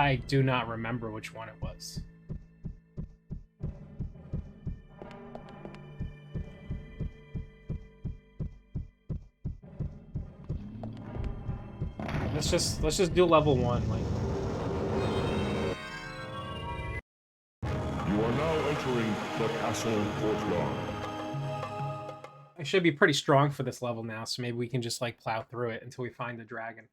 I do not remember which one it was. Let's just do level 1, like. You are now entering the castle courtyard. I should be pretty strong for this level now, so maybe we can just like plow through it until we find the dragon.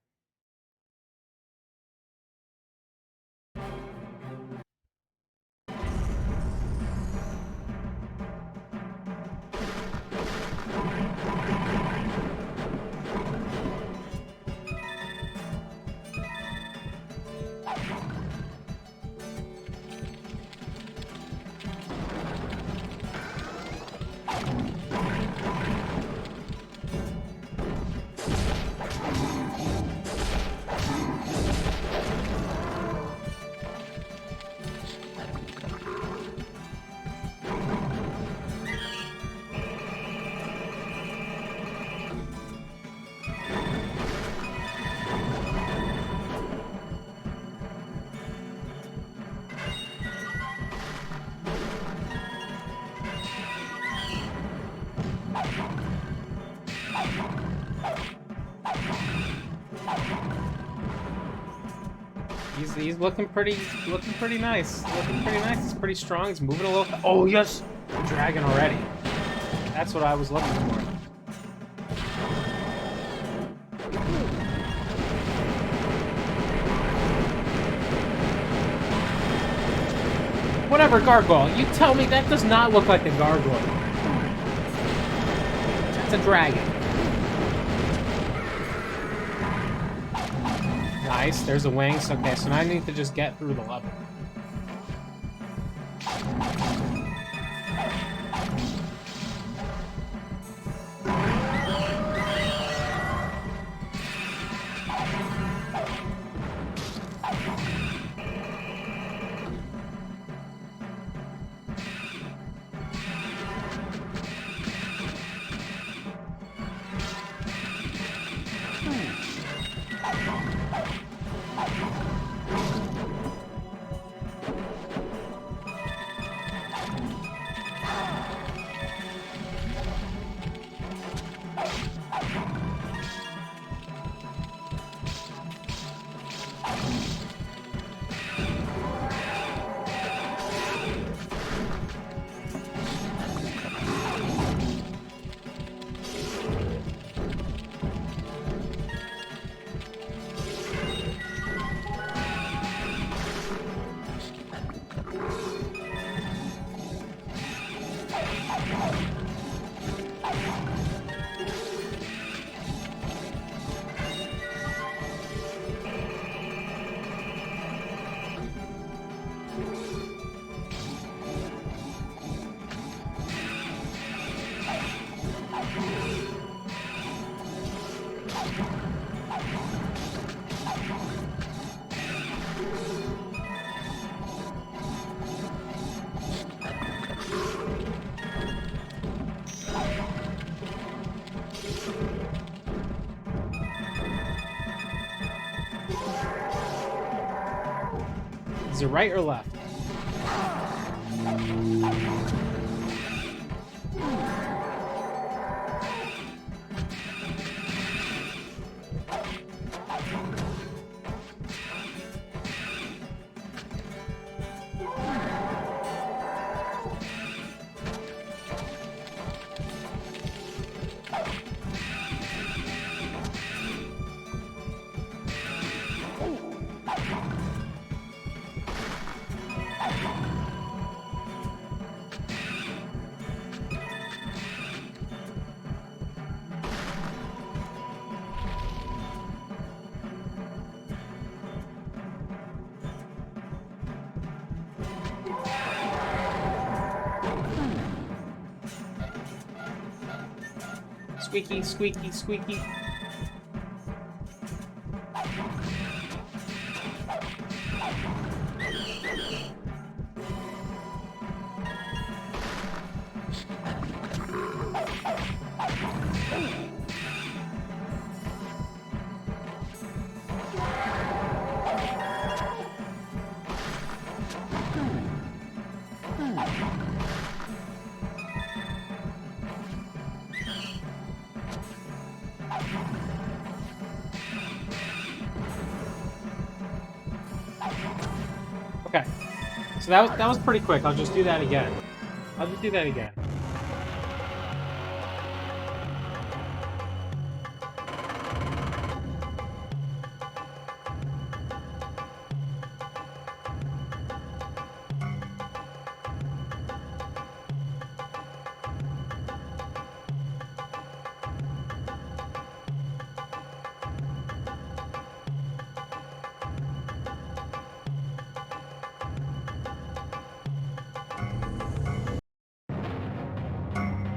He's looking pretty nice. Looking pretty nice. He's pretty strong. He's moving a little. Oh yes, the dragon already. That's what I was looking for. Whatever, gargoyle. You tell me that does not look like a gargoyle. That's a dragon. Nice, there's the wings. Okay, so now I need to just get through the level. Is it right or left? Squeaky, squeaky, squeaky. Okay. So that was pretty quick. I'll just do that again. I'll just do that again.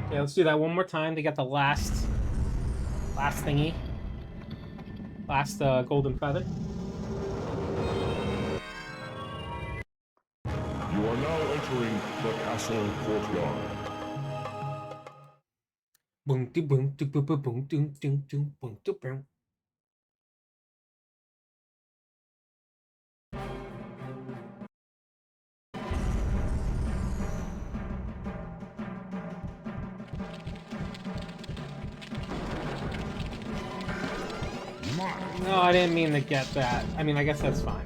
Okay, let's do that one more time to get the last thingy. Last golden feather. You are now entering the castle courtyard. Boom, do boom, do boom, boom, boom, doom, doom, doom, boom, do boom. No, I didn't mean to get that. I mean, I guess that's fine.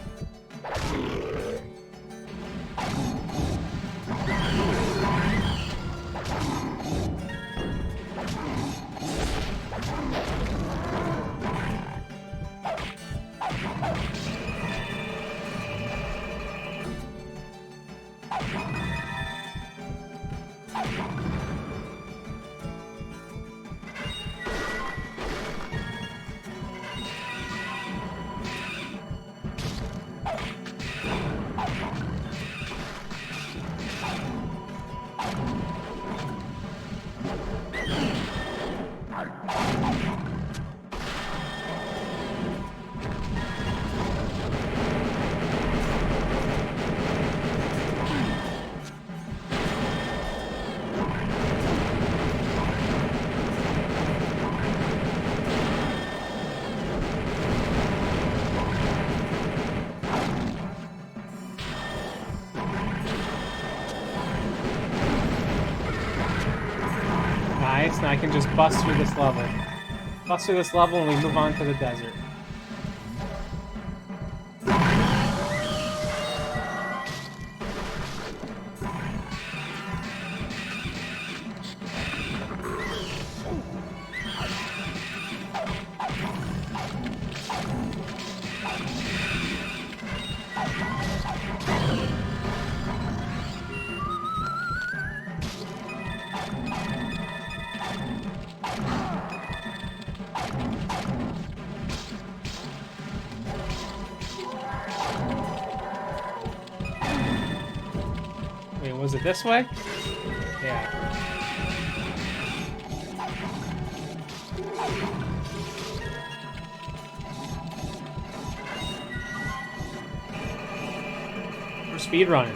Nice, now I can just bust through this level. Bust through this level and we move on to the desert. Wait, was it this way? Yeah. We're speedrunning.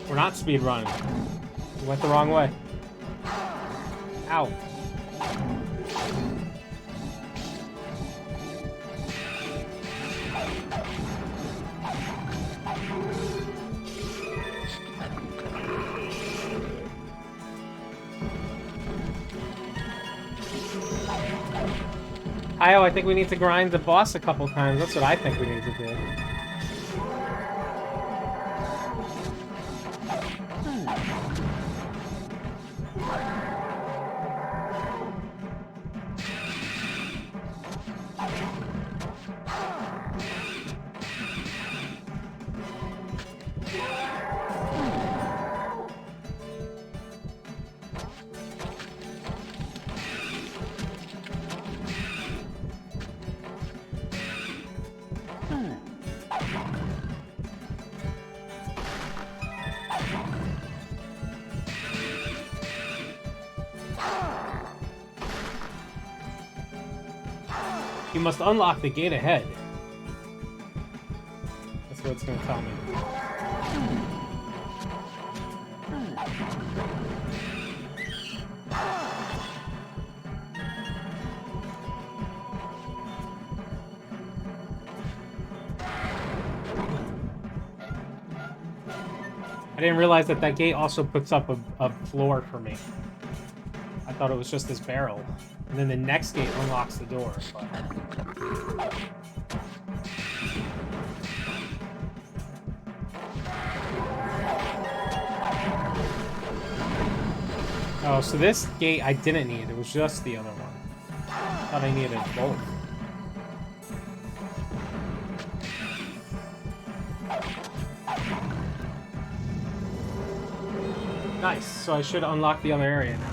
We're not speedrunning. We went the wrong way. Ow. Io, I think we need to grind the boss a couple times. That's what I think we need to do. You must unlock the gate ahead. That's what it's going to tell me. I didn't realize that that gate also puts up a floor for me. I thought it was just this barrel. And then the next gate unlocks the door. But... Oh, so this gate I didn't need. It was just the other one. I thought I needed both. Nice. So I should unlock the other area now.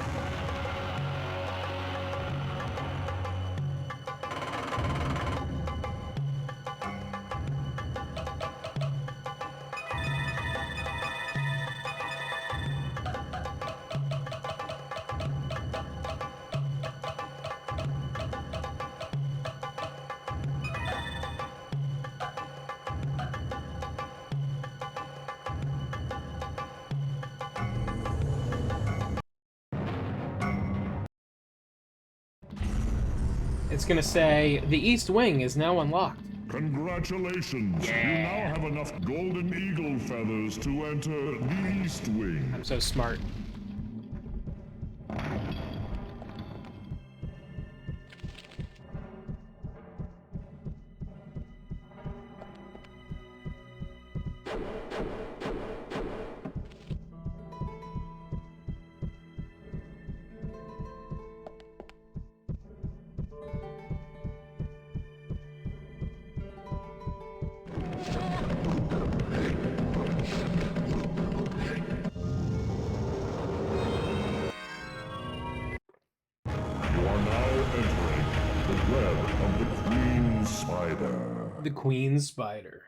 It's gonna say, the East Wing is now unlocked. Congratulations! Yeah. You now have enough golden eagle feathers to enter the East Wing. I'm so smart. The Queen Spider.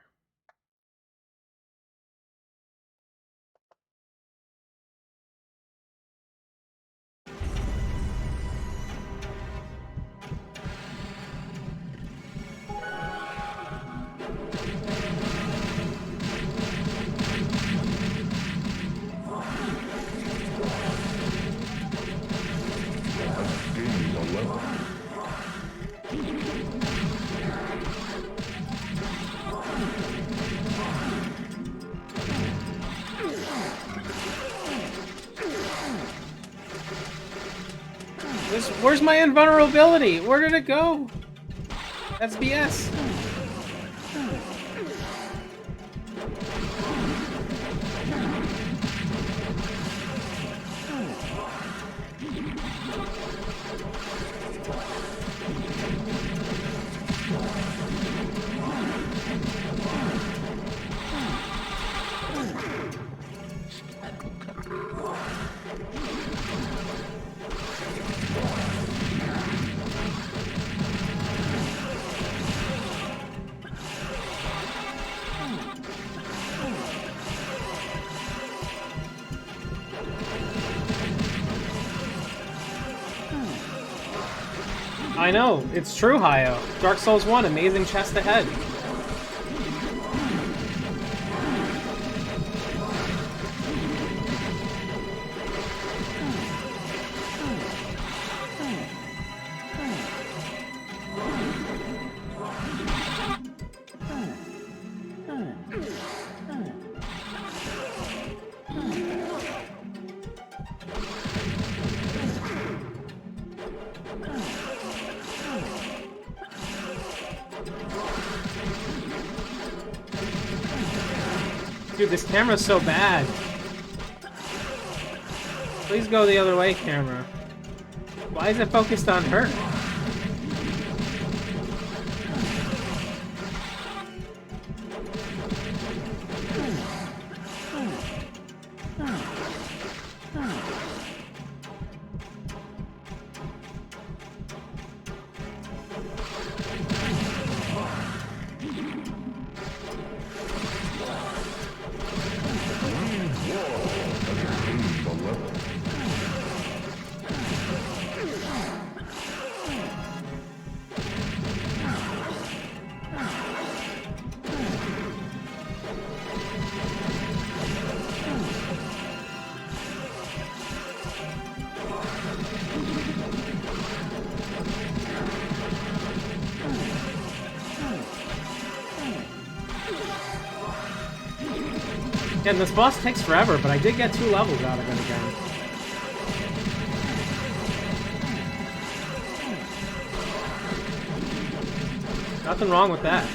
Where's my invulnerability? Where did it go? That's BS. I know, it's true, Hayo. Dark Souls 1, amazing chest ahead. Dude, this camera's so bad. Please go the other way, camera. Why is it focused on her? Yeah, this boss takes forever, but I did get 2 levels out of it again. Nothing wrong with that.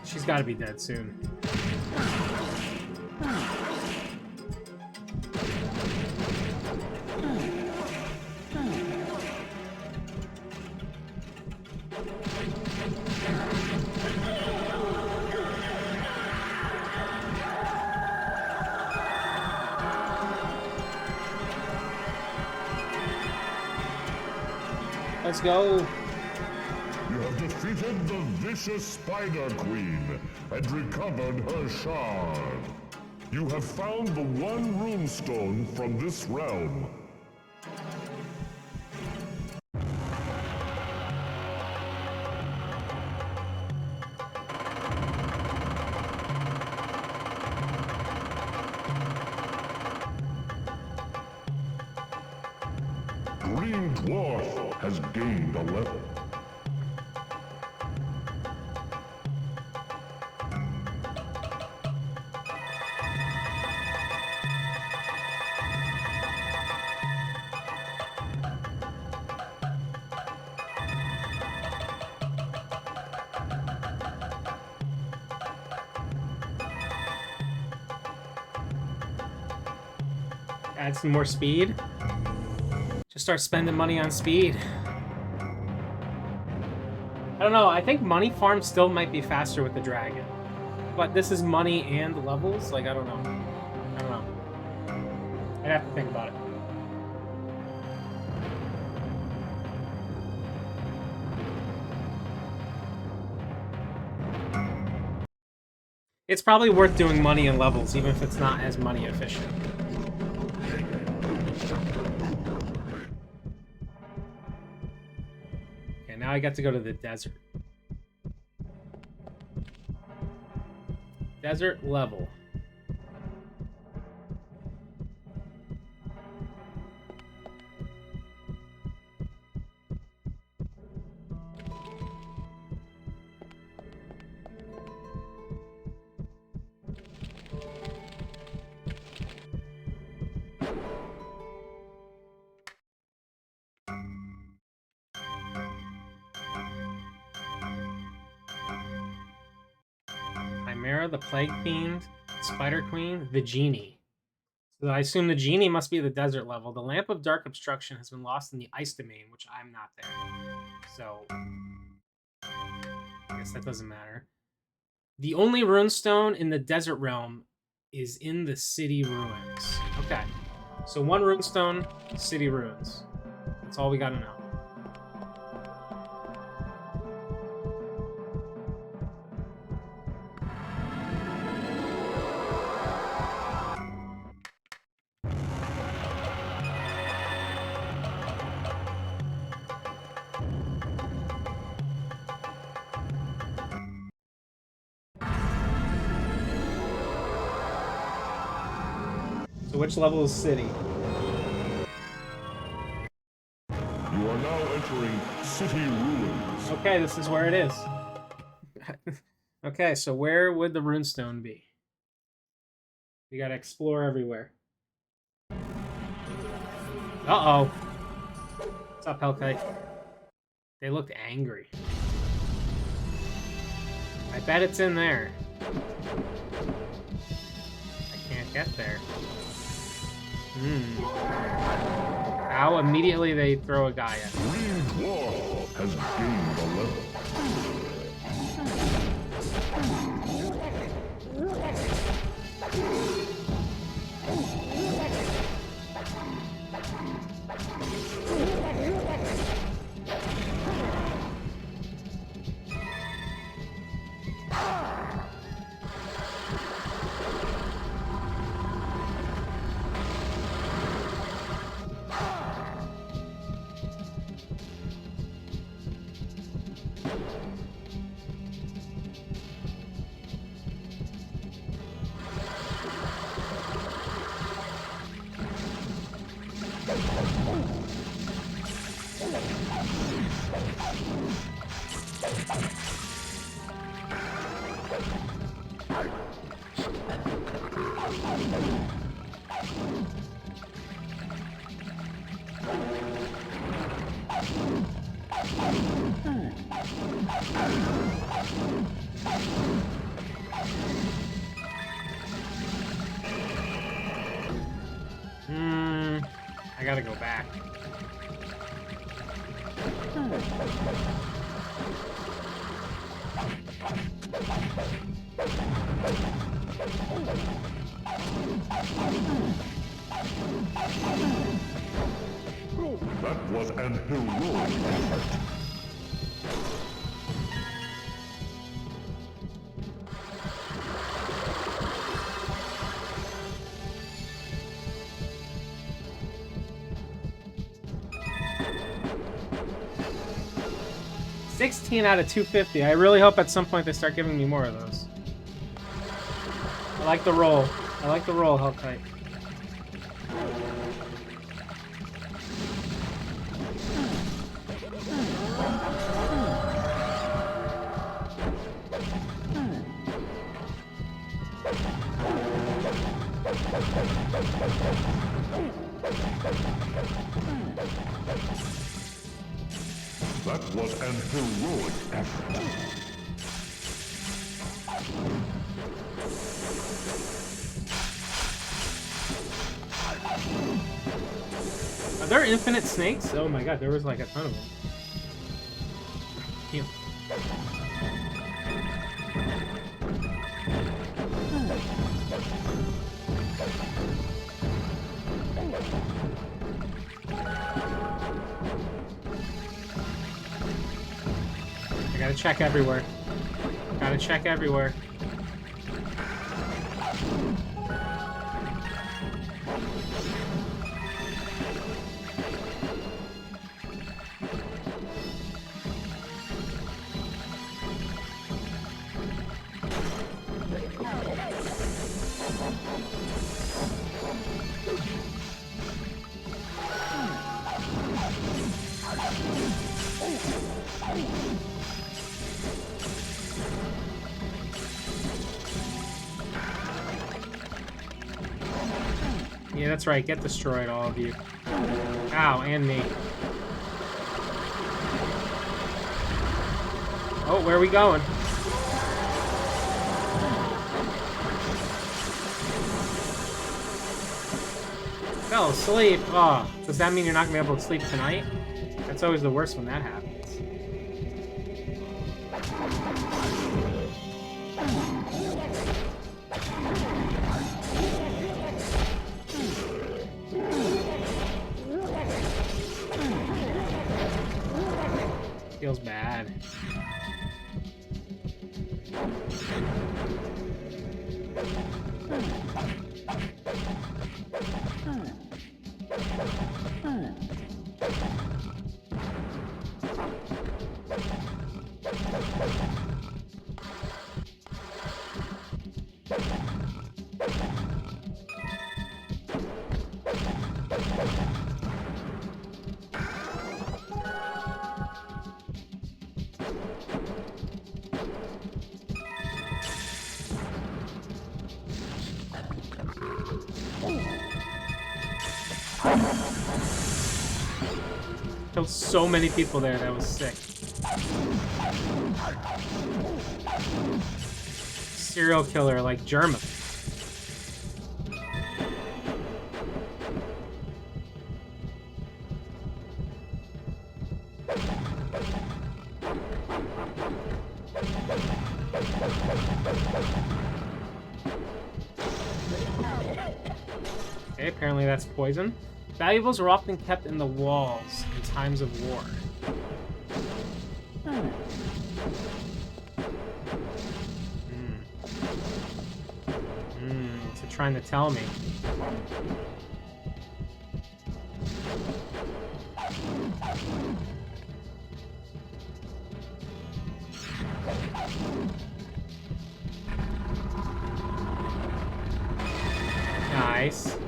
She's got to be dead soon. Let's go. You have defeated the vicious Spider Queen and recovered her shard. You have found the one runestone from this realm. Green Dwarf has gained a level. Add some more speed. Just start spending money on speed. I don't know, I think money farm still might be faster with the dragon. But this is money and levels? Like, I don't know. I don't know. I'd have to think about it. It's probably worth doing money and levels, even if it's not as money efficient. Okay, now I got to go to the desert. Desert level. Chimera, the Plague Fiend, Spider Queen, the Genie. So I assume the Genie must be the desert level. The Lamp of Dark Obstruction has been lost in the Ice Domain, which I'm not there. So I guess that doesn't matter. The only runestone in the desert realm is in the city ruins. Okay. So 1 runestone, city ruins. That's all we gotta know. So which level is city? You are now entering City Ruins. Okay, this is where it is. Okay, so where would the runestone be? We gotta explore everywhere. Uh-oh. What's up, Hellkite? They looked angry. I bet it's in there. I can't get there. Ow, immediately they throw a guy at me. Green Dwarf has gained a level. I gotta go back. That was an heroic effort. $16 out of 250. I really hope at some point they start giving me more of those. I like the roll. I like the roll, Hellkite. That was an heroic effort. Are there infinite snakes? Oh my god, there was like a ton of them. Heal. I gotta check everywhere. Gotta check everywhere. Yeah, that's right. Get destroyed, all of you. Ow, and me. Oh, where are we going? Fell asleep. Oh, does that mean you're not gonna be able to sleep tonight? That's always the worst when that happens. Feels bad. Killed so many people there, that was sick. Serial killer like German. Okay, apparently that's poison. Valuables are often kept in the walls in times of war. What's it trying to tell me? Nice.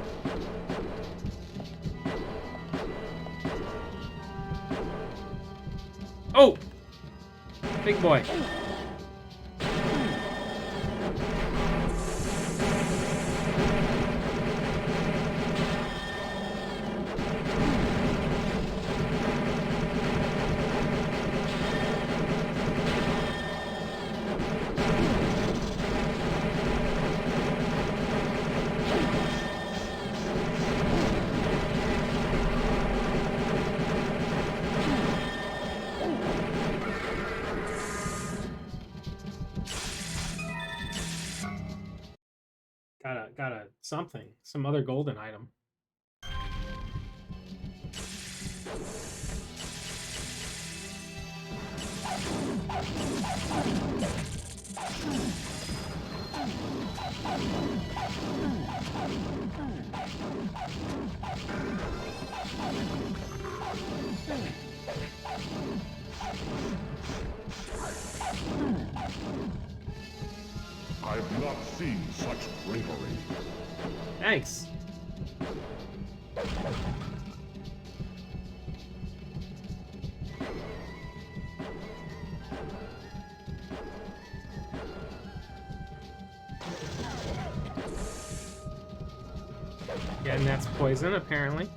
Oh! Big boy. something. Some other golden item. I've not seen such bravery. Thanks. Yeah, and that's poison, apparently.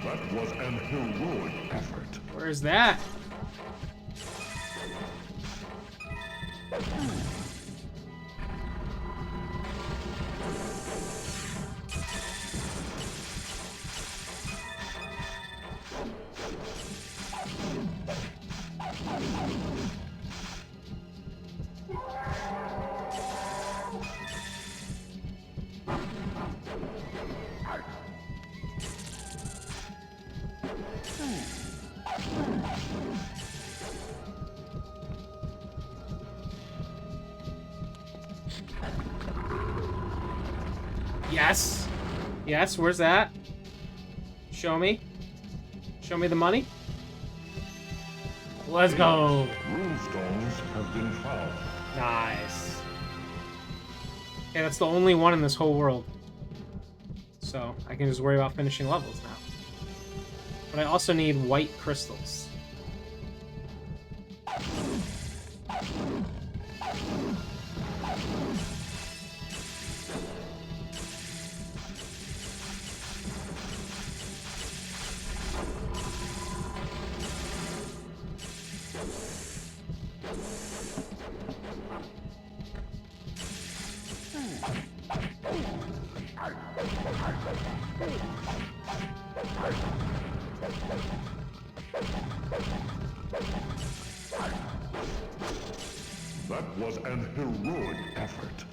That was an heroic effort. Where's that? Yes. Yes, where's that? Show me. Show me the money. Let's go. Runestones have been found. Nice. Okay, that's the only one in this whole world. So I can just worry about finishing levels now. But I also need white crystals. That was an heroic effort.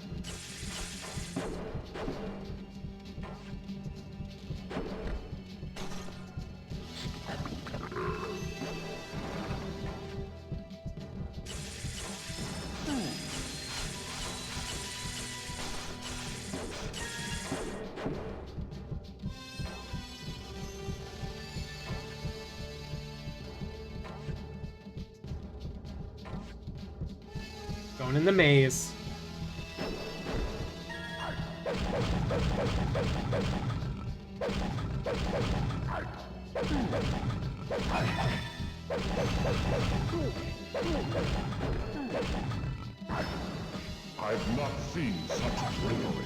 Going in the maze. I've not seen such bravery.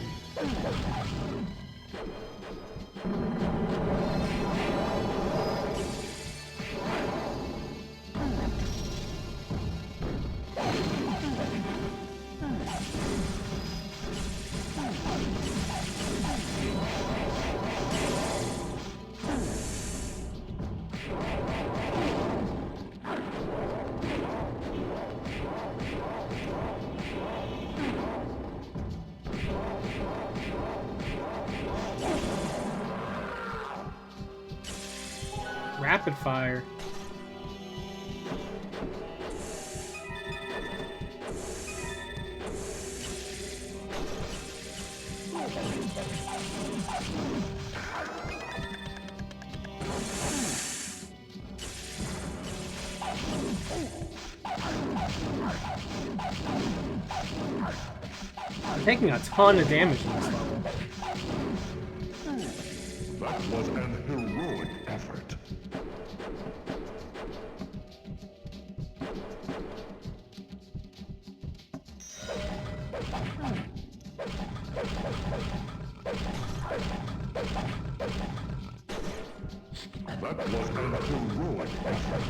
Rapid fire. I'm taking a ton of damage in this level. That was an heroic effort. That was an heroic effort.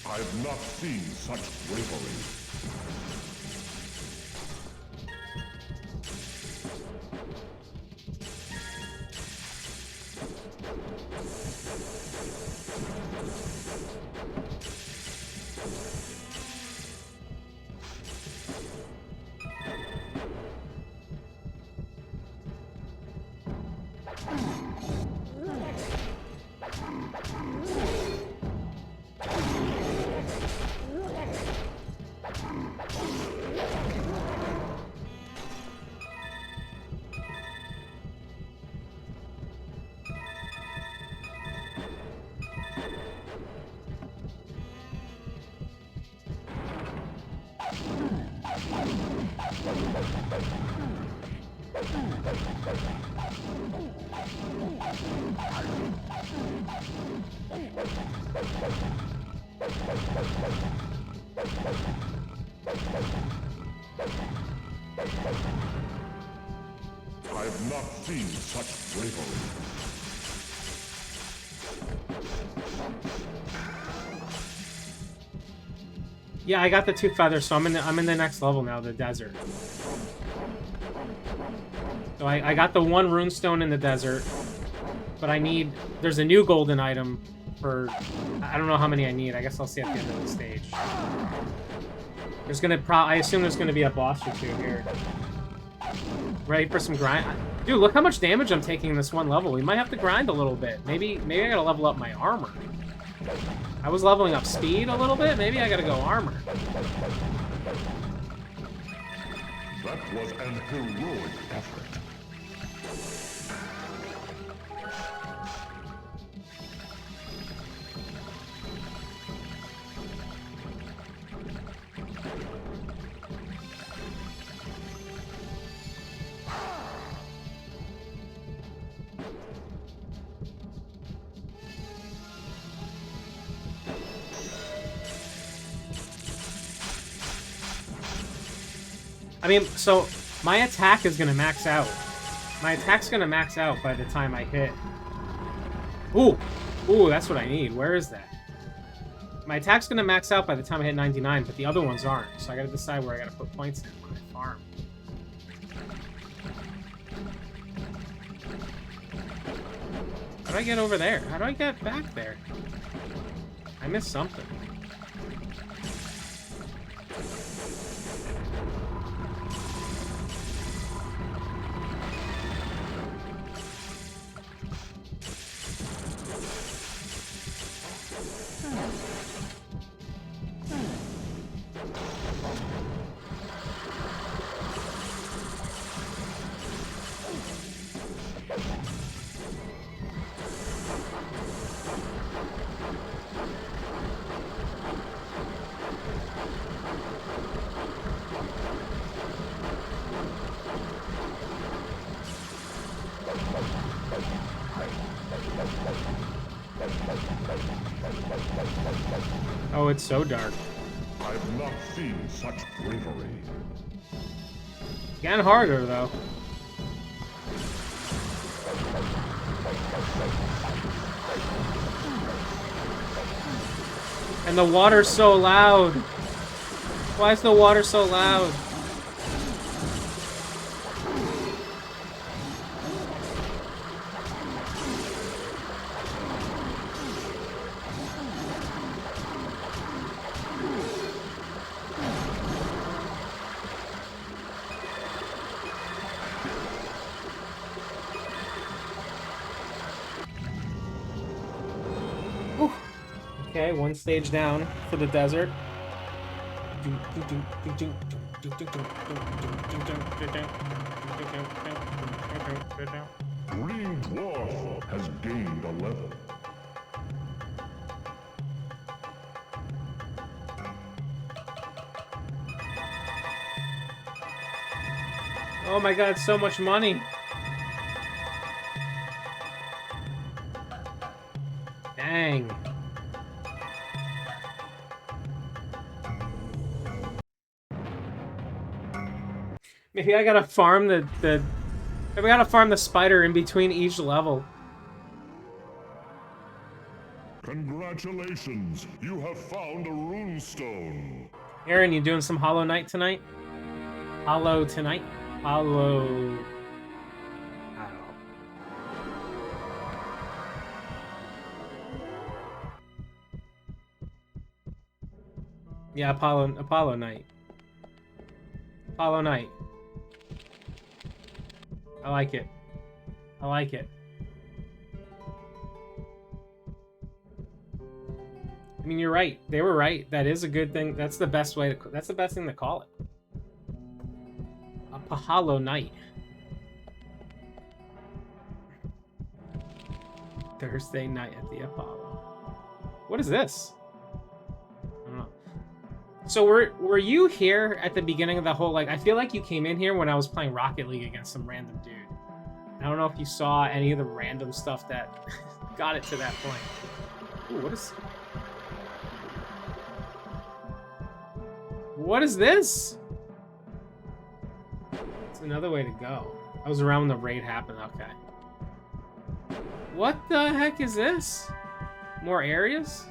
I've not seen such bravery. I've not seen such bravery. Yeah, I got the 2 feathers, so I'm in the next level now, the desert. So I got the 1 runestone in the desert, but there's a new golden item for, I don't know how many I need. I guess I'll see at the end of the stage. There's I assume there's gonna be a boss or 2 here. Ready for some grind? Dude, look how much damage I'm taking in this one level. We might have to grind a little bit. Maybe I gotta level up my armor. I was leveling up speed a little bit. Maybe I gotta go armor. That was an heroic effort. I mean, so my attack is gonna max out. My attack's gonna max out by the time I hit. Ooh, that's what I need. Where is that? My attack's gonna max out by the time I hit 99, but the other ones aren't. So I gotta decide where I gotta put points in when I farm. How do I get over there? How do I get back there? I missed something. Oh, it's so dark. I've not seen such bravery. Getting harder, though. And the water's so loud. Why is the water so loud? Okay, 1 stage down for the desert. Green Dwarf has gained a level. Oh my god, so much money. Dang. Maybe I gotta farm maybe I gotta farm the spider in between each level. Congratulations, you have found a runestone. Aaron, you doing some Hollow Knight tonight? Hollow tonight? Hollow... I don't know. Yeah, Apollo Knight. Hollow Knight. I like it. I like it. I mean, you're right. They were right. That is a good thing. That's the best way to... That's the best thing to call it. A Hollow Knight. Thursday night at the Apollo. What is this? I don't know. So were you here at the beginning of the whole, like, I feel like you came in here when I was playing Rocket League against some random dude. I don't know if you saw any of the random stuff that got it to that point. Ooh, what is this? It's another way to go. I was around when the raid happened, okay. What the heck is this? More areas?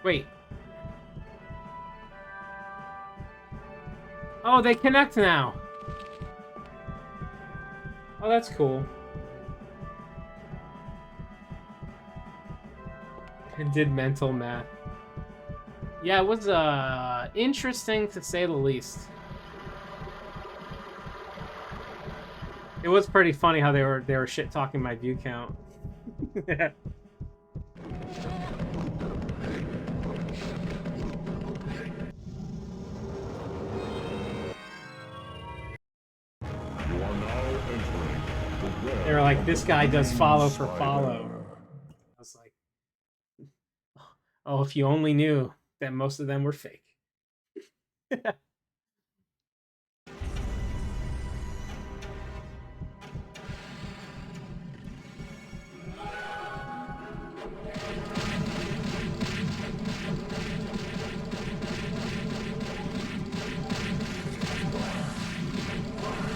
Wait. Oh, they connect now. Oh, that's cool. I did mental math. Yeah, it was interesting to say the least. It was pretty funny how they were shit talking my view count. They were like, this guy does follow for follow. I was like, oh, if you only knew that most of them were fake.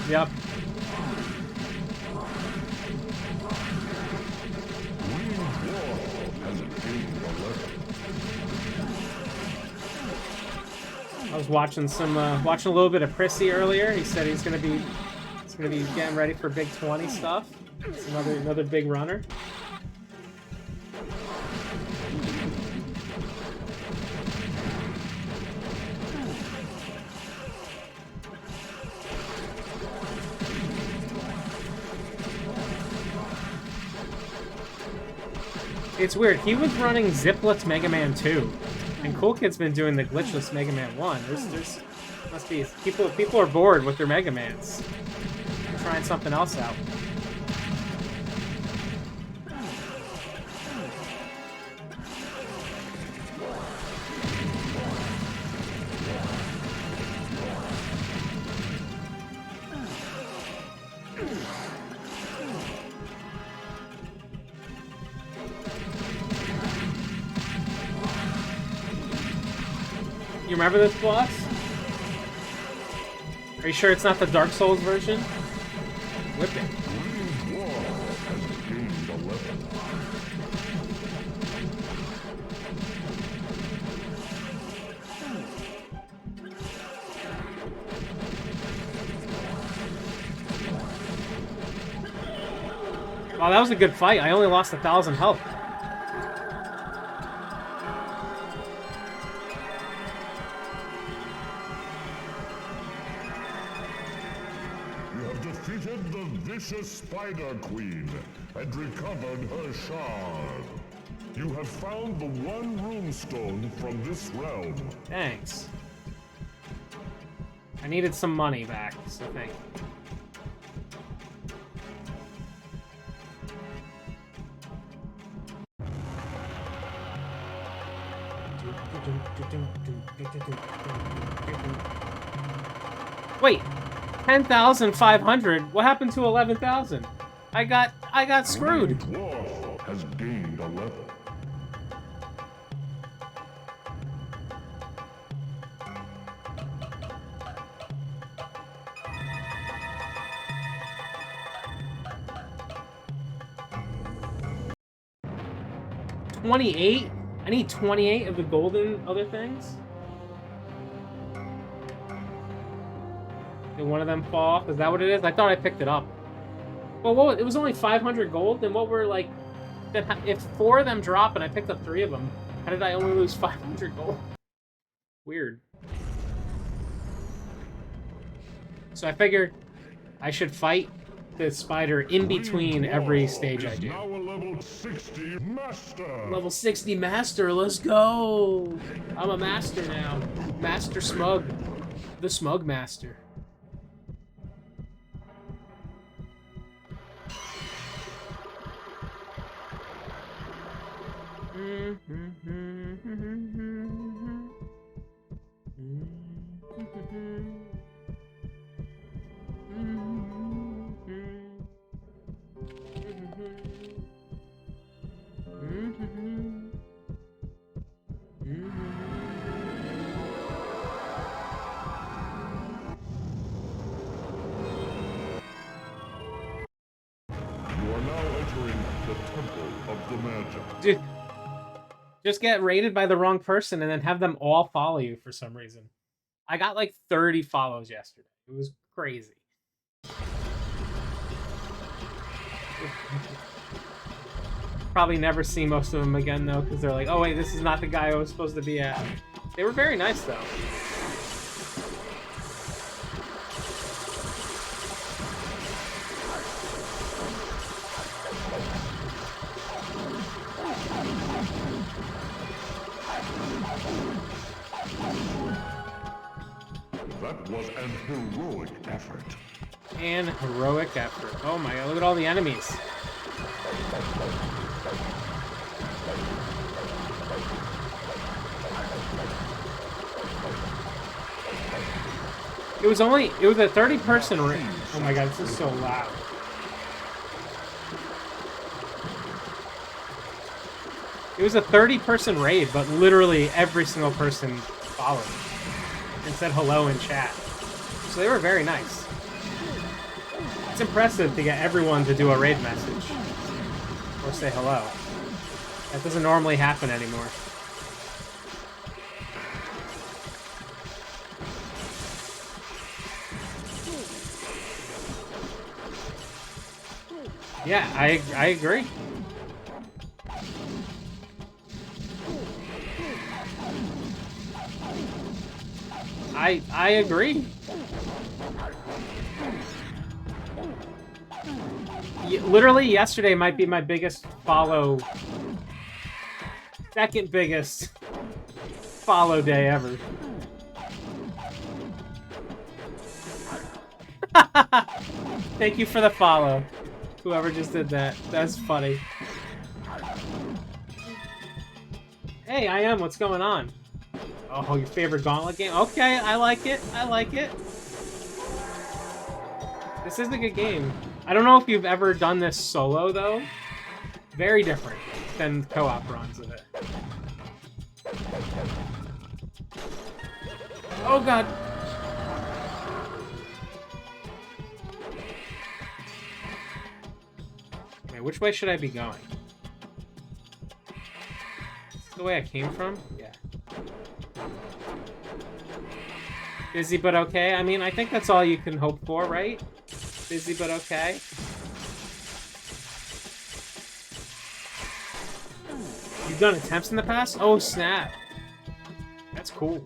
Yep. I was watching watching a little bit of Prissy earlier. He said he's gonna be getting ready for Big 20 stuff. It's another big runner. It's weird. He was running Ziplets Mega Man 2, and Cool Kid's been doing the glitchless Mega Man 1. There's must be people are bored with their Mega Mans. They're trying something else out. You remember this boss? Are you sure it's not the Dark Souls version? Whip it. Wow, that was a good fight. I only lost 1,000 health. Defeated the vicious Spider Queen and recovered her shard. You have found the one runestone from this realm. Thanks. I needed some money back, so thank you. Wait. 10,500? What happened to 11,000? I got screwed. Dwarf has gained a level. $28? I need 28 of the golden other things? Did one of them fall off? Is that what it is? I thought I picked it up. Well, it was only 500 gold, then what were, like... If 4 of them drop and I picked up 3 of them, how did I only lose 500 gold? Weird. So I figured I should fight the spider in between every stage I do. Now a level 60 master. Level 60 master, let's go! I'm a master now. Master Smug. The Smug Master. You are now entering the Temple of the Magi. Dude, just get raided by the wrong person and then have them all follow you for some reason. I got like 30 follows yesterday. It was crazy. Probably never see most of them again though, because they're like, oh wait, this is not the guy I was supposed to be at. They were very nice though. That was an heroic effort. And heroic effort. Oh my god, look at all the enemies. It was a 30-person raid. Oh my god, this is so loud. It was a 30-person raid, but literally every single person followed and said hello in chat. So they were very nice. It's impressive to get everyone to do a raid message or say hello. That doesn't normally happen anymore. Yeah, I agree. I agree. Literally yesterday might be my biggest second biggest follow day ever. Thank you for the follow. Whoever just did that. That's funny. Hey, I am. What's going on? Oh, your favorite Gauntlet game? Okay, I like it. I like it. This is a good game. I don't know if you've ever done this solo, though. Very different than co-op runs of it. Oh, God. Okay, which way should I be going? Is this the way I came from? Yeah. Busy but okay? I mean, I think that's all you can hope for, right? Busy but okay? You've done attempts in the past? Oh, snap. That's cool.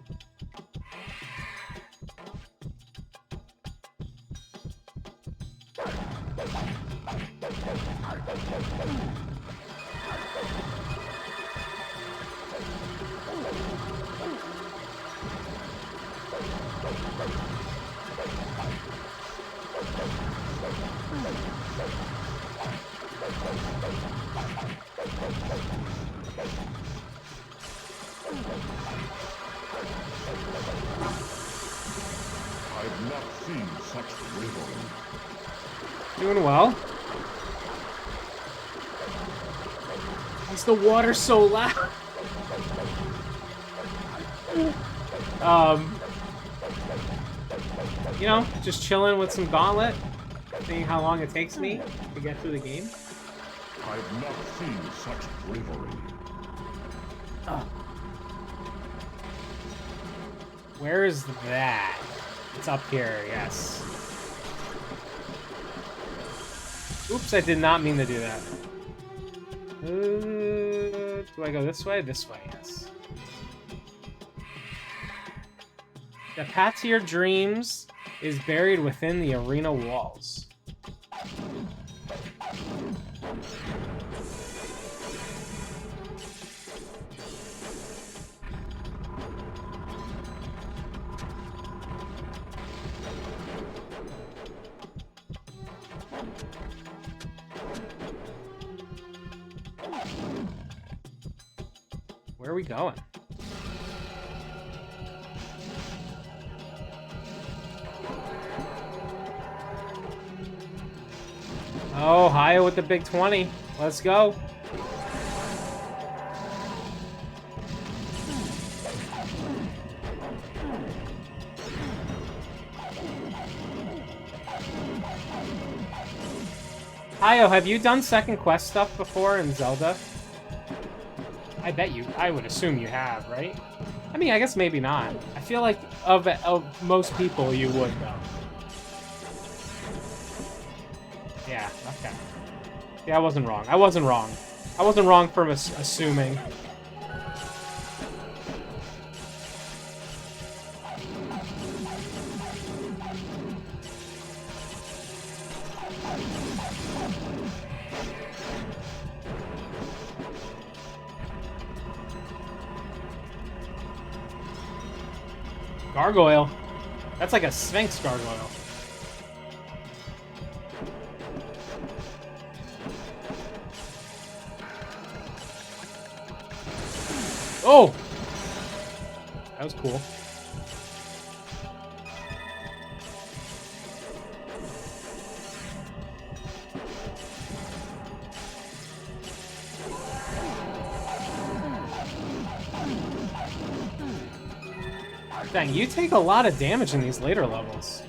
I've not seen such bravery. Doing well. Why is the water so loud? You know, just chilling with some Gauntlet, seeing how long it takes me to get through the game. I've not seen such bravery. Oh. Where is that? It's up here, yes. Oops, I did not mean to do that. Do I go this way? This way, yes. The path to your dreams is buried within the arena walls. Where are we going? Oh, Ohio with the big 20. Let's go. Io, have you done second quest stuff before in Zelda? I bet you, I would assume you have, right? I mean, I guess maybe not. I feel like of most people, you would, though. Yeah, okay. Yeah, I wasn't wrong. I wasn't wrong. I wasn't wrong for assuming. Gargoyle. That's like a Sphinx gargoyle. Oh! That was cool. Dang, you take a lot of damage in these later levels.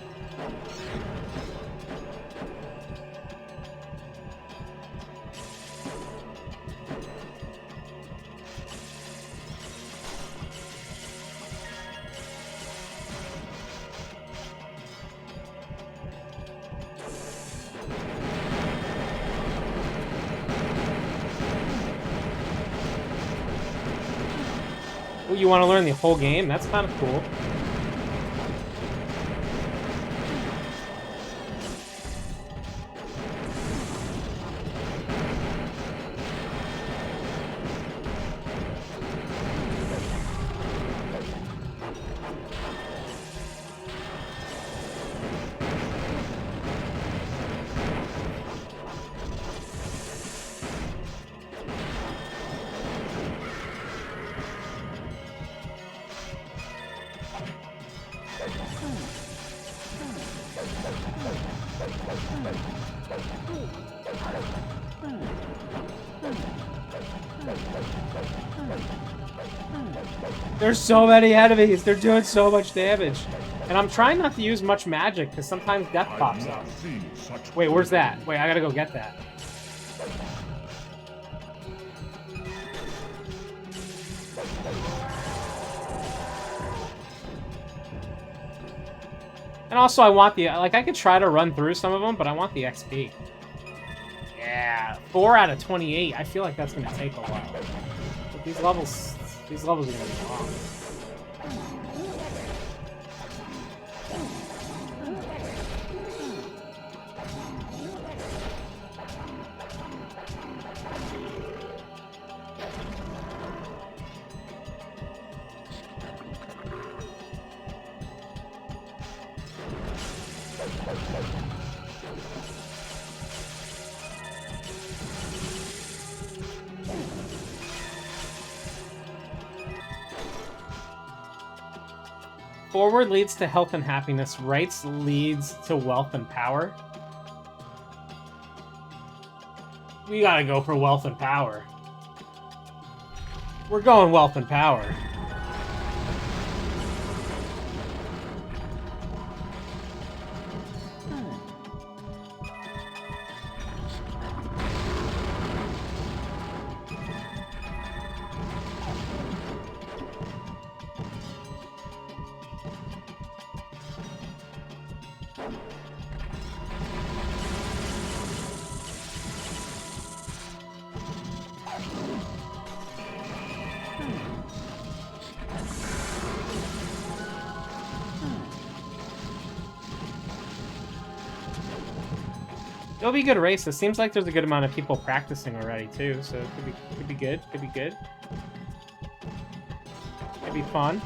Oh, you want to learn the whole game? That's kind of cool. There's so many enemies. They're doing so much damage. And I'm trying not to use much magic because sometimes death pops up. Wait, where's that? Wait, I gotta go get that. And also I want the, like, I could try to run through some of them, but I want the XP. Yeah, 4 out of 28. I feel like that's gonna take a while. But these levels are gonna be long. Forward leads to health and happiness. Rights leads to wealth and power. We gotta go for wealth and power. We're going wealth and power. It'll be a good race. It seems like there's a good amount of people practicing already too, so it could be good. Could be good. Could be fun.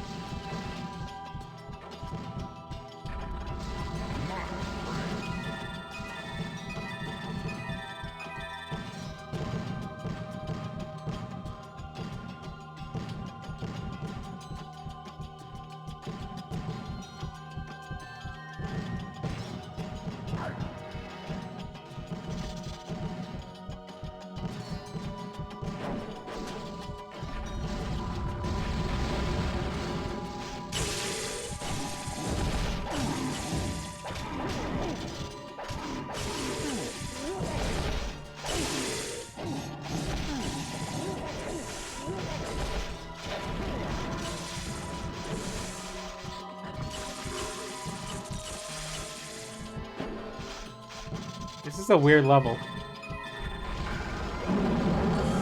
is a weird level.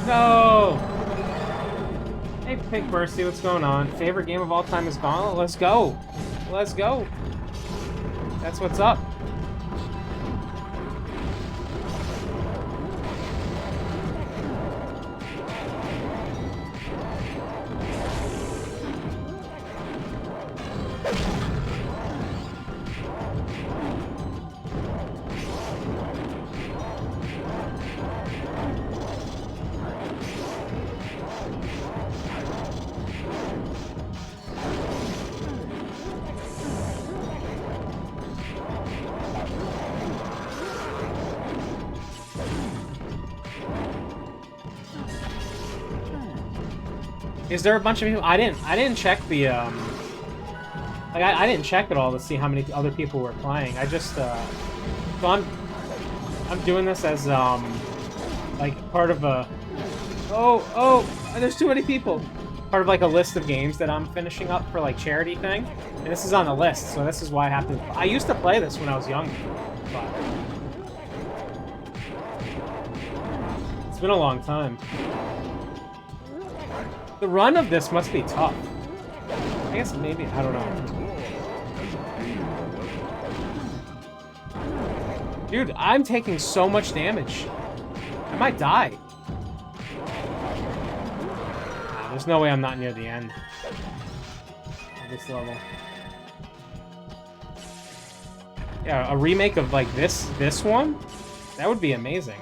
No! Hey, Pink Bursty, what's going on? Favorite game of all time is Gauntlet? Let's go! Let's go! That's what's up. Is there a bunch of people? I didn't check the like I didn't check it all to see how many other people were playing. I just so I'm doing this as like part of a there's too many people. Part of like a list of games that I'm finishing up for like charity thing, and this is on the list, so this is why I have to. I used to play this when I was younger, but it's been a long time. The run of this must be tough. I guess maybe, I don't know. Dude, I'm taking so much damage. I might die. Nah, there's no way I'm not near the end of this level. Yeah, a remake of like this one? That would be amazing.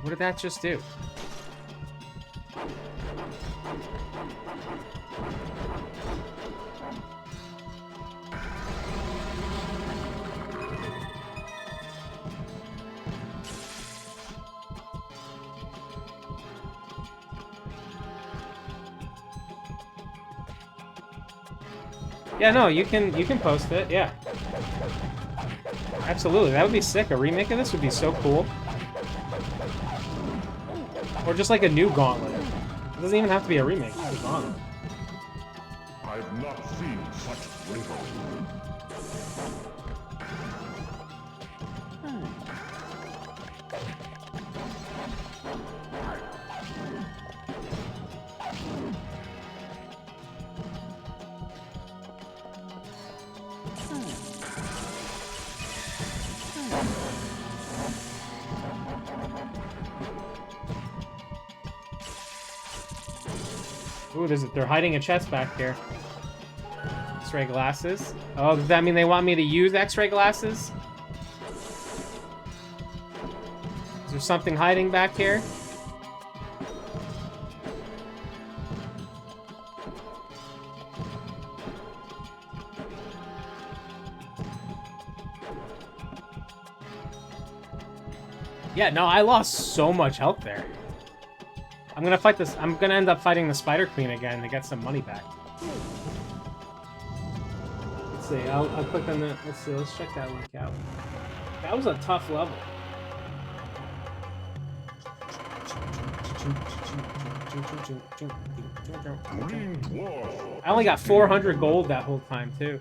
What did that just do? Yeah, no, you can post it, yeah. Absolutely, that would be sick. A remake of this would be so cool. Or just like a new Gauntlet. It doesn't even have to be a remake, just a Gauntlet. I've not seen such bravery. Ooh, they're hiding a chest back here. X-ray glasses. Oh, does that mean they want me to use X-ray glasses? Is there something hiding back here? Yeah, no, I lost so much health there. I'm gonna fight this. I'm gonna end up fighting the Spider Queen again to get some money back. Let's see. I'll click on that. Let's see. Let's check that link out. That was a tough level. I only got 400 gold that whole time too.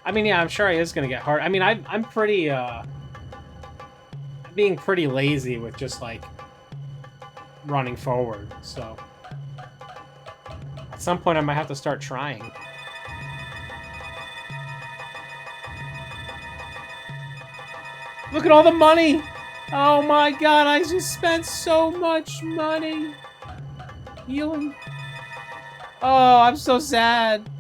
I mean, yeah, I'm sure it is gonna get hard. I mean, I'm pretty being pretty lazy with just like running forward, so at some point I might have to start trying. Look at all the money! Oh my god, I just spent so much money healing. Oh, I'm so sad.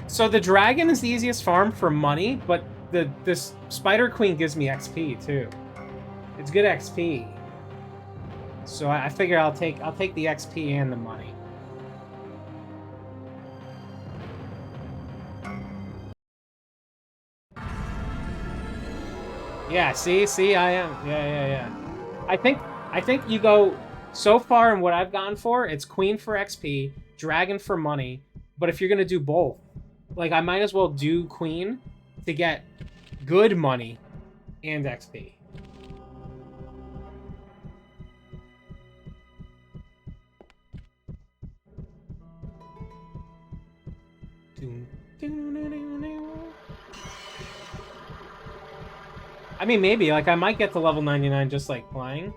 So the dragon is the easiest farm for money, but this Spider Queen gives me XP too. It's good XP. So I figure I'll take the XP and the money. Yeah, see, I am. Yeah. I think you go so far in what I've gone for, it's Queen for XP, Dragon for money, but if you're gonna do both, like I might as well do Queen to get good money and XP. I mean, maybe. Like, I might get to level 99 just, like, playing.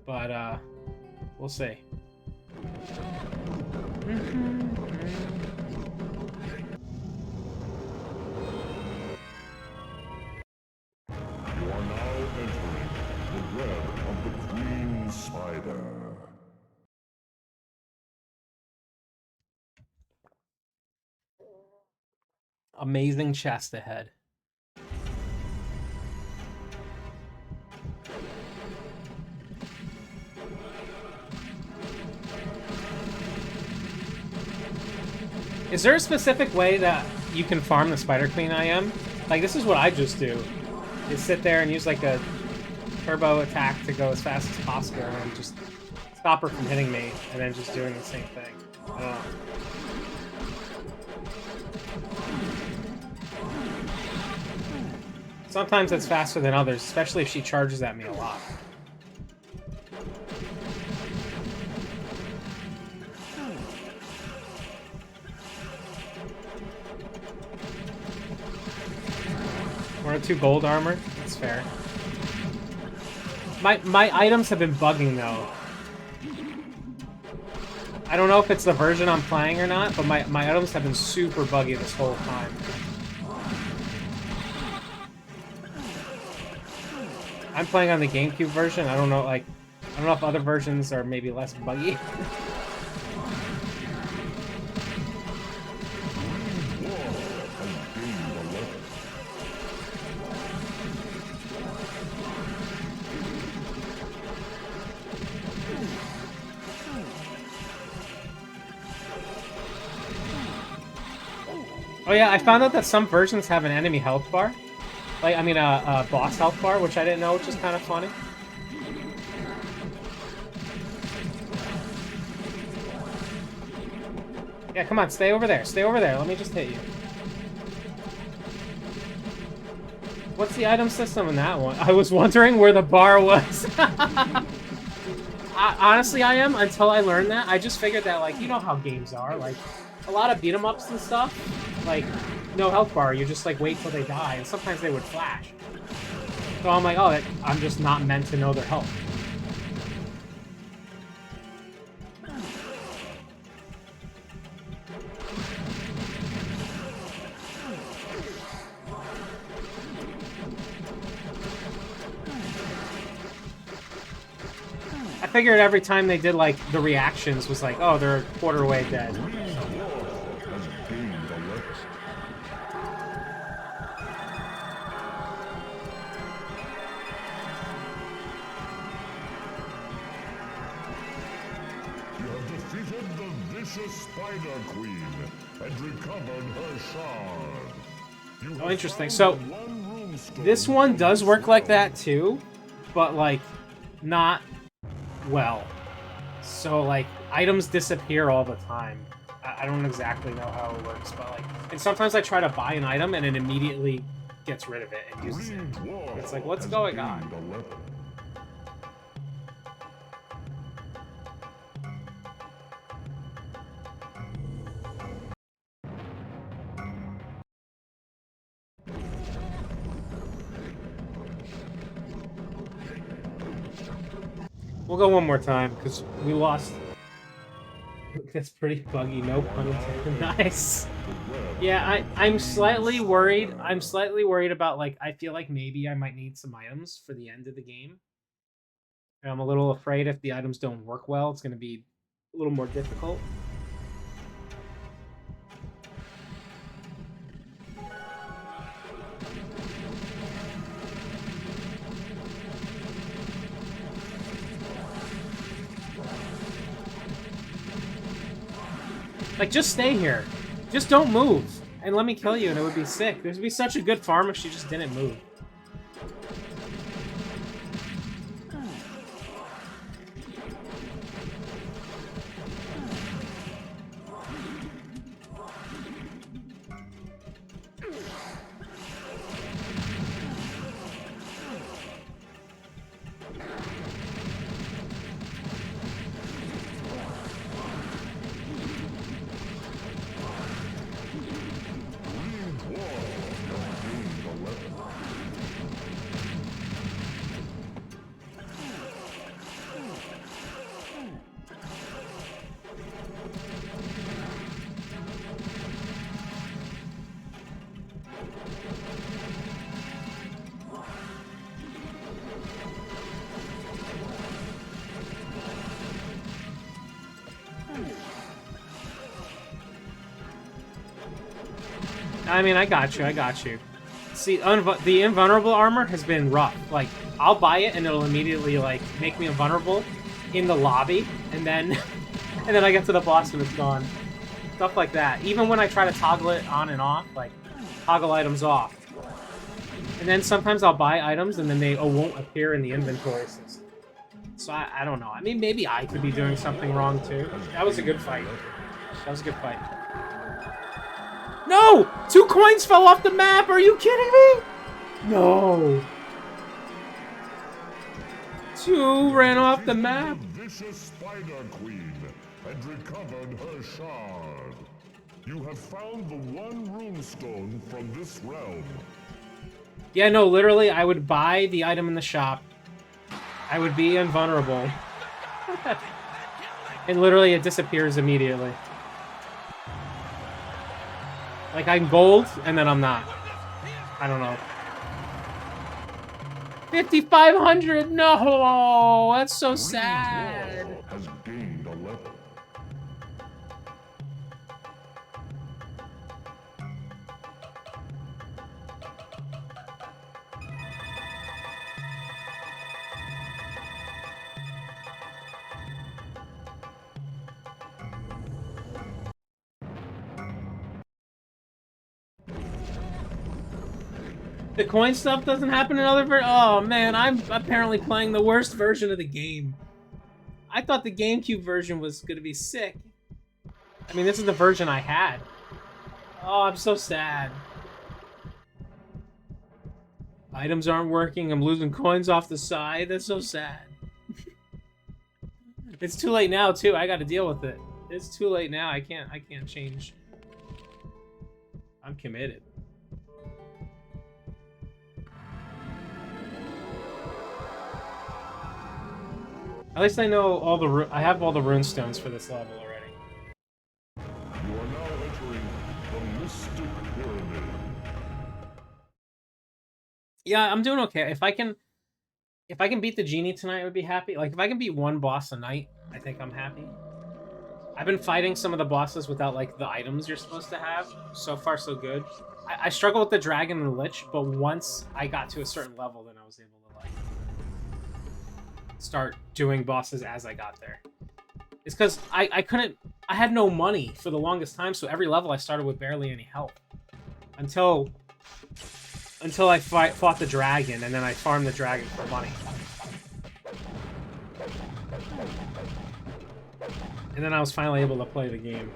But, we'll see. You are now entering the web of the Queen Spider. Amazing chest ahead. Is there a specific way that you can farm the Spider Queen I am? Like, this is what I just do. Is sit there and use, like, a turbo attack to go as fast as possible and then just stop her from hitting me and then just doing the same thing. I don't know. Sometimes it's faster than others, especially if she charges at me a lot. One or two gold armor. That's fair. My items have been bugging though. I don't know if it's the version I'm playing or not, but my items have been super buggy this whole time. I'm playing on the GameCube version. I don't know, like, I don't know if other versions are maybe less buggy. Oh yeah, I found out that some versions have an enemy health bar. Like, I mean, a boss health bar, which I didn't know, which is kind of funny. Yeah, come on, stay over there. Stay over there. Let me just hit you. What's the item system in that one? I was wondering where the bar was. Honestly, I am, until I learned that. I just figured that, like, you know how games are. Like, a lot of beat-em-ups and stuff, like, no health bar, you just, like, wait till they die, and sometimes they would flash. So I'm like, oh, I'm just not meant to know their health. I figured every time they did, like, the reactions was like, oh, they're a quarter way dead. Spider Queen and recovered her shard. Oh, interesting. So, this one does work like that too, but, like, not well. So, like, items disappear all the time. I don't exactly know how it works, but, like, and sometimes I try to buy an item and it immediately gets rid of it and uses it. It's like, what's going on? We'll go one more time, because we lost. That's pretty buggy, no pun intended. Nice. Yeah, I'm slightly worried. I'm slightly worried about, like, I feel like maybe I might need some items for the end of the game. And I'm a little afraid if the items don't work well, it's going to be a little more difficult. Like, just stay here. Just don't move. And let me kill you, and it would be sick. This would be such a good farm if she just didn't move. I mean, I got you. I got you. See, the invulnerable armor has been rough. Like, I'll buy it and it'll immediately like make me invulnerable in the lobby, and then and then I get to the boss and it's gone. Stuff like that. Even when I try to toggle it on and off, like toggle items off, and then sometimes I'll buy items and then they won't appear in the inventory system. So I don't know. I mean, maybe I could be doing something wrong too. That was a good fight. That was a good fight. No! 2 coins fell off the map! Are you kidding me? No. 2 ran off the map. Vicious Spider Queen and recovered her shard. You have found the one runestone from this realm. Yeah, no, literally, I would buy the item in the shop. I would be invulnerable. And literally, it disappears immediately. Like, I'm gold, and then I'm not. I don't know. 5,500! No! That's so sad! Has gained a level. The coin stuff doesn't happen in other versions? Oh, man, I'm apparently playing the worst version of the game. I thought the GameCube version was gonna be sick. I mean, this is the version I had. Oh, I'm so sad. Items aren't working. I'm losing coins off the side. That's so sad. It's too late now, too. I gotta deal with it. It's too late now. I can't change. I'm committed. At least I know all the I have all the rune stones for this level already. You are now entering the Mystic Pyramid. Yeah, I'm doing okay. If I can beat the genie tonight, I would be happy. Like, if I can beat one boss a night, I think I'm happy. I've been fighting some of the bosses without, like, the items you're supposed to have. So far, so good. I struggle with the dragon and the lich, but once I got to a certain level, then I was able to, like, start doing bosses as I got there. It's because I had no money for the longest time, so every level I started with barely any health. Until I fought the dragon, and then I farmed the dragon for money. And then I was finally able to play the game.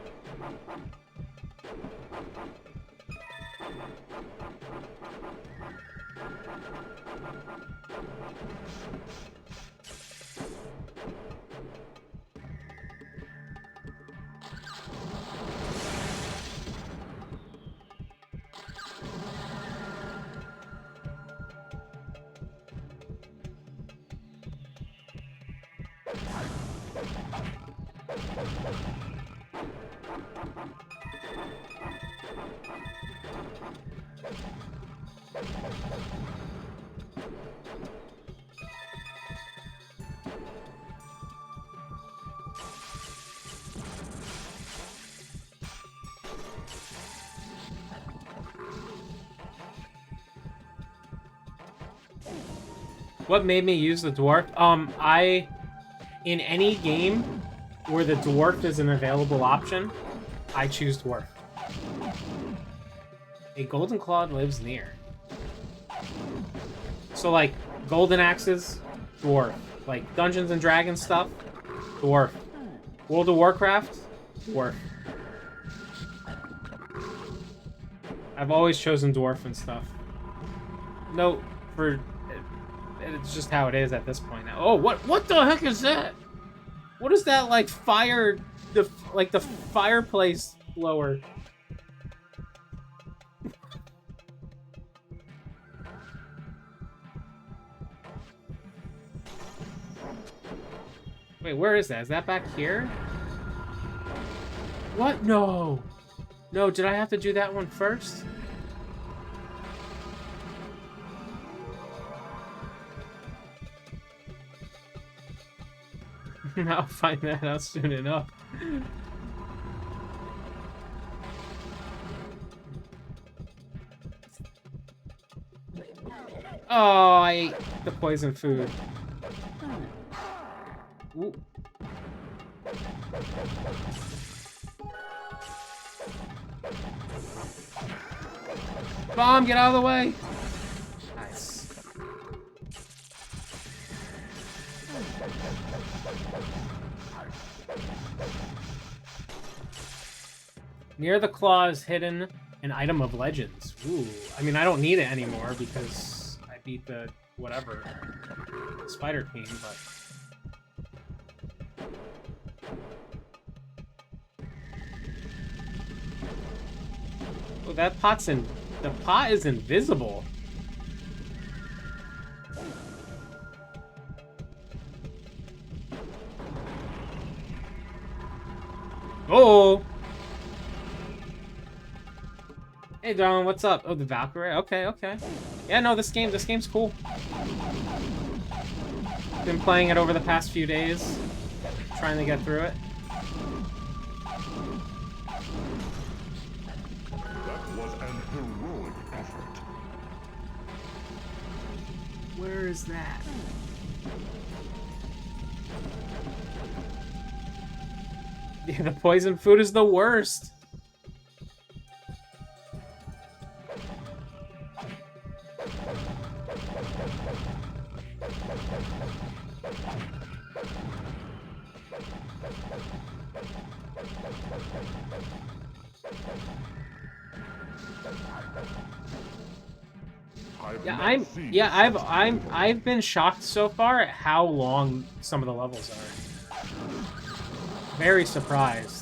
What made me use the dwarf? In any game where the dwarf is an available option, I choose dwarf. A golden claw lives near. So, like, golden axes, dwarf. Like, Dungeons and Dragons stuff, dwarf. World of Warcraft, dwarf. I've always chosen dwarf and stuff. No, it's just how it is at this point now. Oh, what the heck is that? What is that, like, fire, the fireplace blower? Wait, where is that? Is that back here? What? No. No, did I have to do that one first? I'll find that out soon enough. Oh, I ate the poison food. Ooh. Bomb, get out of the way! Nice. Near the claw is hidden an item of legends. Ooh. I mean, I don't need it anymore because I beat the whatever Spider Queen, but... Oh, that pot's in... The pot is invisible. Oh! Hey, darling, what's up? Oh, the Valkyrie? Okay, okay. Yeah, no, this game's cool. Been playing it over the past few days. Trying to get through it. That was an heroic effort. Where is that? Yeah, the poison food is the worst. I've been shocked so far at how long some of the levels are. Very surprised.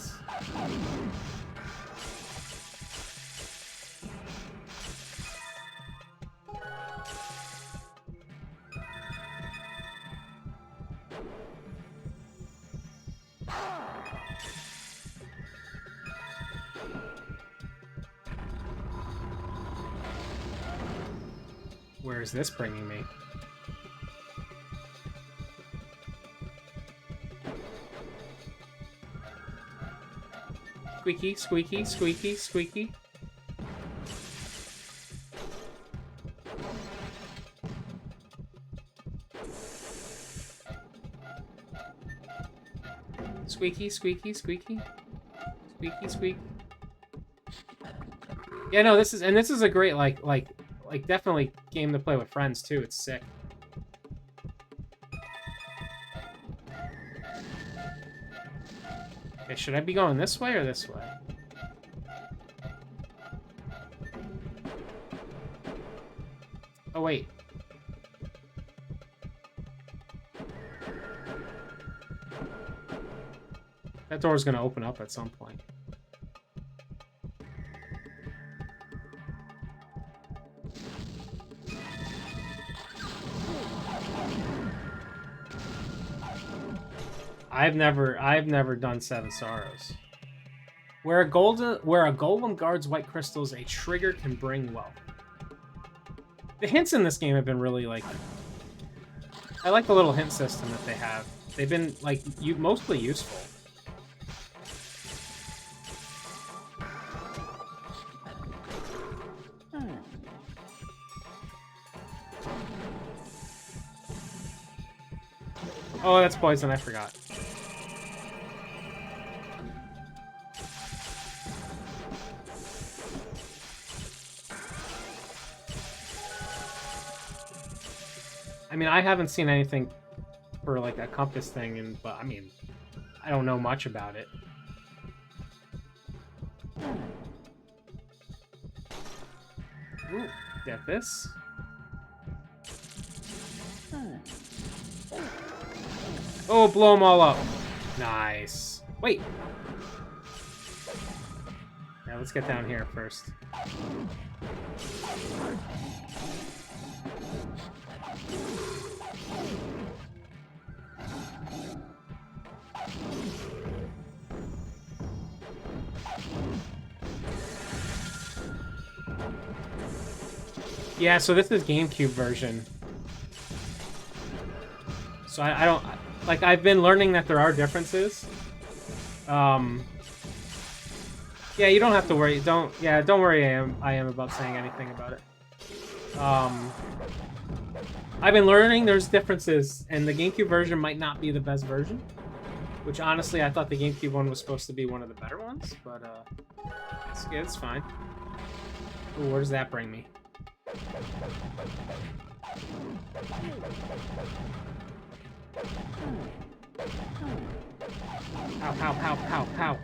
Where is this bringing me? Squeaky, squeaky, squeaky, squeaky. Squeaky, squeaky, squeaky. Squeaky, squeak. Yeah, no, this is a great, like, definitely game to play with friends, too. It's sick. Okay, should I be going this way or this way? Oh, wait. That door's gonna open up at some point. I've never done Seven Sorrows. Where a golem guards white crystals, a trigger can bring wealth. The hints in this game have been really, like... I like the little hint system that they have. They've been, like, mostly useful. Oh, that's poison, I forgot. I mean, I haven't seen anything for, like, a compass thing, but, I mean, I don't know much about it. Ooh, get this. Oh, blow them all up. Nice. Wait. Yeah, let's get down here first. Yeah, so this is GameCube version. So I don't... Like, I've been learning that there are differences. Yeah, you don't have to worry. Don't worry I am about saying anything about it. I've been learning there's differences, and the GameCube version might not be the best version. Which, honestly, I thought the GameCube one was supposed to be one of the better ones, but, it's fine. Ooh, where does that bring me? Pow, pow, pow, pow, pow.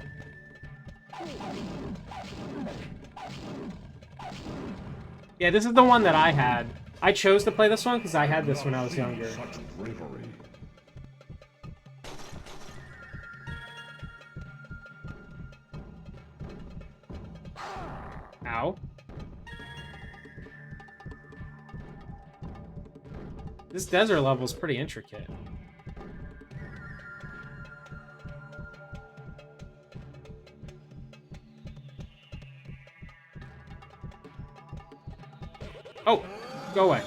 Yeah, this is the one that I had. I chose to play this one because I had this when I was younger. Ow. This desert level is pretty intricate. Oh, go away.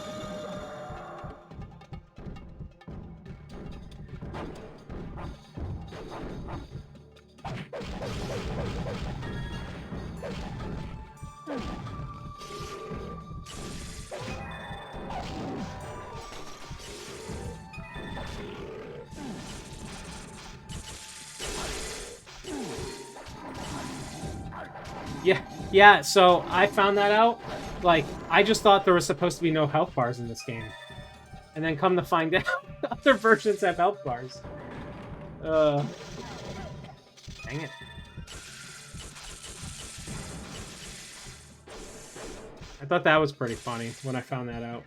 Yeah, so I found that out. Like, I just thought there was supposed to be no health bars in this game. And then come to find out, other versions have health bars. Dang it. I thought that was pretty funny when I found that out.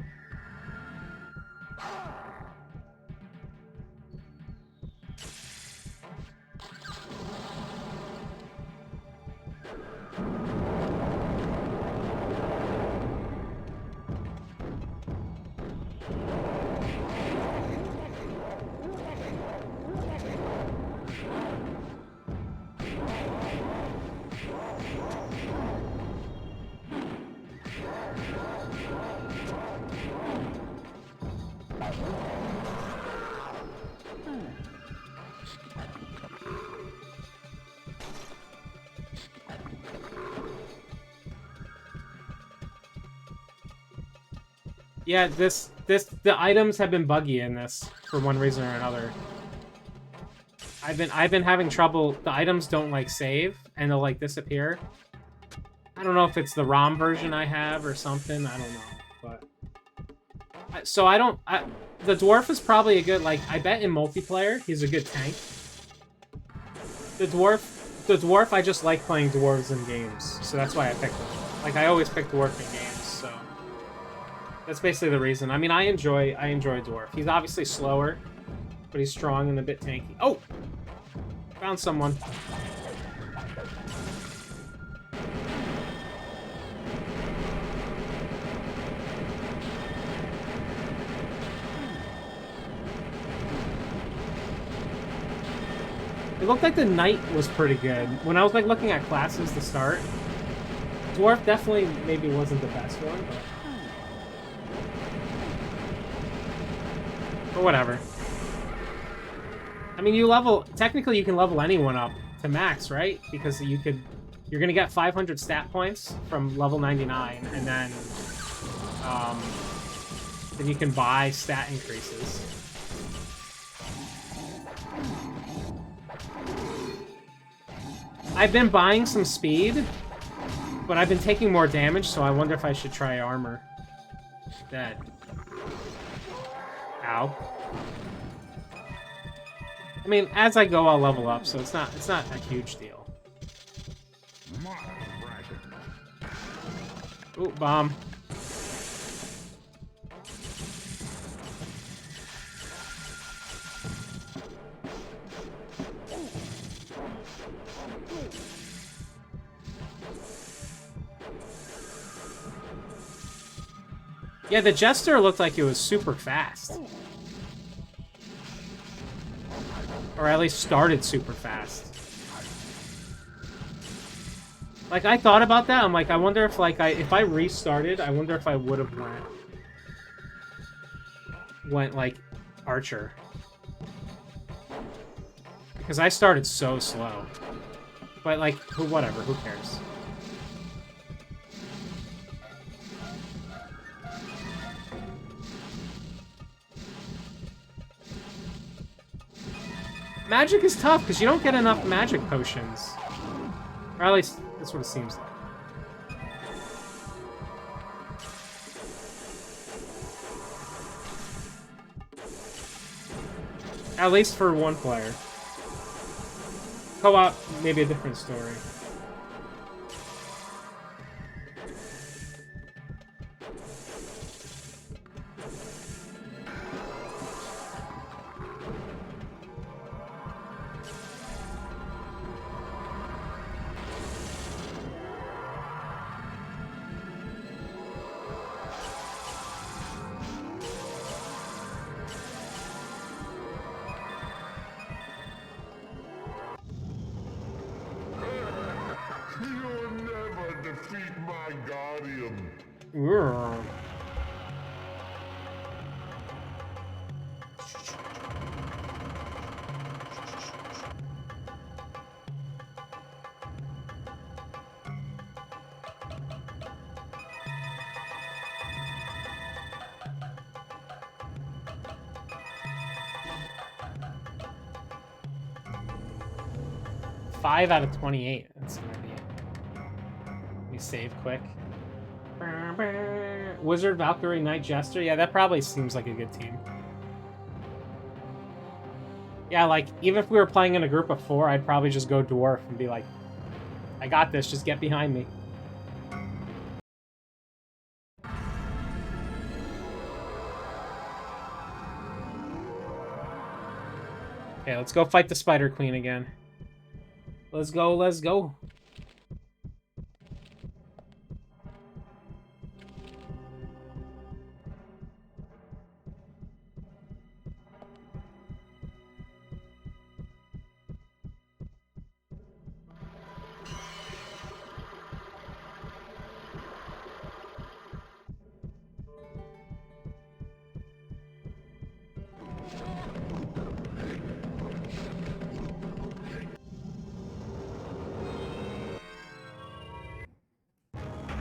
Yeah, the items have been buggy in this for one reason or another. I've been having trouble. The items don't like save and they'll like disappear. I don't know if it's the ROM version I have or something. I don't know, but so the dwarf is probably a good, like, I bet in multiplayer he's a good tank. The dwarf, I just like playing dwarves in games, so that's why I picked him. Like, I always pick dwarf in games, so that's basically the reason. I mean, I enjoy dwarf. He's obviously slower, but he's strong and a bit tanky. Oh! Found someone. It looked like the knight was pretty good. When I was like looking at classes to start, dwarf definitely maybe wasn't the best one, but whatever. I mean, technically you can level anyone up to max, right? Because you're gonna get 500 stat points from level 99, and then you can buy stat increases. I've been buying some speed, but I've been taking more damage, so I wonder if I should try armor. Dead. Ow. I mean, as I go, I'll level up, so it's not a huge deal. Ooh, bomb. Yeah, the Jester looked like it was super fast. Or at least started super fast. Like, I thought about that. I'm like, I wonder if, like, if I restarted, I wonder if I would have went, like, Archer. Because I started so slow. But, like, whatever, who cares? Magic is tough because you don't get enough magic potions. Or at least that's what it seems like. At least for one player. Co-op, maybe a different story. You'll never defeat my guardian. Urgh. Five out of 28. That's gonna be it. Let me save quick. Wizard, Valkyrie, Knight, Jester. Yeah, that probably seems like a good team. Yeah, like, even if we were playing in a group of 4, I'd probably just go Dwarf and be like, I got this, just get behind me. Okay, let's go fight the Spider Queen again. Let's go, let's go.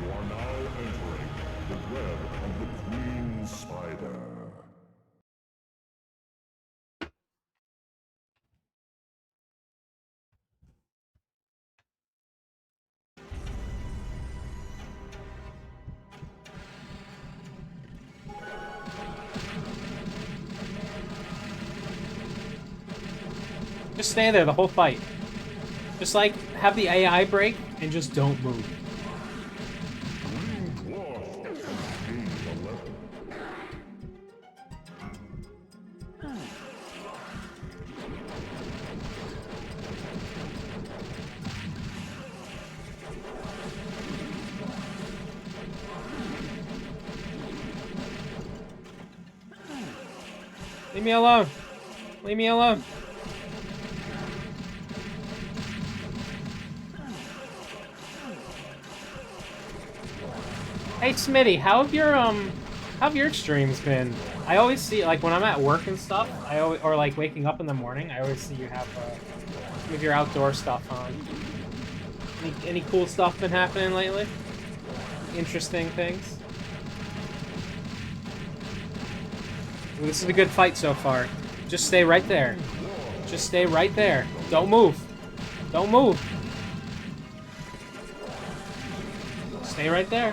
You are now entering the web of the Queen Spider. Just stay there the whole fight. Just like have the AI break and just don't move. Green Dwarf has gained a level. Leave me alone. Leave me alone. Hey Smitty, how have your streams been? I always see, like, when I'm at work and stuff, or like waking up in the morning, I always see you have some of your outdoor stuff on. Any cool stuff been happening lately? Interesting things? Ooh, this is a good fight so far. Just stay right there. Just stay right there. Don't move. Don't move. Stay right there.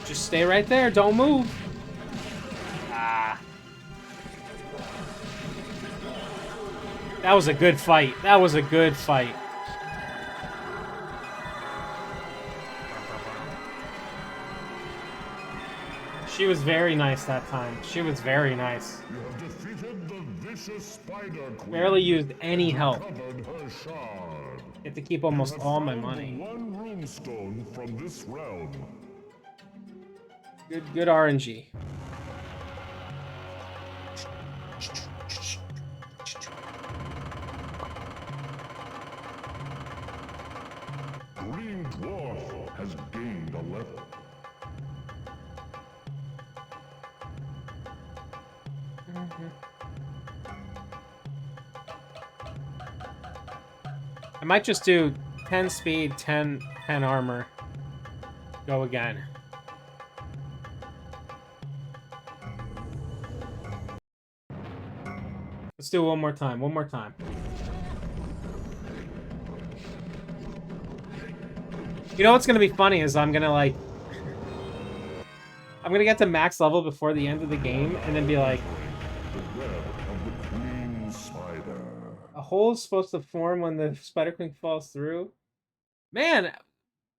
Just stay right there. Don't move. Ah. That was a good fight. That was a good fight. She was very nice that time. She was very nice. You have defeated the vicious Spider Queen. Barely used any help. Recovered her shard. Get to keep almost You have all my found money. the one runestone from this realm. Good RNG. Green Dwarf has gained a level. I might just do 10 speed, 10 armor. Go again. Let's do it one more time. One more time. You know what's gonna be funny is I'm gonna like... I'm gonna get to max level before the end of the game and then be like... The web of the queen spider. A hole is supposed to form when the spider queen falls through. Man,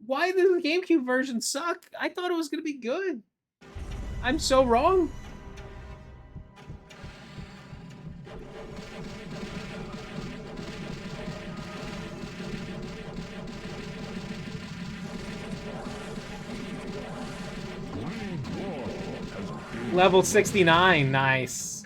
why does the GameCube version suck? I thought it was gonna be good. I'm so wrong. Level 69, nice.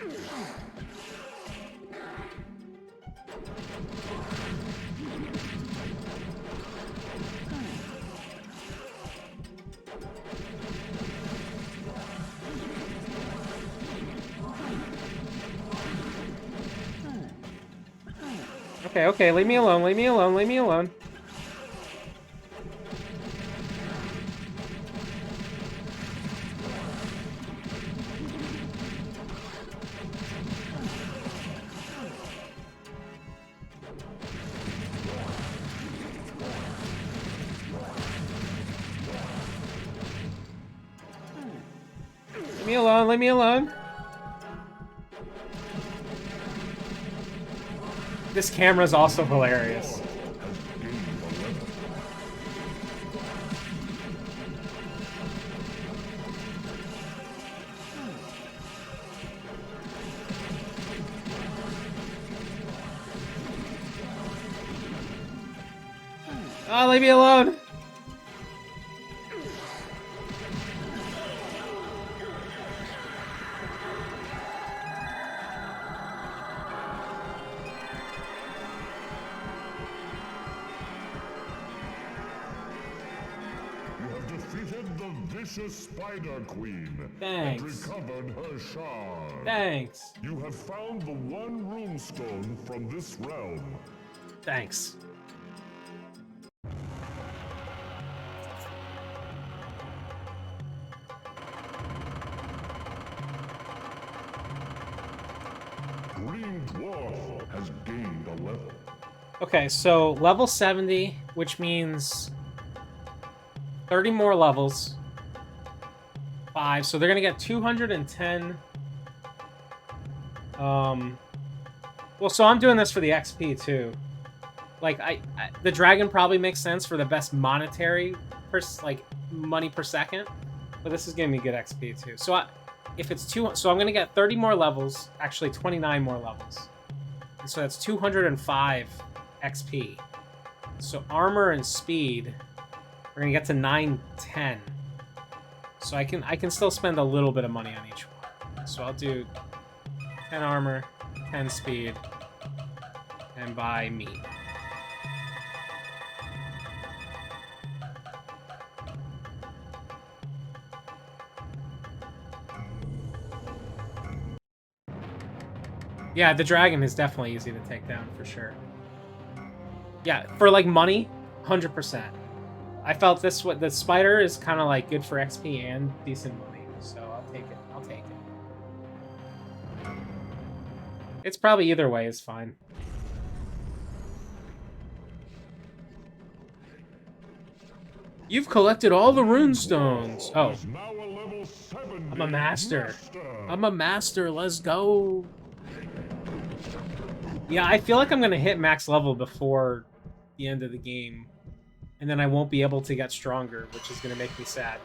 Okay, okay, leave me alone, leave me alone, leave me alone. Leave me alone, leave me alone. This camera's also hilarious. Oh, leave me alone. Defeated the vicious Spider Queen. Thanks. And recovered her shard. Thanks. You have found the one runestone from this realm. Thanks. Green Dwarf has gained a level. Okay, so level 70, which means 30 more levels. 5, so they're gonna get 210. Well, so I'm doing this for the XP too. Like, the dragon probably makes sense for the best monetary, money per second. But this is giving me good XP too. So if it's so I'm gonna get 30 more levels, actually 29 more levels. And so that's 205 XP. So armor and speed, we're gonna get to 910. So I can still spend a little bit of money on each one. So I'll do 10 armor, 10 speed, and buy meat. Yeah, the dragon is definitely easy to take down, for sure. Yeah, for, like, money, 100%. I felt the spider is kind of, like, good for XP and decent money, so I'll take it. I'll take it. It's probably either way is fine. You've collected all the rune stones. Oh. I'm a master. I'm a master. Let's go. Yeah, I feel like I'm gonna hit max level before the end of the game, and then I won't be able to get stronger, which is gonna make me sad.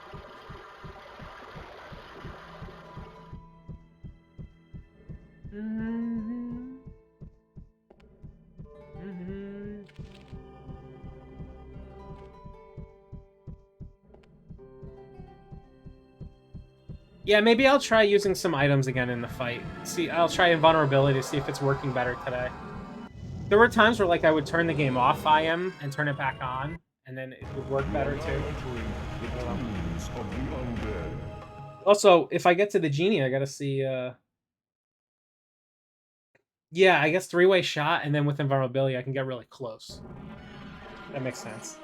Yeah, maybe I'll try using some items again in the fight. See, I'll try invulnerability to see if it's working better today. There were times where, like, I would turn the game off IM and turn it back on, and then it would work better too. Also, if I get to the genie, I gotta see, yeah, I guess 3-way shot, and then with invulnerability, I can get really close. That makes sense.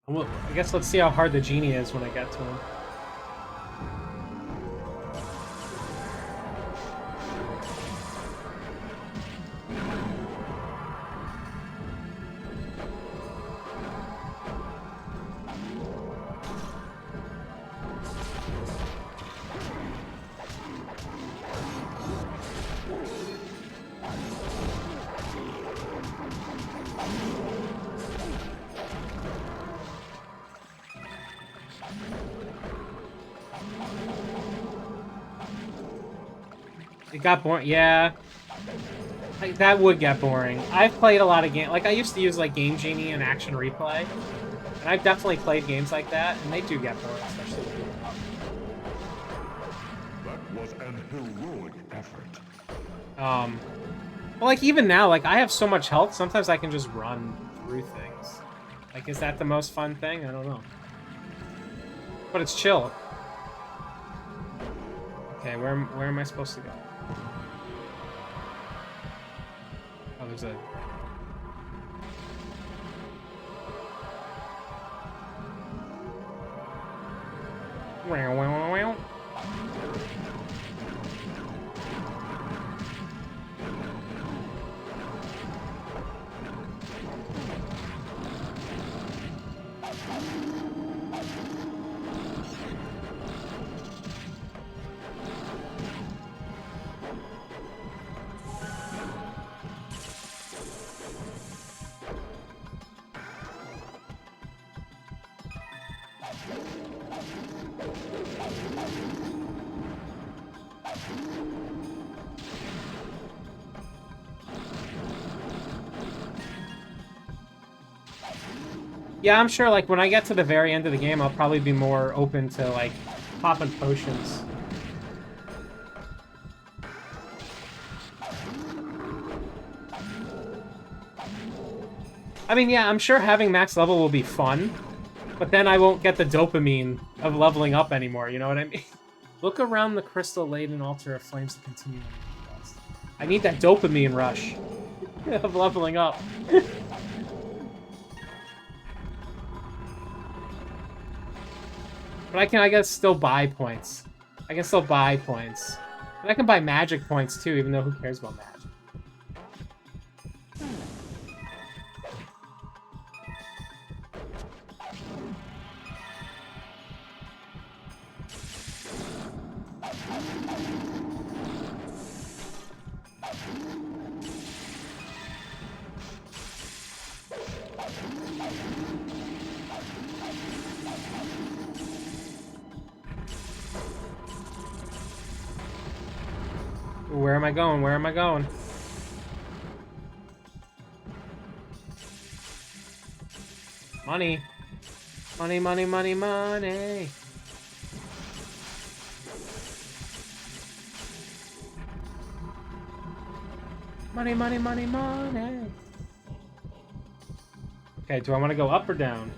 Well, I guess let's see how hard the genie is when I get to him. It got boring. Yeah. Like, that would get boring. I've played a lot of games. Like, I used to use, like, Game Genie and Action Replay. And I've definitely played games like that, and they do get boring, especially with moving up. That was an heroic effort. Well, like, even now, like, I have so much health, sometimes I can just run through things. Like, is that the most fun thing? I don't know. But it's chill. Okay, where am I supposed to go? Oh, there's a... Wow, wow, wow, wow. Yeah, I'm sure, like, when I get to the very end of the game, I'll probably be more open to, like, popping potions. I mean, yeah, I'm sure having max level will be fun, but then I won't get the dopamine of leveling up anymore, you know what I mean? Look around the crystal-laden altar of flames to continue. I need that dopamine rush of leveling up. But I can, I guess, still buy points. I can still buy points. And I can buy magic points, too, even though who cares about magic? Where am I going? Where am I going? Money. Money, money, money, money. Money, money, money, money. Okay, do I want to go up or down?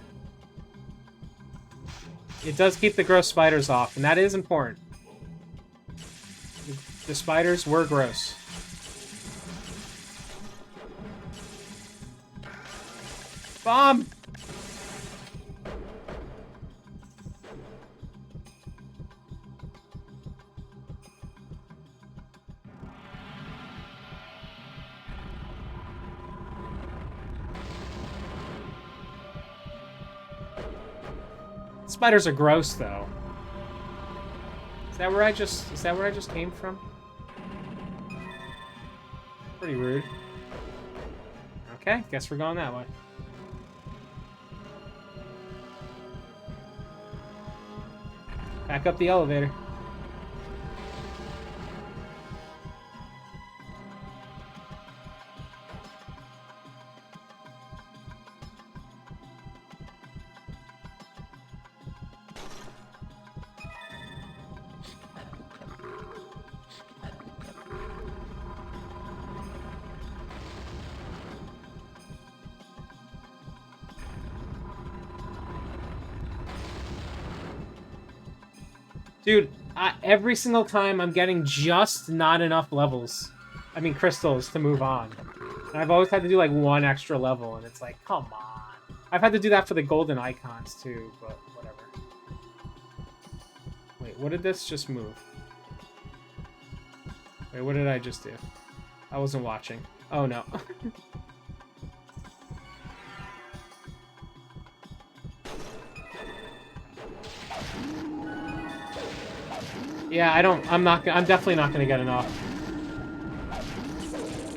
It does keep the gross spiders off, and that is important. The spiders were gross. Bomb! Spiders are gross, though. Is that where I just came from? Pretty rude. Okay, guess we're going that way. Back up the elevator. Dude, every single time I'm getting just not enough levels. I mean, crystals to move on. And I've always had to do, like, one extra level, and it's like, come on. I've had to do that for the golden icons, too, but whatever. Wait, what did this just move? Wait, what did I just do? I wasn't watching. Oh, no. Yeah, I'm definitely not gonna get enough.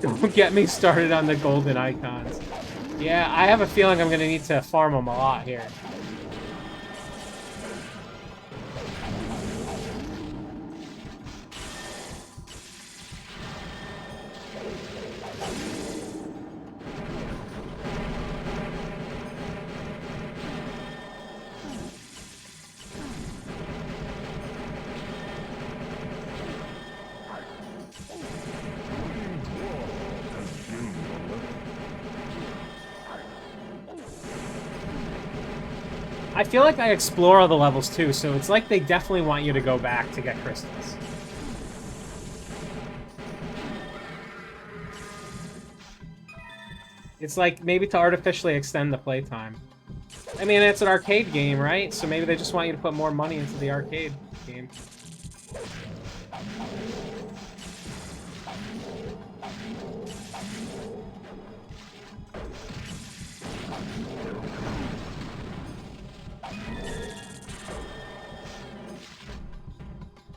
Don't get me started on the golden icons. Yeah, I have a feeling I'm gonna need to farm them a lot here. I feel like I explore all the levels too, so it's like they definitely want you to go back to get crystals. It's like maybe to artificially extend the playtime. I mean, it's an arcade game, right? So maybe they just want you to put more money into the arcade game.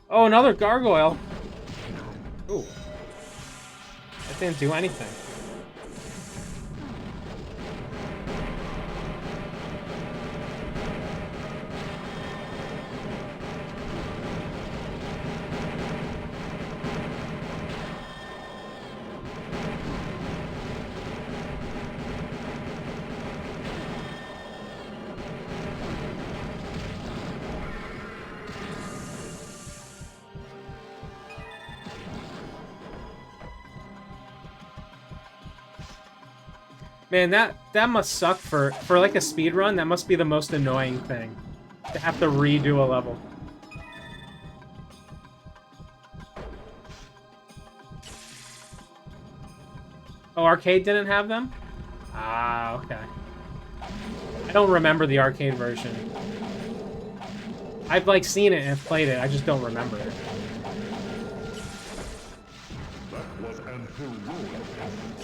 Oh, another gargoyle. Ooh. That didn't do anything. Man, that must suck for like a speed run. That must be the most annoying thing, to have to redo a level. Oh, arcade didn't have them? Ah, okay. I don't remember the arcade version. I've like seen it and played it. I just don't remember it. That was an heroic effort.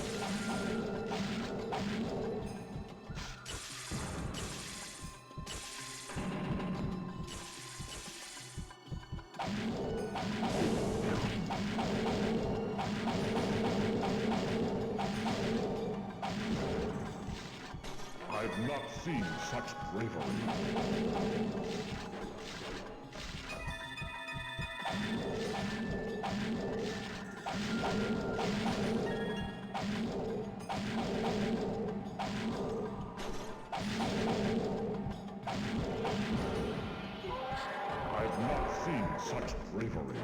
I've not seen such bravery. I've not seen such bravery.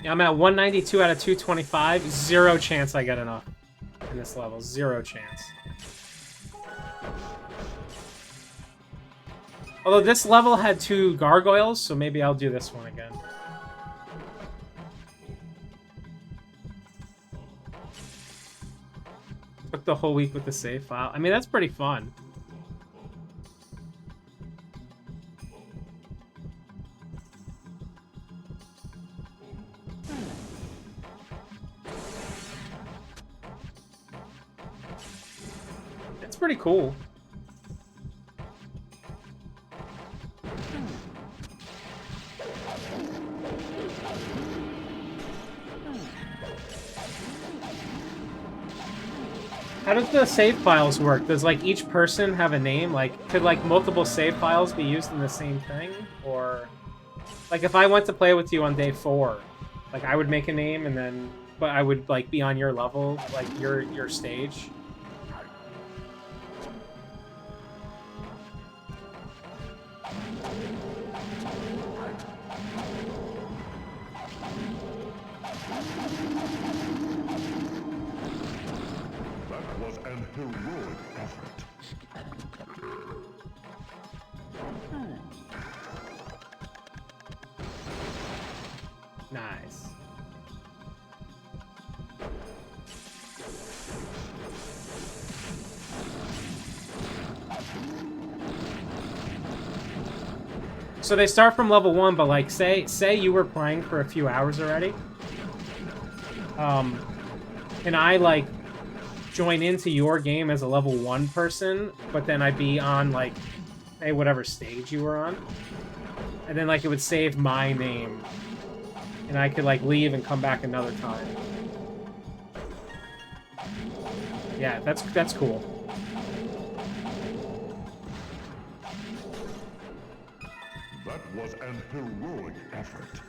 Yeah, I'm at 192 out of 225. Zero chance I get enough in this level. Zero chance. Although this level had 2 gargoyles, so maybe I'll do this one again. Took the whole week with the save file. I mean, that's pretty fun. It's pretty cool. How does the save files work? Does, like, each person have a name? Like, could, like, multiple save files be used in the same thing? Or, like, if I went to play with you on day 4, like, I would make a name and then, but I would, like, be on your level, like, your stage. That was an heroic effort. Nice. So they start from level 1, but like say you were playing for a few hours already. And I like join into your game as a level 1 person, but then I'd be on like, hey, whatever stage you were on. And then like it would save my name. And I could like leave and come back another time. Yeah, that's cool. That was an heroic effort.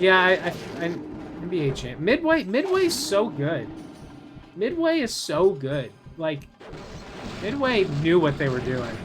Yeah, NBA champ. Midway's so good. Midway is so good. Like, Midway knew what they were doing.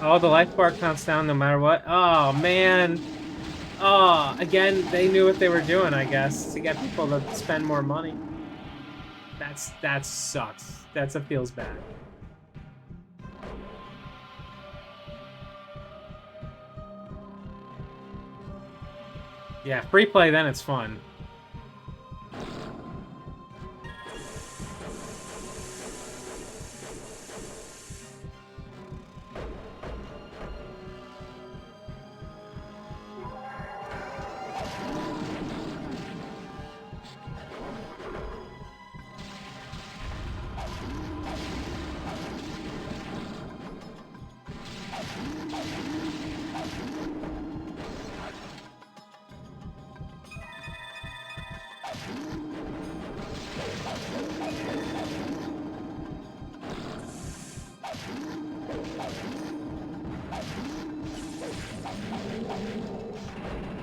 Oh, the life bar counts down no matter what. Oh, man. Oh, again, they knew what they were doing, I guess, to get people to spend more money. That sucks. That feels bad. Yeah, free play, then it's fun.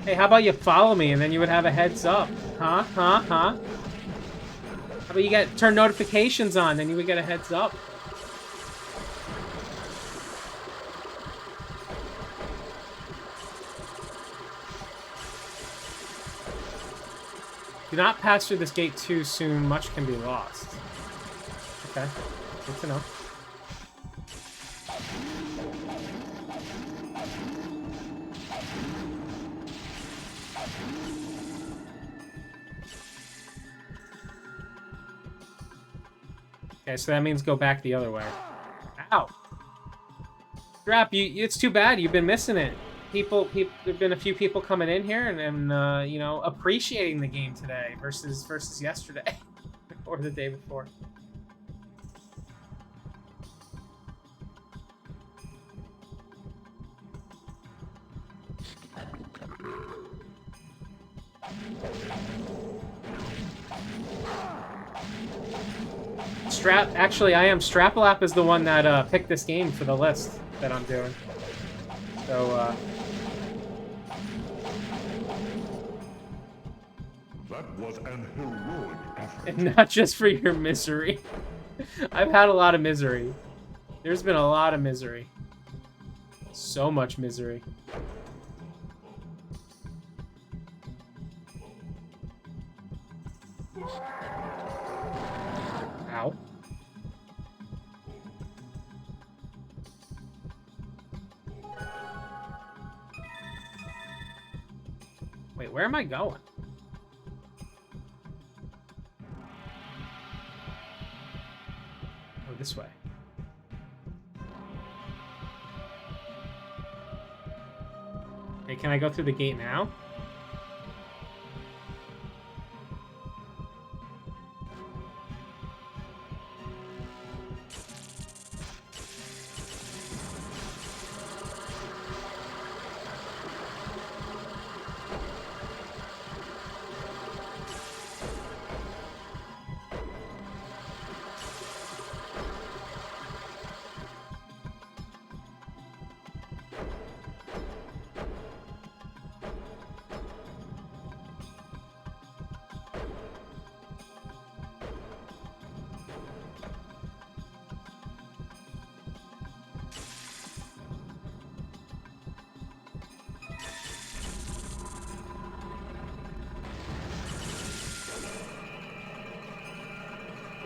Hey, how about you follow me and then you would have a heads up? Huh? How about you turn notifications on, then you would get a heads up? Do not pass through this gate too soon. Much can be lost. Okay, good to know. Okay, so that means go back the other way. Ow! Strap, it's too bad. You've been missing it. There've been a few people coming in here and you know, appreciating the game today versus yesterday or the day before. Actually, I am. Strapalap is the one that picked this game for the list that I'm doing. So, That was an heroic effort. and not just for your misery. I've had a lot of misery. There's been a lot of misery. So much misery. Ow. Wait, where am I going? Oh, this way. Hey, can I go through the gate now?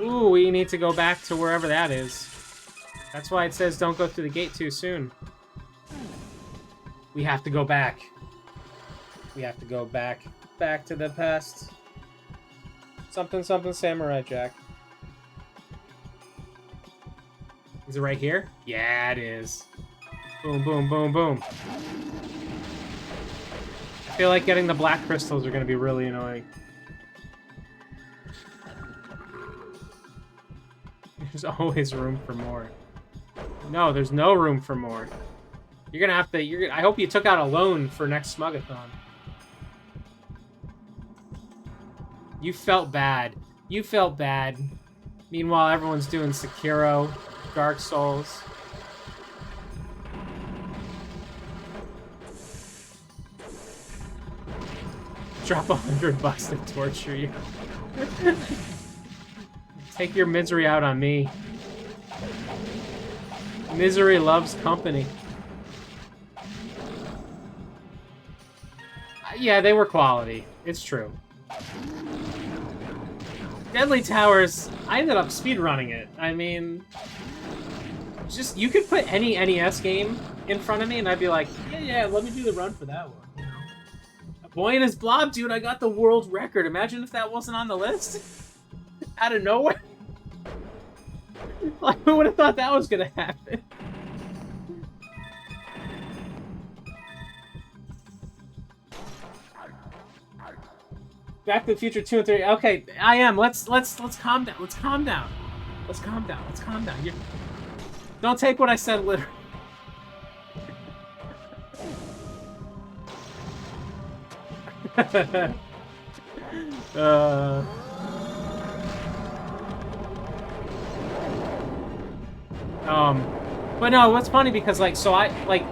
Ooh, we need to go back to wherever that is. That's why it says don't go through the gate too soon. We have to go back. We have to go back. Back to the past. Something, something, Samurai Jack. Is it right here? Yeah, it is. Boom, boom, boom, boom. I feel like getting the black crystals are going to be really annoying. There's always room for more. No, there's no room for more. You're gonna have to. I hope you took out a loan for next Smugathon. You felt bad. You felt bad. Meanwhile, everyone's doing Sekiro, Dark Souls. Drop $100 to torture you. Take your misery out on me. Misery loves company. Yeah, they were quality. It's true. Deadly Towers, I ended up speedrunning it. I mean, just, you could put any NES game in front of me and I'd be like, yeah, let me do the run for that one. You know? Boy and his blob, dude, I got the world record. Imagine if that wasn't on the list. Out of nowhere. Like, who would have thought that was gonna happen? Back to the Future 2 and 3. Okay, I am. Let's calm down. Let's calm down. Let's calm down. Let's calm down. Don't take what I said literally. But no, what's funny because like, so I like,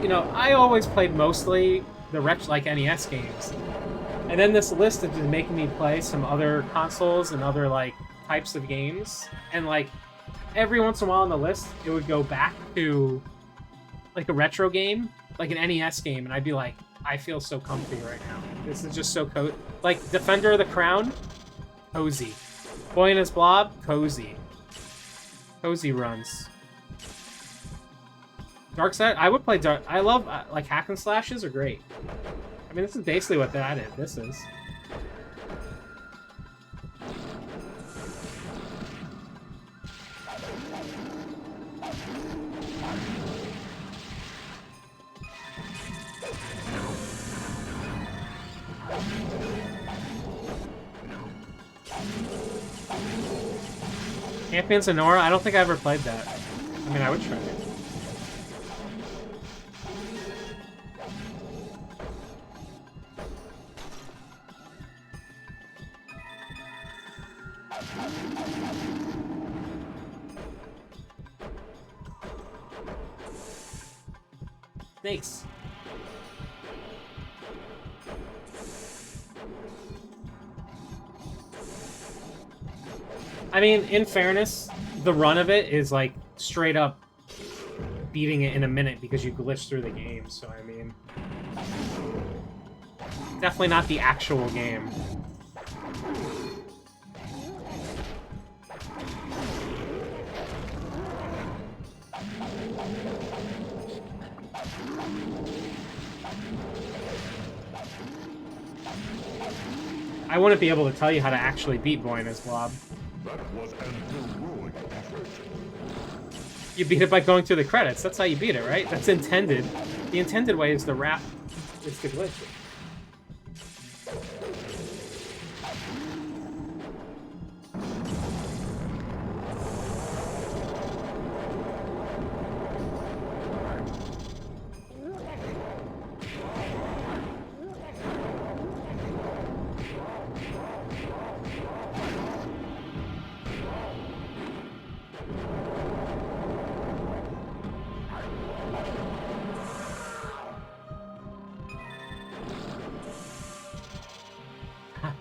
you know, I always played mostly the like NES games. And then this list has been making me play some other consoles and other, like, types of games. And, like, every once in a while on the list, it would go back to, like, a retro game, like an NES game. And I'd be like, I feel so comfy right now. This is just so like, Defender of the Crown, cozy. Boy and his Blob, cozy. Cozy runs. Dark Side, I would play Dark... I love, like, hack and slashes are great. I mean, this is basically what that is. This is. Champions of Nora? I don't think I ever played that. I mean, I would try it. Snakes. I mean, in fairness, the run of it is like straight up beating it in a minute because you glitch through the game, so I mean, definitely not the actual game. I wouldn't be able to tell you how to actually beat Boy and his Blob. That was an heroic effort. You beat it by going through the credits. That's how you beat it, right? That's intended. The intended way is the rap. It's the glitch.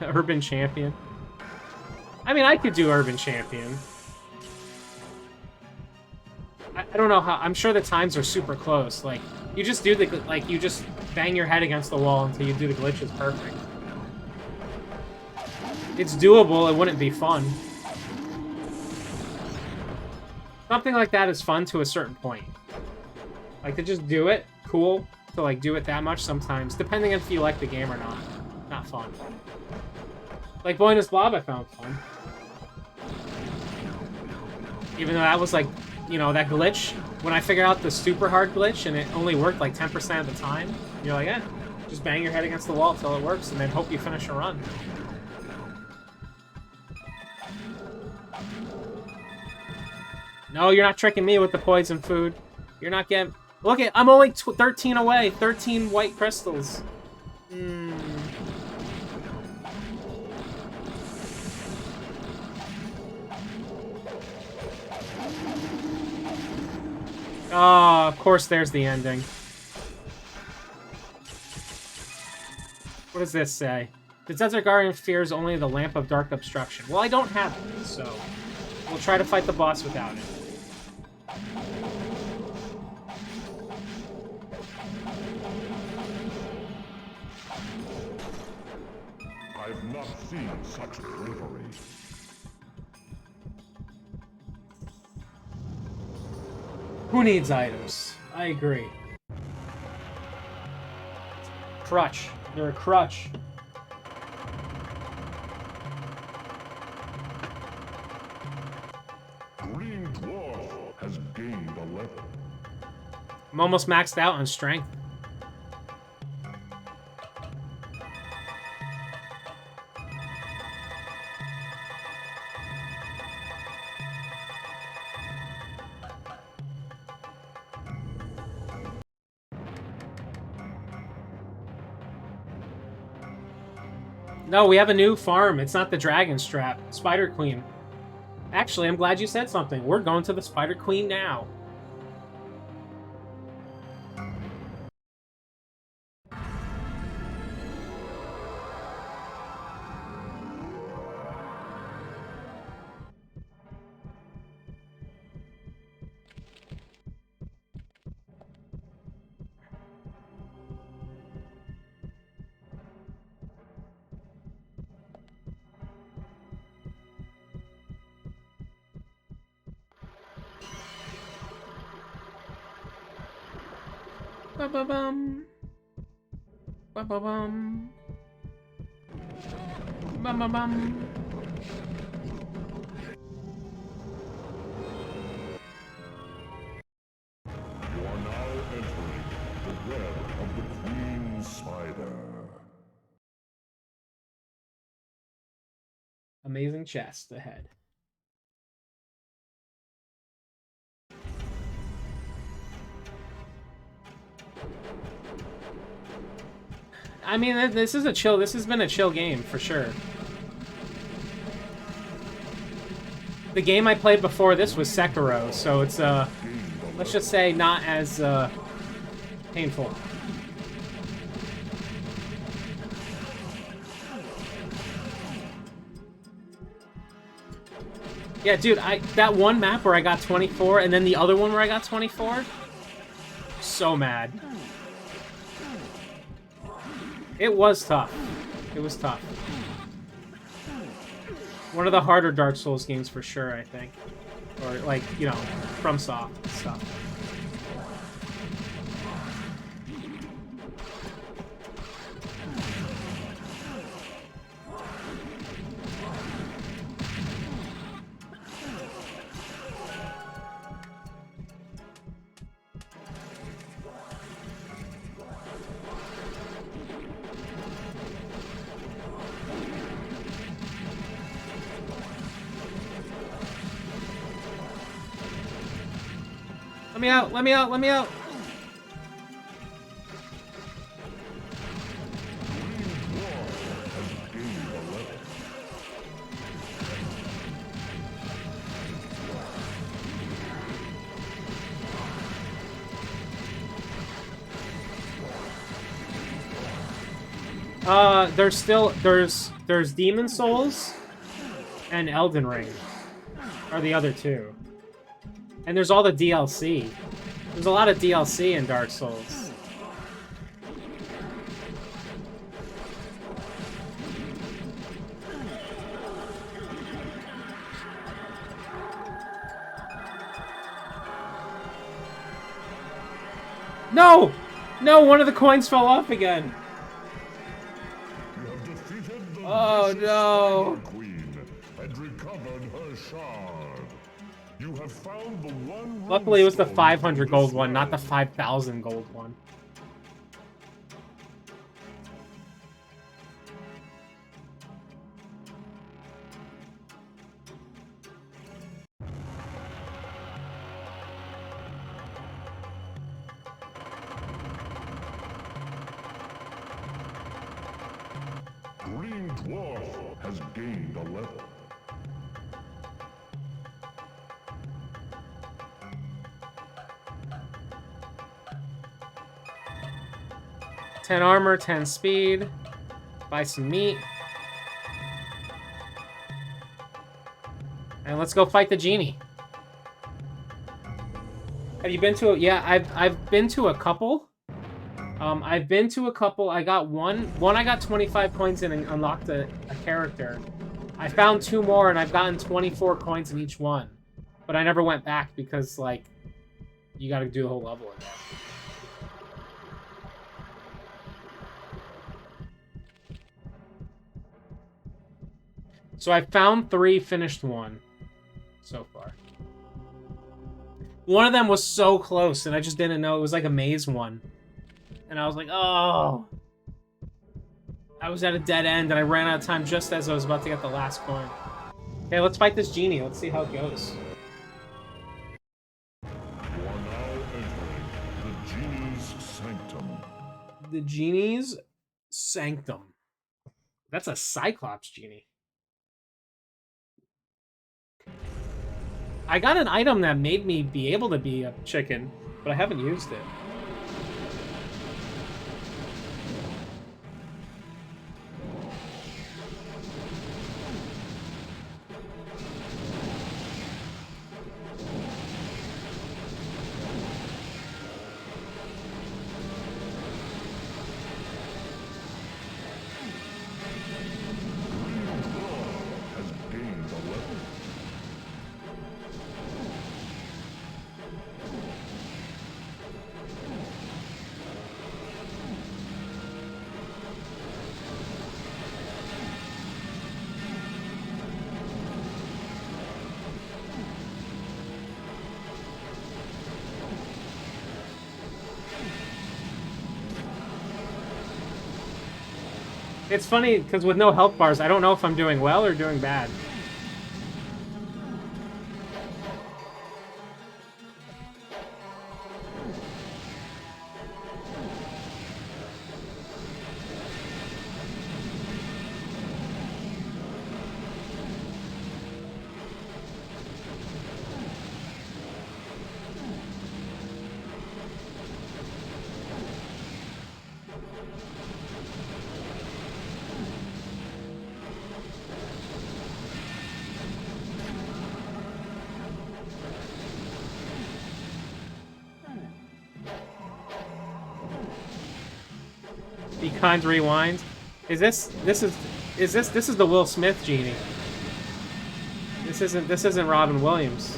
Urban Champion. I mean, I could do Urban Champion. I don't know how. I'm sure the times are super close. Like, you just do the like, you just bang your head against the wall until you do the glitches perfect. It's doable. It wouldn't be fun. Something like that is fun to a certain point. Like, to just do it, cool. To like do it that much sometimes, depending if you like the game or not. Not fun. Like Boy and his Blob, I found fun. Even though that was like, you know, that glitch. When I figured out the super hard glitch and it only worked like 10% of the time, you're like, eh, just bang your head against the wall until it works and then hope you finish a run. No, you're not tricking me with the poison food. You're not getting... Look at... I'm only 13 away. 13 white crystals. Oh, of course there's the ending. What does this say? The Desert Guardian fears only the Lamp of Dark Obstruction. Well, I don't have it, so we'll try to fight the boss without it. I've not seen such bravery. Who needs items? I agree. Crutch. They're a crutch. Green Dwarf has gained a level. I'm almost maxed out on strength. No, we have a new farm. It's not the Dragon Strap. Spider Queen. Actually, I'm glad you said something. We're going to the Spider Queen now. Ba-ba-bum. Ba-ba-bum. Ba-ba-bum. You are now entering the web of the Queen Spider. Amazing chest ahead. I mean, this is a chill. This has been a chill game for sure. The game I played before this was Sekiro, so it's let's just say not as painful. Yeah, dude, that one map where I got 24 and then the other one where I got 24, so mad. It was tough. It was tough. One of the harder Dark Souls games for sure, I think. Or, like, you know, FromSoft stuff. Let me out, let me out, let me out! There's Demon Souls and Elden Ring are the other two. And there's all the DLC. There's a lot of DLC in Dark Souls. No! No, one of the coins fell off again. You have defeated the Oh, vicious no. Spider Queen and recovered her shard. You have found the one. Luckily, it was the runestone 500 from gold this one, not the realm. 5,000 gold one. dwarf has gained a level. $10 armor, 10 speed. Buy some meat. And let's go fight the genie. Have you been to a... Yeah, I've been to a couple. I've been to a couple. I got one. I got 25 coins in and unlocked a character. I found 2 more, and I've gotten 24 coins in each one. But I never went back because, like, you gotta do the whole level again. So I found 3, finished 1 so far. One of them was so close, and I just didn't know. It was like a maze one. And I was like, oh. I was at a dead end, and I ran out of time just as I was about to get the last coin. Okay, let's fight this genie. Let's see how it goes. You are now entering the genie's sanctum. The genie's sanctum. That's a Cyclops genie. I got an item that made me be able to be a chicken, but I haven't used it. Has gained a level. It's funny, because with no health bars, I don't know if I'm doing well or doing bad. Be kind, rewind. This is the Will Smith genie. This isn't Robin Williams.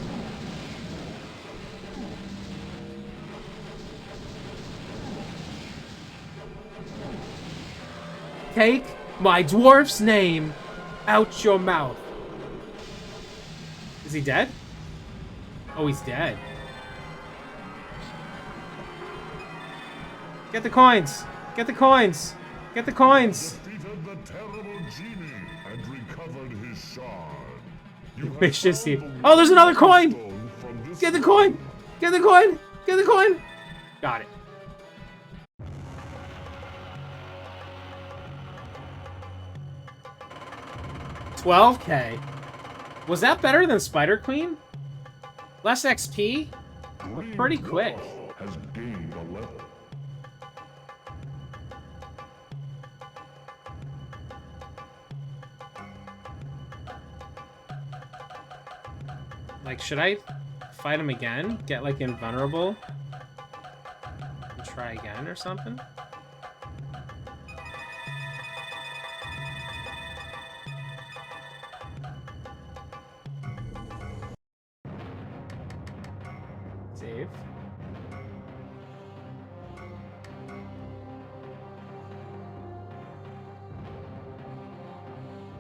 Take my dwarf's name out your mouth. Is he dead? Oh, he's dead. Get the coins! Get the coins! Get the coins! Defeated the terrible genie and recovered his shard. You have Vicious found Eve. the Oh, there's another coin! stone from this Get the coin! Get the coin! Get the coin! Got it. $12K. Was that better than Spider Queen? Less XP? green Pretty quick. dwarf has gained a level. Like, should I fight him again? Get, like, invulnerable? And try again or something? Save.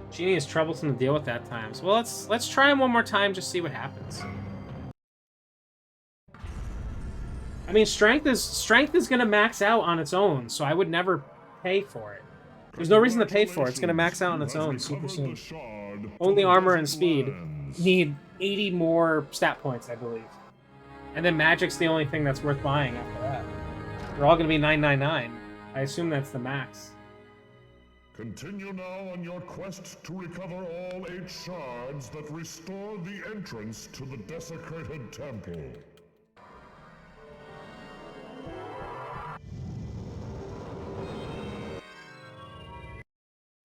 Genie is troublesome to deal with at times. Well, let's try him one more time, just see what happens. I mean, strength is gonna max out on its own, so I would never pay for it. There's no reason to pay for it. It's gonna max out on its own super soon. Only armor and speed need 80 more stat points, I believe. And then magic's the only thing that's worth buying after that. They're all gonna be $9.99. I assume that's the max. Continue now on your quest to recover all 8 shards that restore the entrance to the desecrated temple.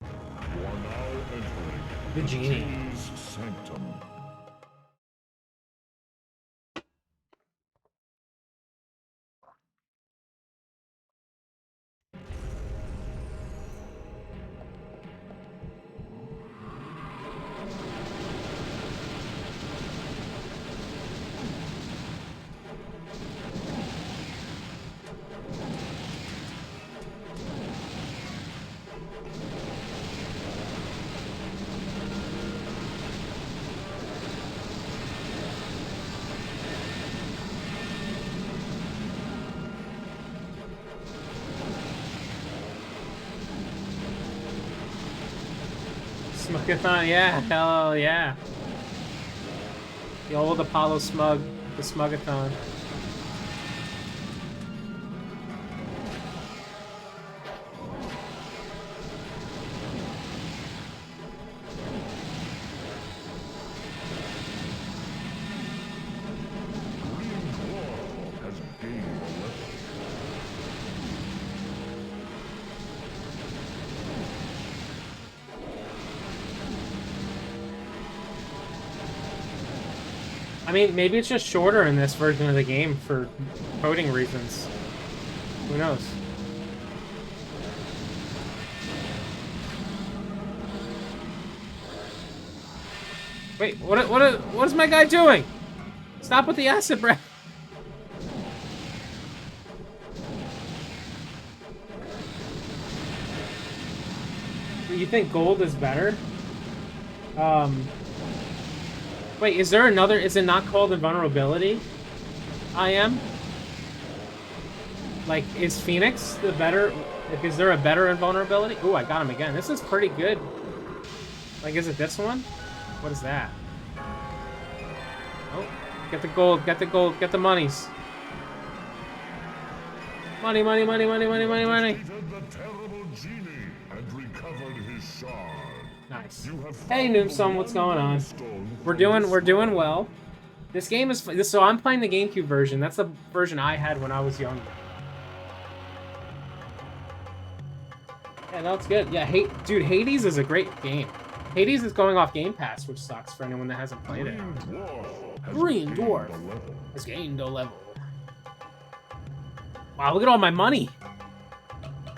You are now entering The genie. Genie's sanctum. Smugathon, yeah, hell yeah. The old Apollo Smug, the Smugathon. Has gained a level. I mean, maybe it's just shorter in this version of the game for coding reasons. Who knows? Wait, what is my guy doing? Stop with the acid breath. You think gold is better? Wait, is there another? Is it not called invulnerability? I am. Like, is Phoenix the better? Like, is there a better invulnerability? Ooh, I got him again. This is pretty good. Like, is it this one? What is that? Oh, get the gold, get the gold, get the monies. Money, money, money, money, money, money, money. Defeated the terrible genie and recovered his shard. Nice. You have Hey, found Noobsum, the what's one going on? stone We're from this doing realm. well. This game is so I'm playing the GameCube version. That's the version I had when I was younger. Yeah, no, it's good. Yeah, dude, Hades is a great game. Hades is going off Game Pass, which sucks for anyone that hasn't played it. Green Dwarf has gained a level. Wow, look at all my money.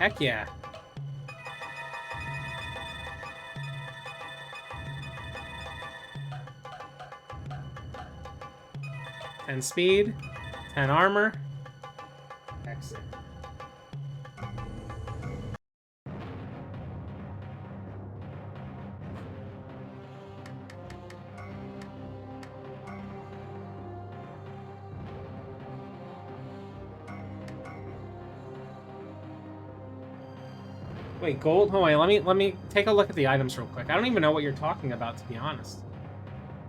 Heck yeah. $10 speed, 10 armor. Exit. Wait, gold? Oh wait, let me take a look at the items real quick. I don't even know what you're talking about, to be honest.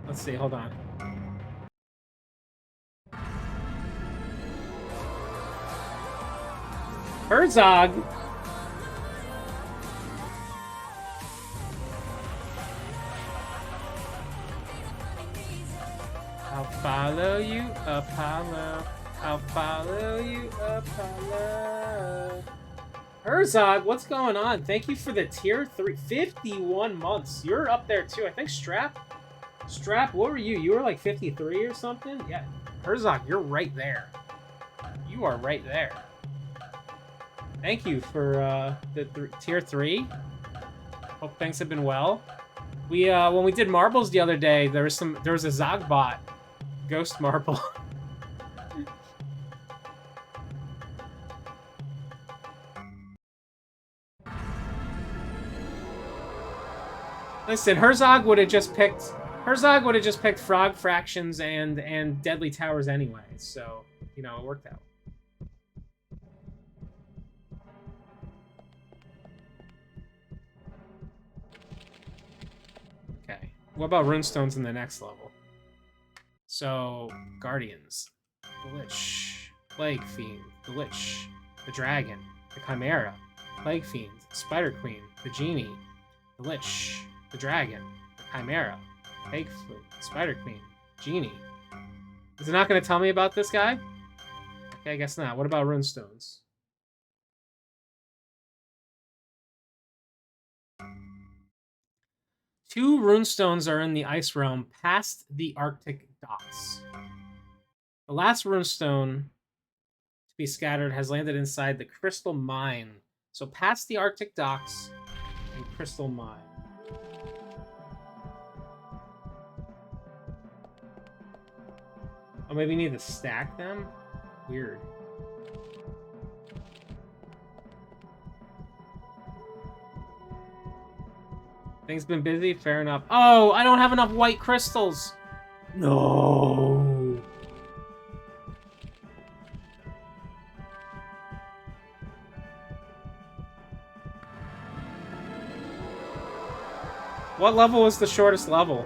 Let's see, hold on. Herzog! I'll follow you, Apollo. I'll follow you, Apollo. Herzog, what's going on? Thank you for the tier 3. 51 months. You're up there too. I think Strap, what were you? You were like 53 or something? Yeah. Herzog, you're right there. You are right there. Thank you for the tier 3. Hope things have been well. We when we did marbles the other day, there was a Zogbot ghost marble. Listen, Herzog would have just picked Frog Fractions and Deadly Towers anyway, so you know it worked out. Okay, what about runestones in the next level? So Guardians, the Lich, Plague Fiend, the Lich, the Dragon, the Chimera, Plague Fiend, Spider Queen, the Genie, the Lich, the Dragon, the Chimera, Plague Fiend, Spider Queen, Genie. Is it not going to tell me about this guy? Okay, I guess not. What about runestones? Two runestones are in the Ice Realm past the Arctic docks. The last runestone to be scattered has landed inside the Crystal Mine. So past the Arctic docks and Crystal Mine. Oh, maybe we need to stack them? Weird. Things been busy? Fair enough. Oh, I don't have enough white crystals! No! What level was the shortest level?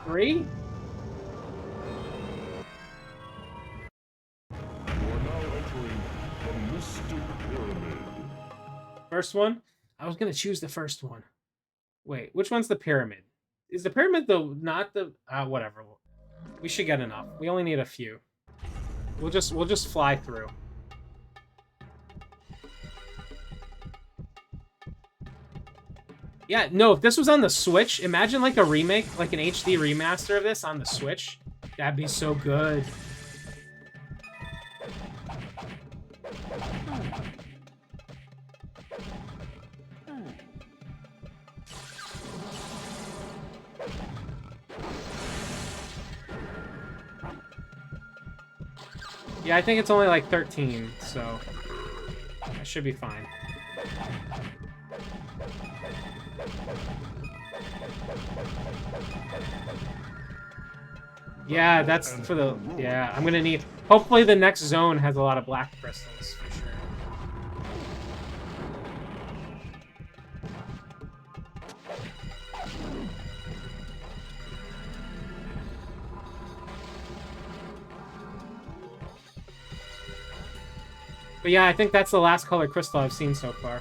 Three? You are now entering the Mystic Pyramid. First one? I was gonna choose the first one. Wait, which one's the pyramid? Is the pyramid not the whatever. We should get enough. We only need a few. We'll just fly through. Yeah, no, if this was on the Switch, imagine like a remake, like an HD remaster of this on the Switch. That'd be so good. Yeah, I think it's only like 13, so I should be fine. Yeah, that's for the... Yeah, I'm gonna need... Hopefully the next zone has a lot of black crystals, for sure. But yeah, I think that's the last color crystal I've seen so far.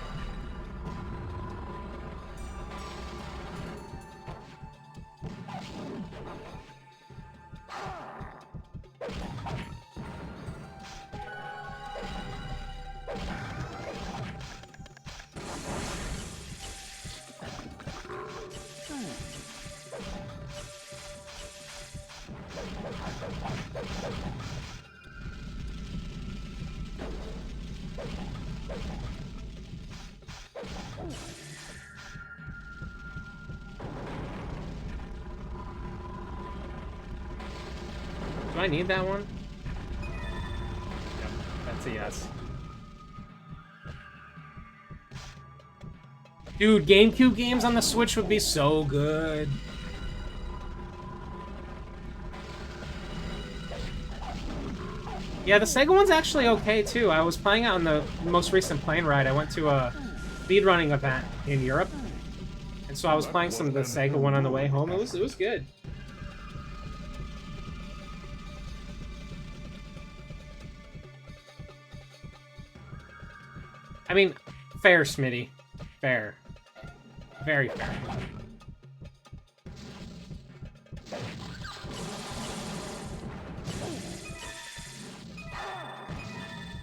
Do I need that one? Yep, that's a yes. Dude, GameCube games on the Switch would be so good. Yeah, the Sega one's actually okay too. I was playing it on the most recent plane ride. I went to a speedrunning event in Europe, and so I was playing some of the Sega one on the way home. It was good. I mean, fair, Smitty. Fair. Very fair.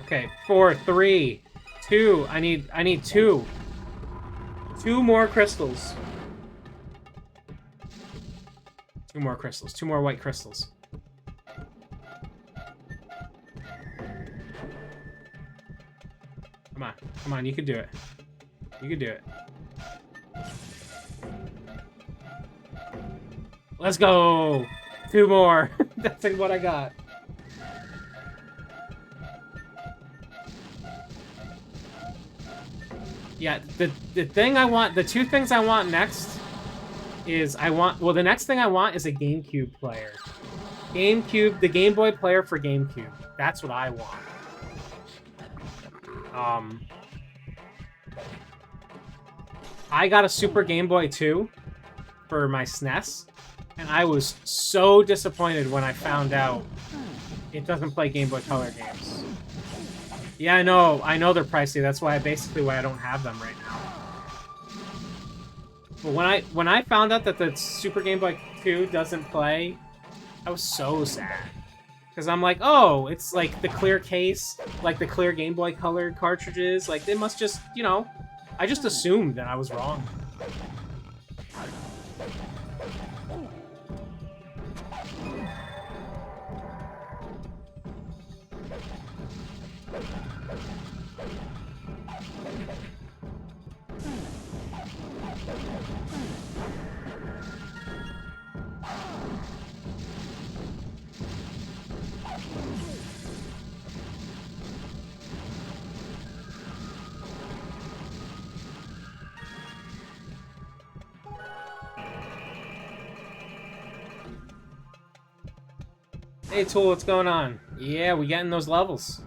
Okay, 4, 3, 2. I need 2. 2 more crystals. 2 more crystals. 2 more white crystals. Come on. Come on, you can do it. You can do it. Let's go! 2 more. That's like what I got. Yeah, the thing I want, the 2 things I want next is well, the next thing I want is a GameCube player. GameCube, the Game Boy player for GameCube. That's what I want. I got a Super Game Boy 2 for my SNES, And I was so disappointed when I found out it doesn't play Game Boy Color games. Yeah, I know they're pricey. That's why I don't have them right now. But when I found out that the Super Game Boy 2 doesn't play, I was so sad. Because I'm like, oh, it's like the clear case, like the clear Game Boy Color cartridges. Like, they must just, you know, I just assumed that I was wrong. Hey, Tool, what's going on? Yeah, we getting those levels.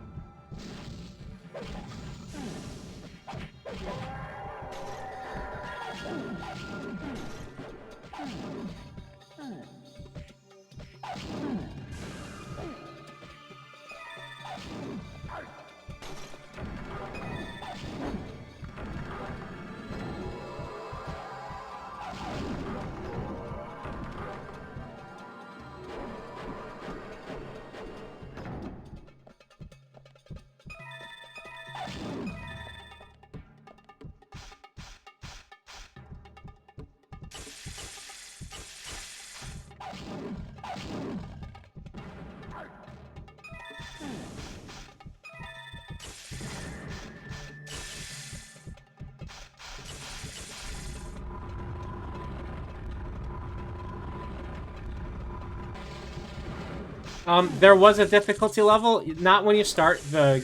There was a difficulty level, not when you start the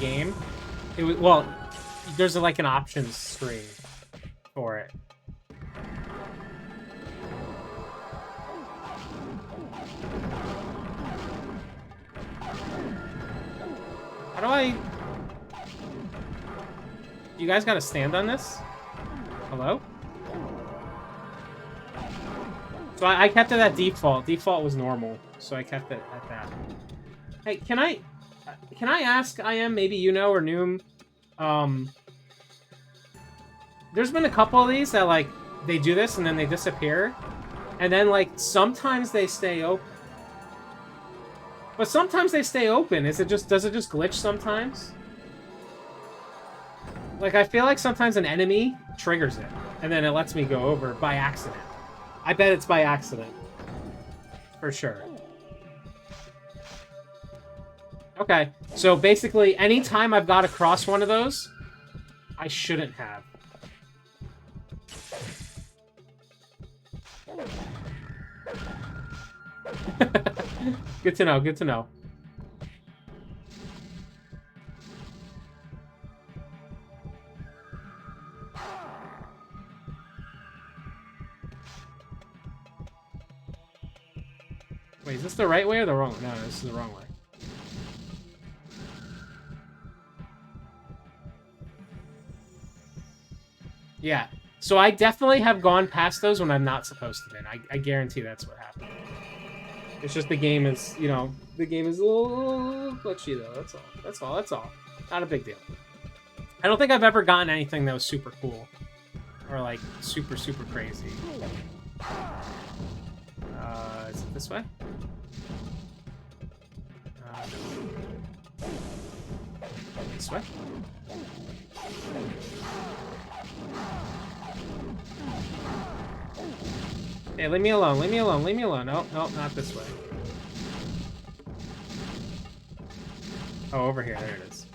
game. It was, well, there's like an options screen for it. How do I? You guys gotta stand on this? Hello? So I kept it at default. Default was normal, so I kept it at that. Hey, can I ask, maybe you know, or Noom, there's been a couple of these that, like, they do this and then they disappear, and then, like, sometimes they stay open. But sometimes they stay open. Does it just glitch sometimes? Like, I feel like sometimes an enemy triggers it, and then it lets me go over by accident. I bet it's by accident. For sure. Okay, so basically, anytime I've got to cross one of those, I shouldn't have. Good to know, good to know. Wait, is this the right way or the wrong way? No, this is the wrong way. Yeah, so I definitely have gone past those when I'm not supposed to. I guarantee that's what happened. It's just the game is, you know, the game is a little glitchy though. That's all. That's all. That's all. Not a big deal. I don't think I've ever gotten anything that was super cool or like super crazy. Is it this way? This way? Hey, leave me alone, leave me alone, leave me alone. No, no, not this way. Oh, over here, there it is.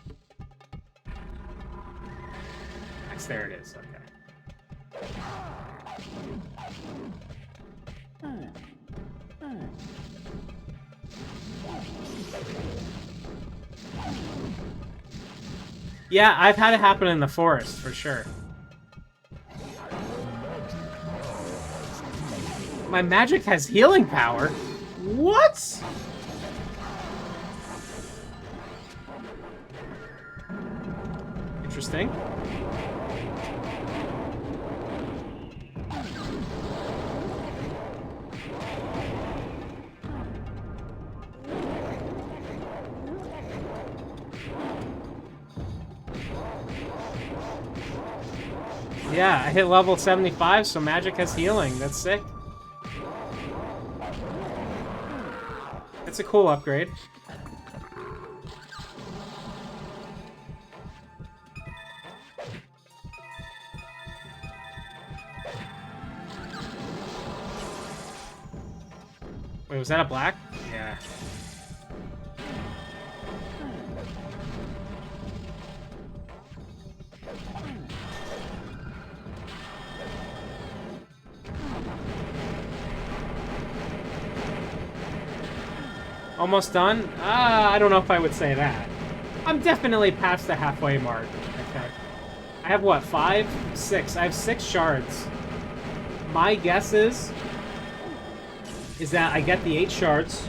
Nice, there it is, okay. Yeah, I've had it happen in the forest, for sure. My magic has healing power? What? Interesting. Yeah, I hit level 75, so magic has healing. That's sick. It's a cool upgrade. Wait, was that a black? Yeah. Almost done? I don't know if I would say that. I'm definitely past the halfway mark. Okay. I have what, 5? 6. I have 6 shards. My guess is that I get the 8 shards,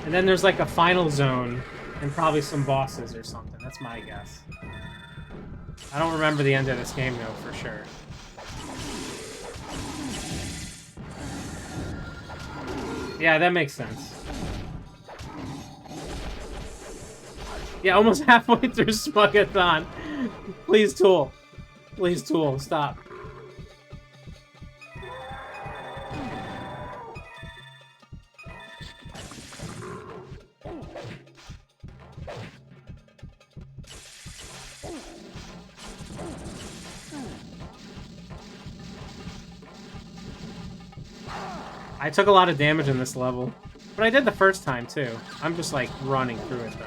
and then there's like a final zone, and probably some bosses or something. That's my guess. I don't remember the end of this game though, for sure. Yeah, that makes sense. Yeah, almost halfway through Smugathon. Please, Tool. Please, Tool, stop. I took a lot of damage in this level. But I did the first time, too. I'm just, like, running through it, though.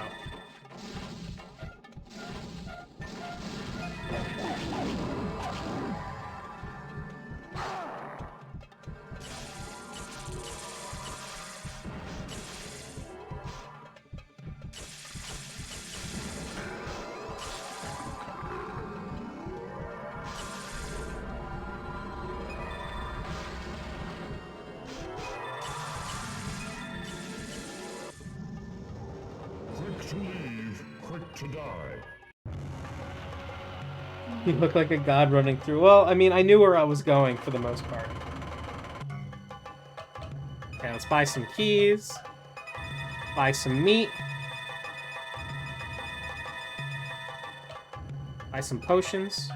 Quick to leave, quick to die. You look like a god running through. Well, I mean, I knew where I was going for the most part. Okay, let's buy some keys. Buy some meat. Buy some potions.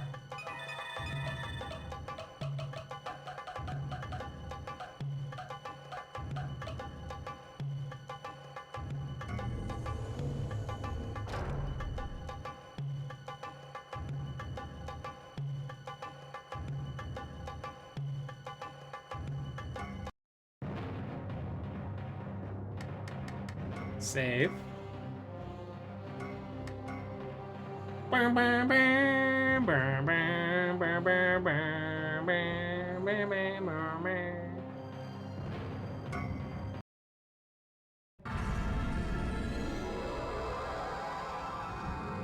Save.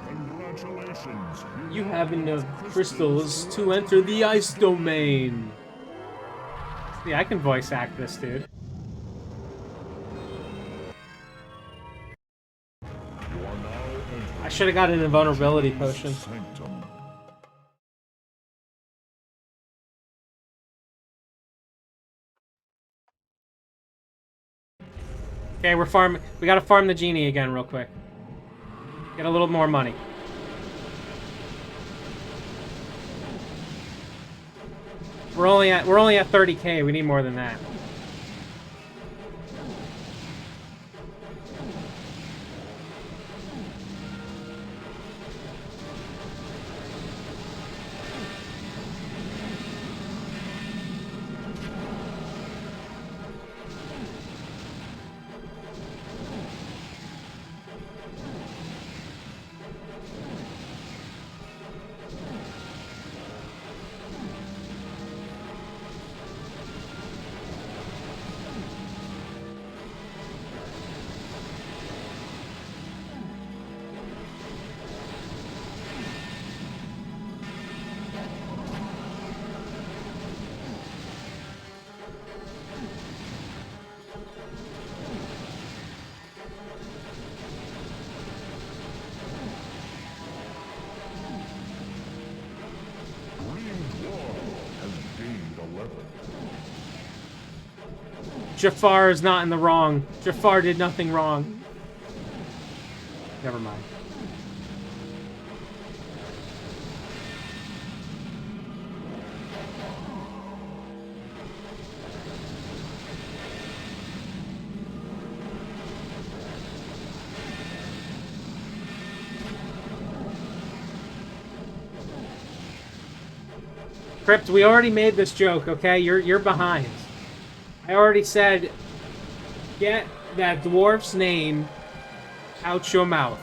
Congratulations. You have enough crystals to enter the ice domain. Yeah, I can voice act this dude. I should have got an invulnerability potion. Sanctum. Okay, we're farming. We gotta farm the genie again real quick. Get a little more money. We're only at 30K. We need more than that. Jafar is not in the wrong. Jafar did nothing wrong. Never mind. Crypt, we already made this joke, okay? You're behind. I already said, get that dwarf's name out your mouth.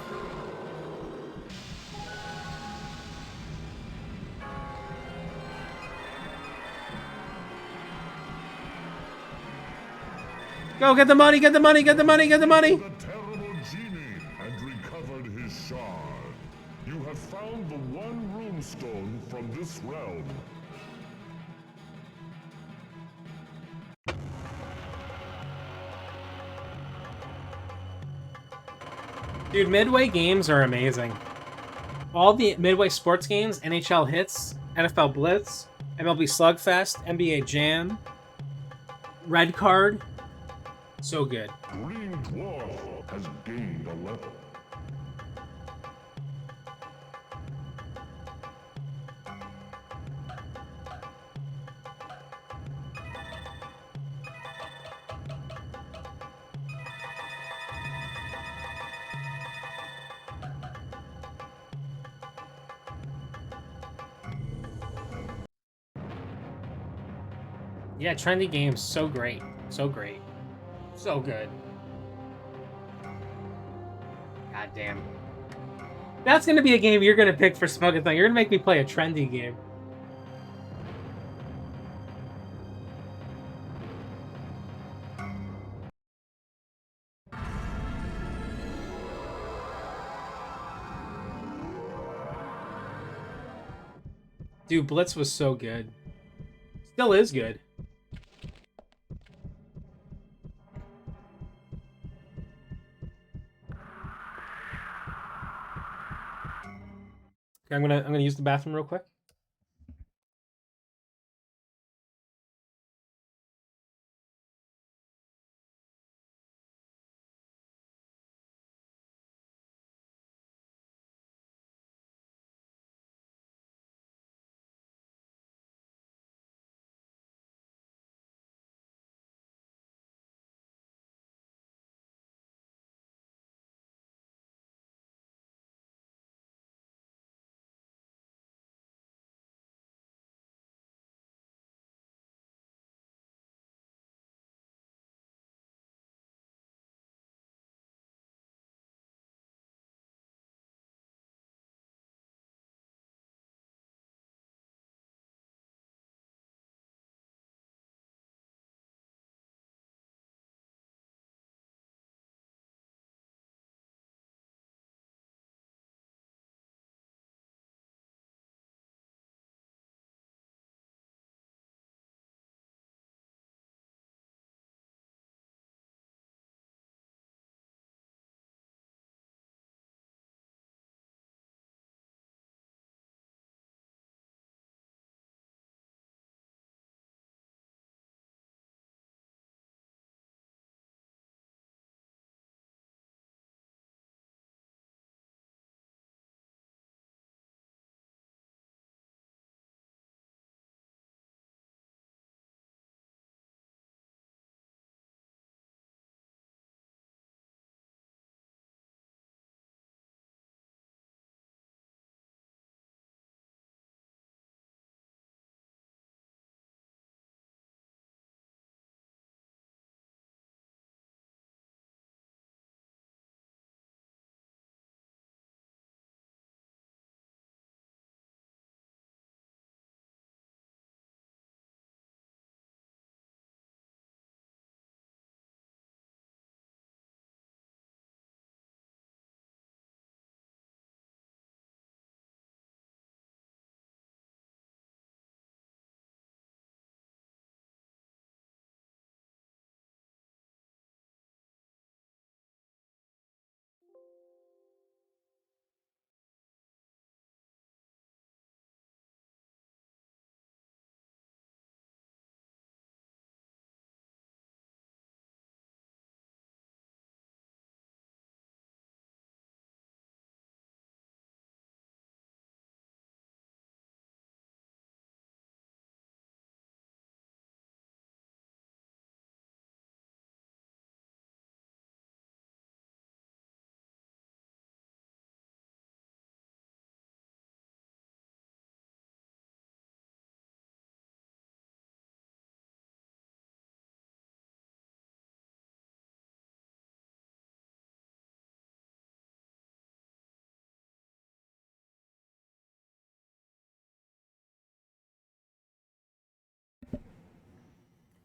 Go, get the money, get the money, get the money, get the money! The terrible genie and recovered his shard. You have found the one runestone from this realm. Dude, Midway games are amazing. All the Midway sports games, NHL Hits, NFL Blitz, MLB Slugfest, NBA Jam, Red Card, so good. Green Dwarf has gained a level. Yeah, trendy games, so great. So great. So good. God damn. That's gonna be a game you're gonna pick for Smoke-a-thon. You're gonna make me play a trendy game. Dude, Blitz was so good. Still is good. Okay, I'm gonna use the bathroom real quick.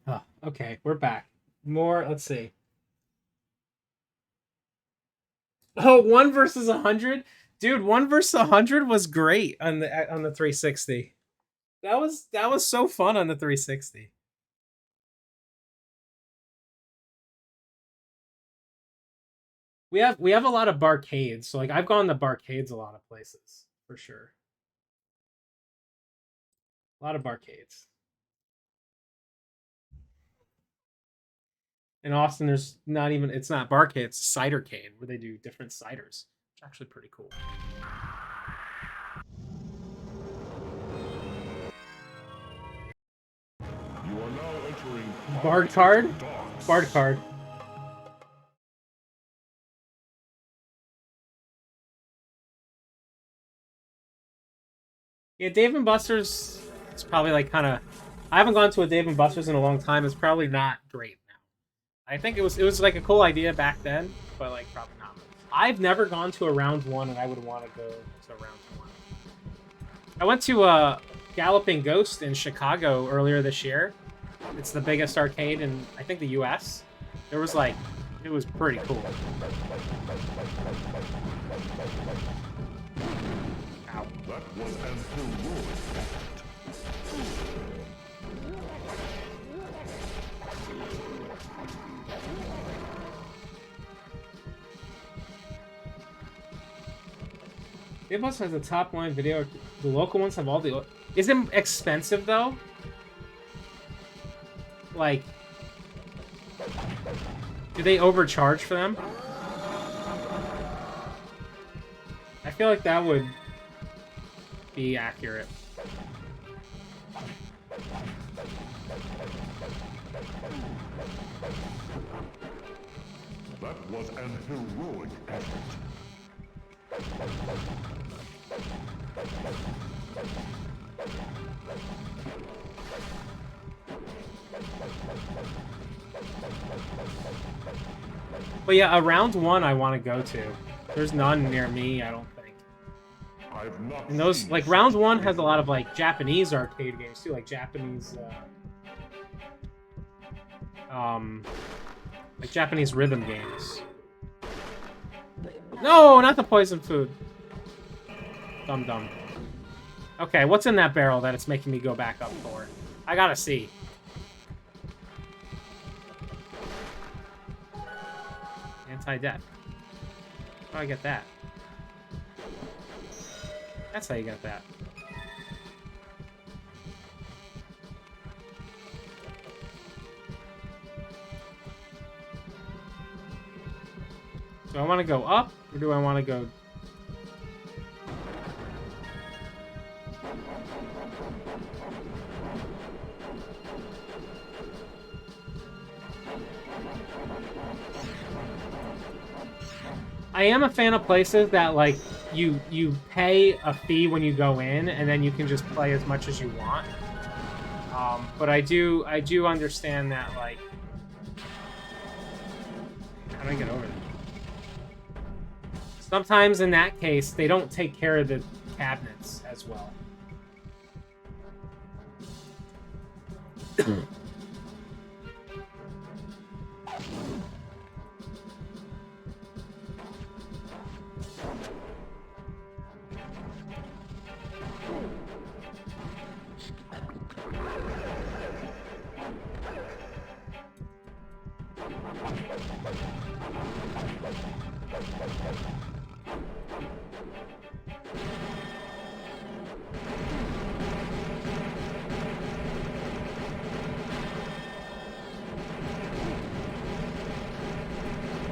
Oh, okay, we're back. More, let's see. Oh, 1 versus 100? Dude, 1 versus 100 was great on the 360. That was so fun on the 360. We have a lot of barcades, so like I've gone to barcades a lot of places for sure. A lot of barcades. In Austin, there's not even it's not barcade, it's cidercade where they do different ciders. It's actually pretty cool. You are now entering Bard card? docks. Bard card. Yeah, Dave and Buster's. It's probably like kind of. I haven't gone to a Dave and Buster's in a long time. It's probably not great now. I think it was like a cool idea back then, but like probably not. I've never gone to a round one, and I would want to go to round one. I went to Galloping Ghost in Chicago earlier this year. It's the biggest arcade in I think the U.S. There was like, it was pretty cool. Ow. That was an heroic effort. Dave Bus has a top line video. The local ones have all the. Is it expensive though? Like, do they overcharge for them? I feel like that would be accurate. That was an heroic effort. But yeah, a round one I want to go to. There's none near me, I don't think. I've not And those, seen like, round one has a lot of, like, Japanese arcade games, too. Like, Japanese, like, Japanese rhythm games. No, not the poison food. Dum-dum. Okay, what's in that barrel that it's making me go back up for? I gotta see. Anti-death. How do I get that? That's how you get that. Do I want to go up, or do I want to go... I am a fan of places that, like, you pay a fee when you go in, and then you can just play as much as you want. But I do understand that, like... How do I get over there? Sometimes in that case, they don't take care of the cabinets as well.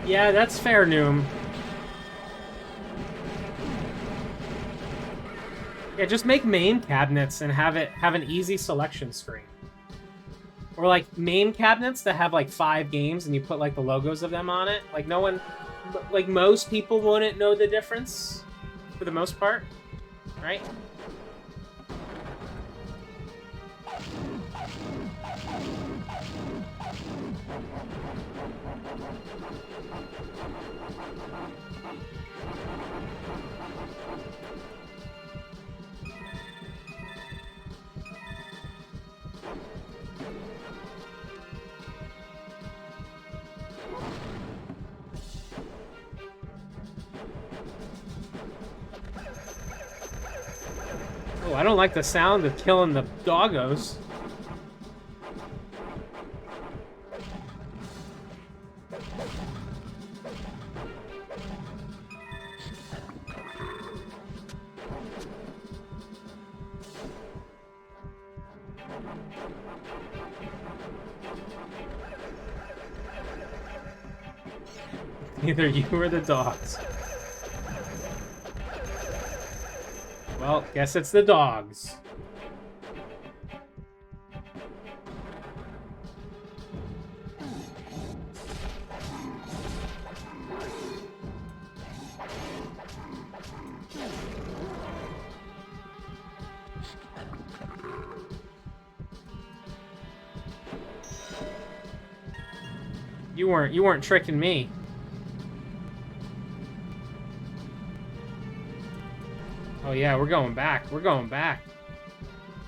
Yeah, that's fair, Noom. Yeah, just make main cabinets and have an easy selection screen. Or like main cabinets that have like 5 games and you put like the logos of them on it. Like no one, like most people wouldn't know the difference for the most part, right? Oh, I don't like the sound of killing the doggos. Either you or the dogs. Well, guess it's the dogs. You weren't tricking me. Oh yeah, we're going back. We're going back.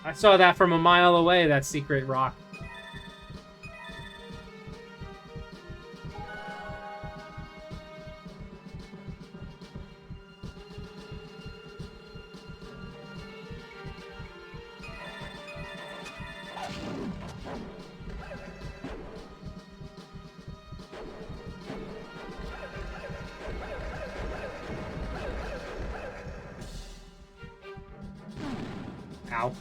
I saw that from a mile away, that secret rock. Ow.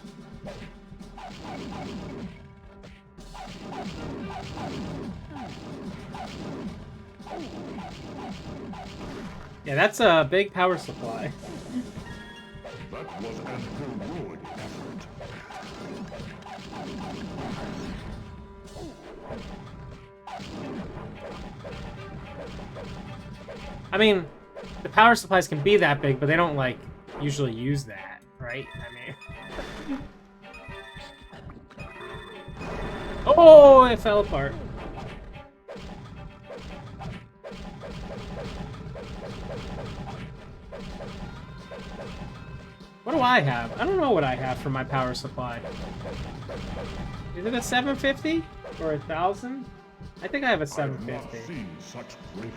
Yeah, that's a big power supply. That was an heroic effort. I mean, the power supplies can be that big, but they don't, like, usually use that, right? I mean... Oh, it fell apart. What do I have? I don't know what I have for my power supply. Is it a 750 or 1,000? I think I have a 750. I have not seen such bravery.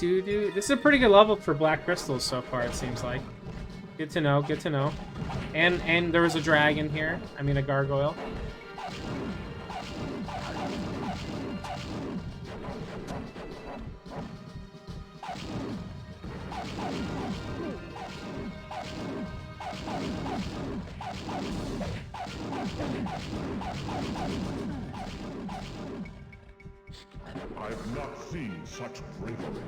This is a pretty good level for black crystals so far, it seems like. Good to know, good to know. And there was a dragon here. I mean, a gargoyle. I've not seen such bravery.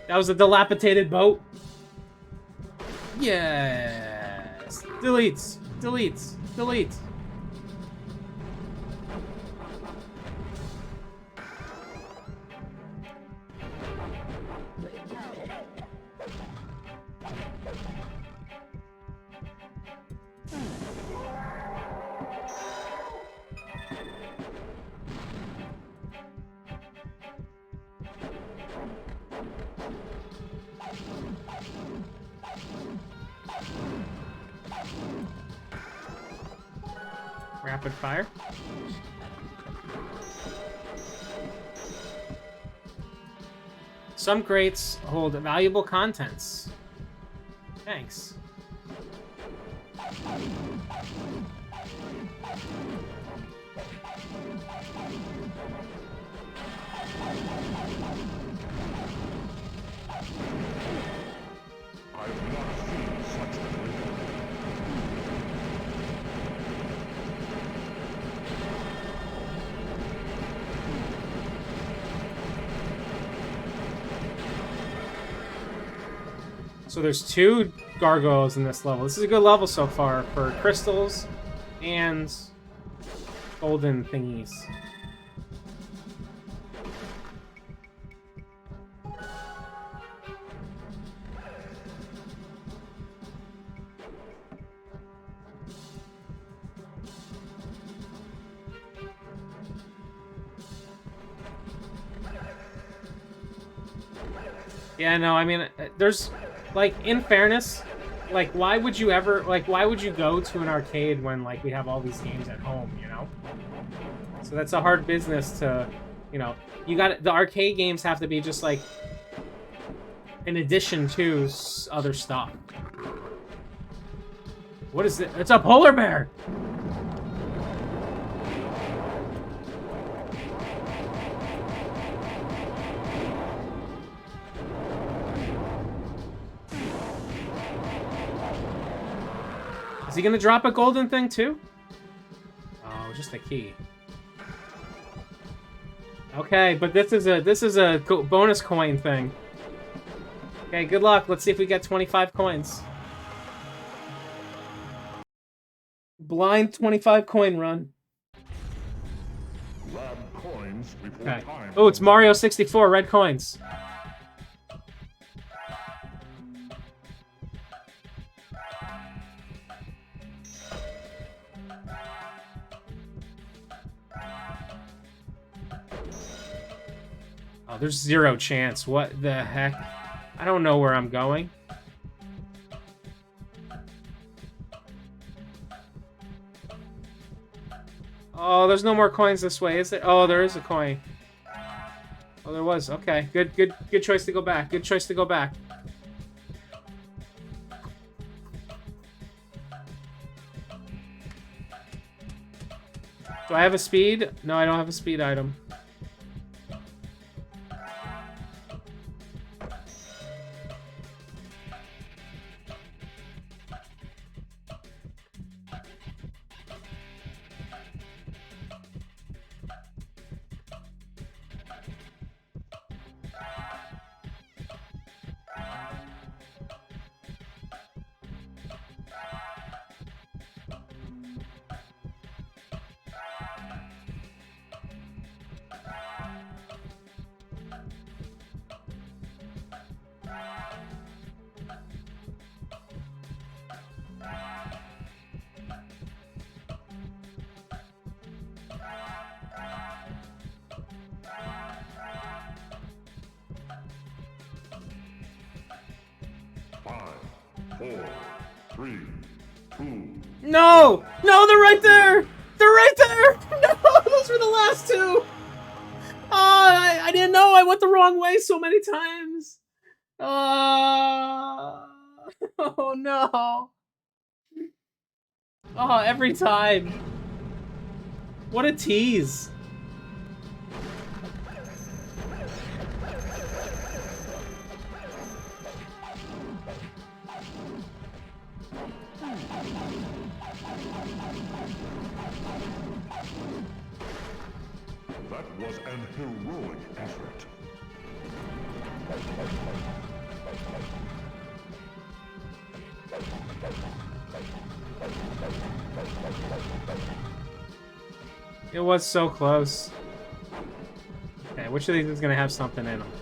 That was a dilapidated boat. Yes. Deletes. Deletes. Delete. Rapid fire. Some crates hold valuable contents. Thanks. I've not seen such bravery. So there's 2 gargoyles in this level. This is a good level so far for crystals and golden thingies. Yeah, no, I mean, there's Like, in fairness, like, why would you ever, like, why would you go to an arcade when, like, we have all these games at home, you know? So that's a hard business to, you know, the arcade games have to be just, like, in addition to other stuff. What is it? It's a polar bear! Is he gonna drop a golden thing too? Oh, just a key. Okay, but this is a bonus coin thing. Okay, good luck. Let's see if we get 25 coins. Blind 25 coin run. Grab coins before Okay. time. Oh, it's Mario 64 red coins. Oh, there's 0 chance. What the heck? I don't know where I'm going. Oh, there's no more coins this way, is there? Oh, there is a coin. Oh, there was. Okay, good choice to go back. Good choice to go back. Do I have a speed? No, I don't have a speed item. No! No, they're right there! They're right there! No, those were the last two! Oh, I didn't know. I went the wrong way so many times. Oh no. Oh, every time. What a tease. That was an heroic effort. It was so close. Okay, which of these is gonna have something in them?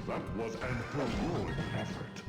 That was an heroic effort.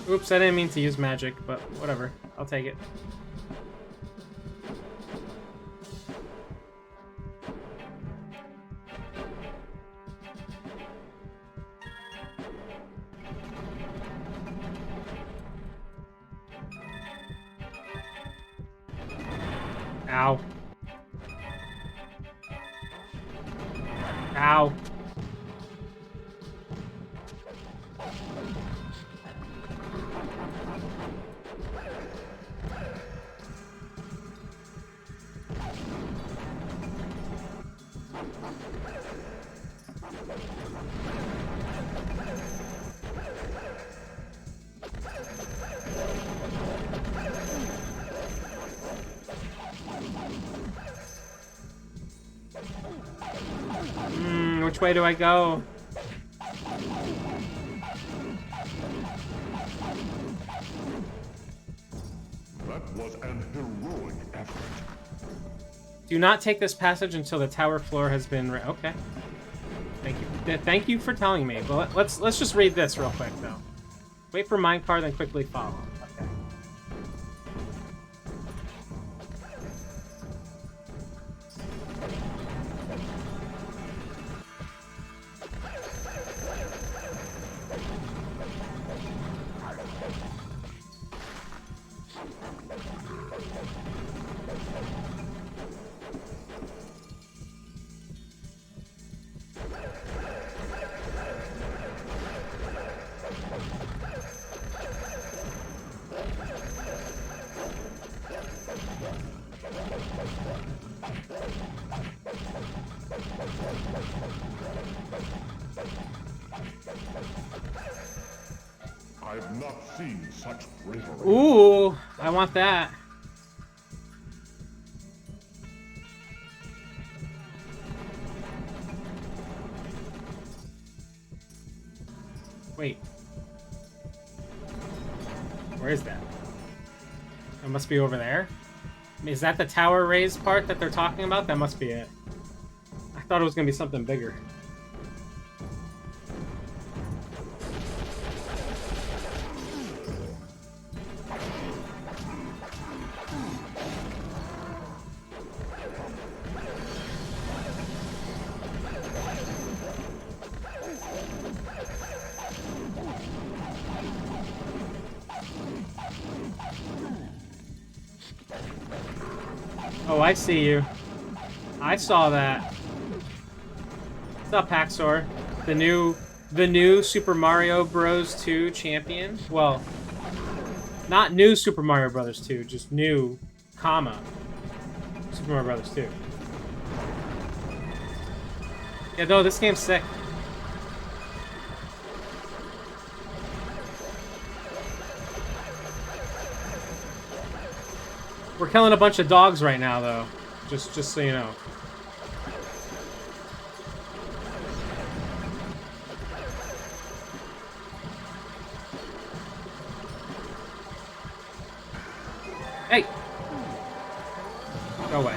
Oops, I didn't mean to use magic, but whatever. I'll take it. Ow. Ow. Which way do I go? That was an heroic effort. Do not take this passage until the tower floor has been... Okay. Thank you. Thank you for telling me. But let's just read this real quick, though. Wait for minecart, then quickly follow. Okay. I've not seen such bravery. Ooh, I want that. Wait. Where is that? It must be over there. Is that the tower raised part that they're talking about? That must be it. I thought it was gonna be something bigger. Oh, I see you. I saw that. What's up, Paxor? The new Super Mario Bros. 2 champion? Well, not new Super Mario Bros. 2, just new, comma, Super Mario Bros. 2. Yeah, no, this game's sick. We're killing a bunch of dogs right now, though. Just so you know. Hey! Go away.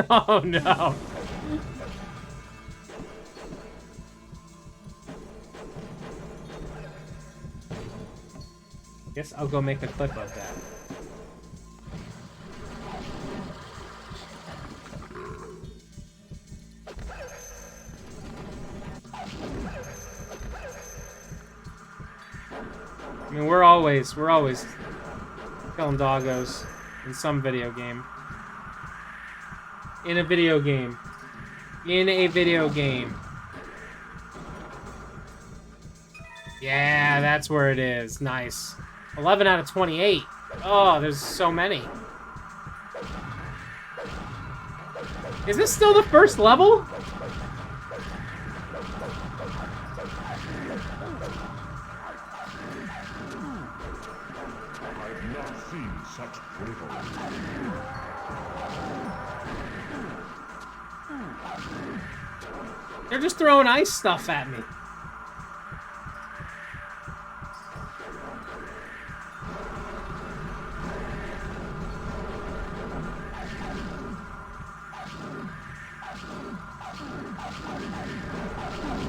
Oh, no. Guess I'll go make a clip of that. I mean, we're always killing doggos in some video game. In a video game. In a video game. Yeah, that's where it is. Nice. 11 out of 28. Oh, there's so many. Is this still the first level? I've not seen such bravery. They're just throwing ice stuff at me.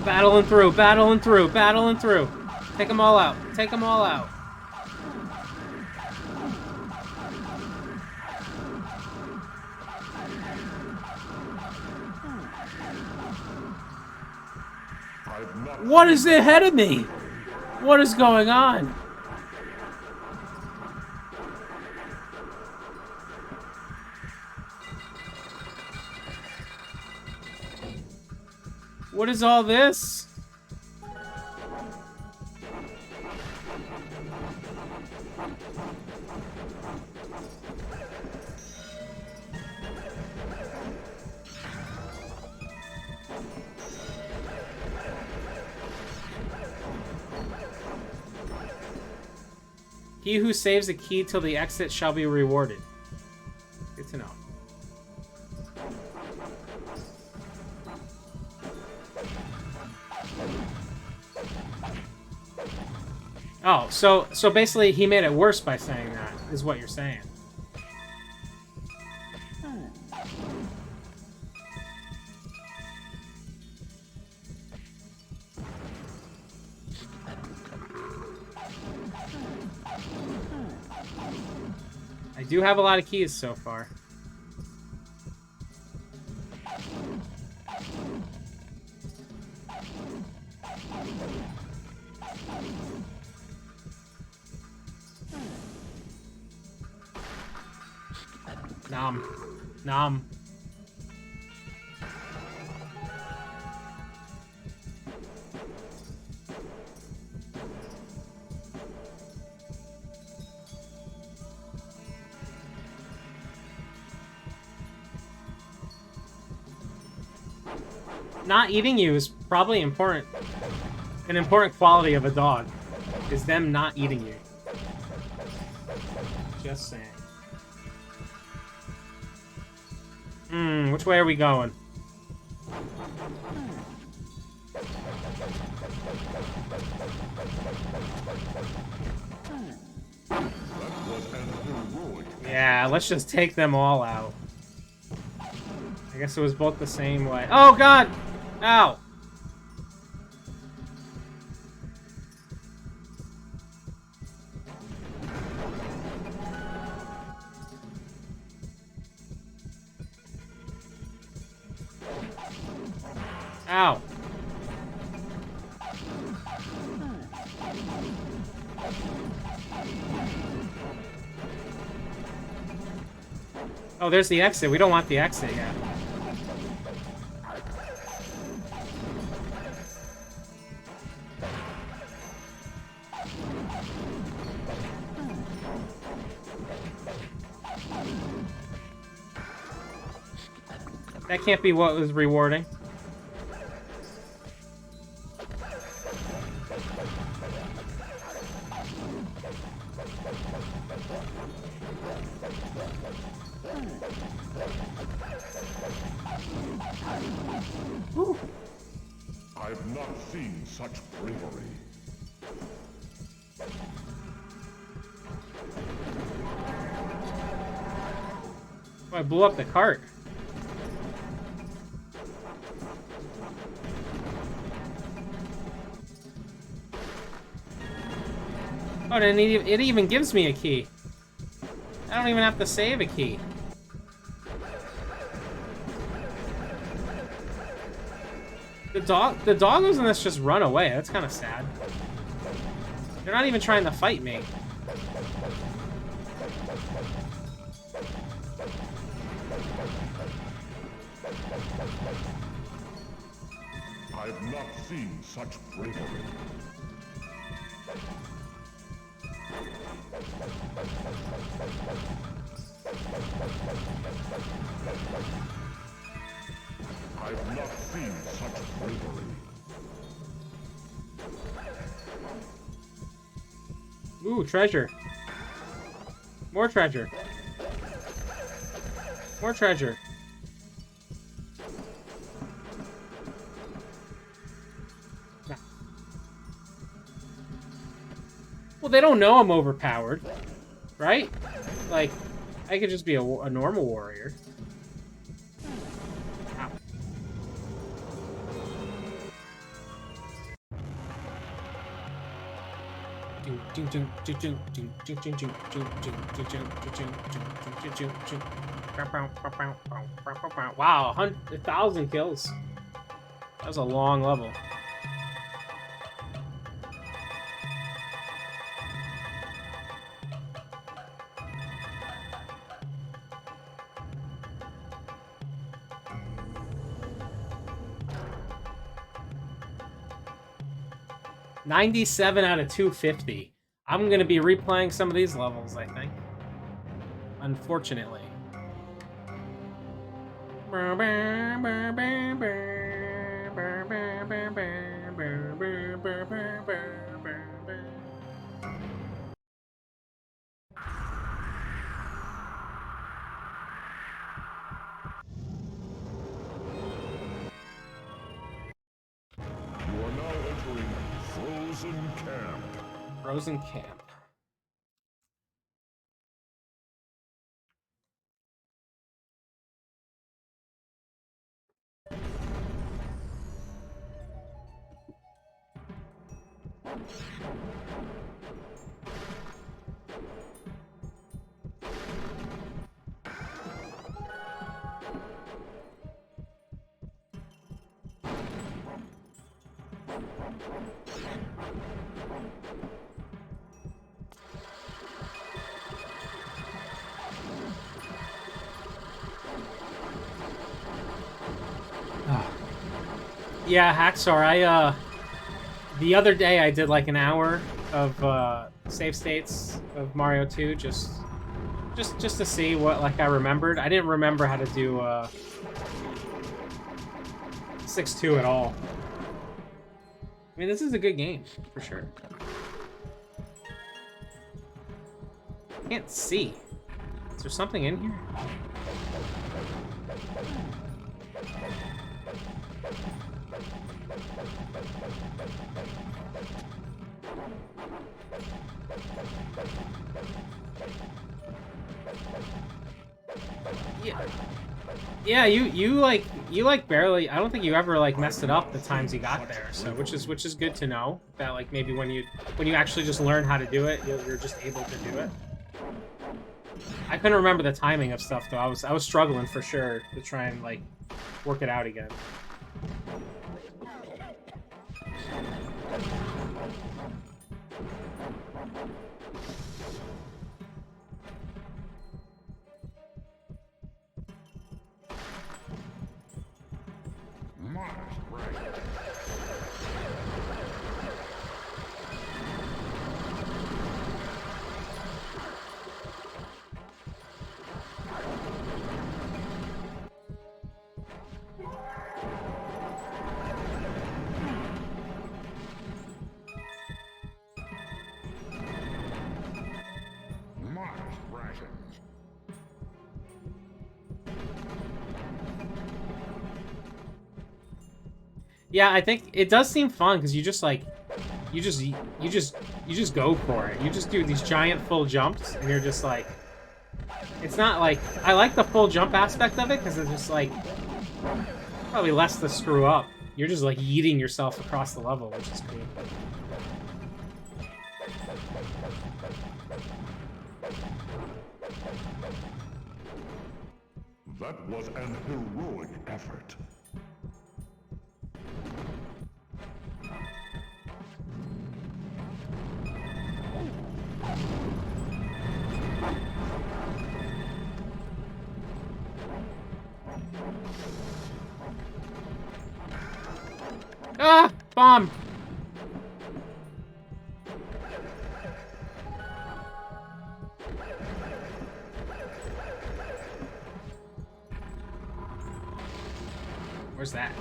Battling through, battling through, battling through. Take them all out. Take them all out. What is ahead of me? What is going on? What is all this? He who saves a key till the exit shall be rewarded. Good to know. Oh, so basically he made it worse by saying that, is what you're saying. I do have a lot of keys so far. Nom. Nom. Not eating you is probably important. An important quality of a dog is them not eating you. Just saying. Which way are we going? Yeah, let's just take them all out. I guess it was both the same way. Oh, God! Ow! Ow. Oh, there's the exit. We don't want the exit yet. That can't be what was rewarding. Whew. I've not seen such bravery. Oh, I blew up the cart. Oh, and it even gives me a key. I don't even have to save a key. The doggos in this just run away. That's kind of sad. They're not even trying to fight me. I've not seen such bravery. I've not seen such bravery. Ooh, treasure. More treasure. More treasure. Nah. Well, they don't know I'm overpowered, right? Like, I could just be a normal warrior. Ow. Wow, 1,000 kills. That was a long level. $97 out of 250. I'm gonna be replaying some of these levels, I think. Unfortunately. You are now entering Frozen Camp. Frozen Camp. Yeah, Hacksaw, the other day I did like an hour of save states of Mario 2 just to see what like I remembered. I didn't remember how to do 6-2 at all. I mean, this is a good game for sure. Can't see. Is there something in here? Yeah, you like barely. I don't think you ever like messed it up the times you got there. So which is good to know that like maybe when you actually just learn how to do it, you're just able to do it. I couldn't remember the timing of stuff though. I was struggling for sure to try and like work it out again. Yeah, I think it does seem fun because you just like, you just go for it. You just do these giant full jumps, and you're just like, it's not like I like the full jump aspect of it because it's just like probably less to screw up. You're just like yeeting yourself across the level, which is cool. That was an heroic effort. Ah! Bomb! Where's that?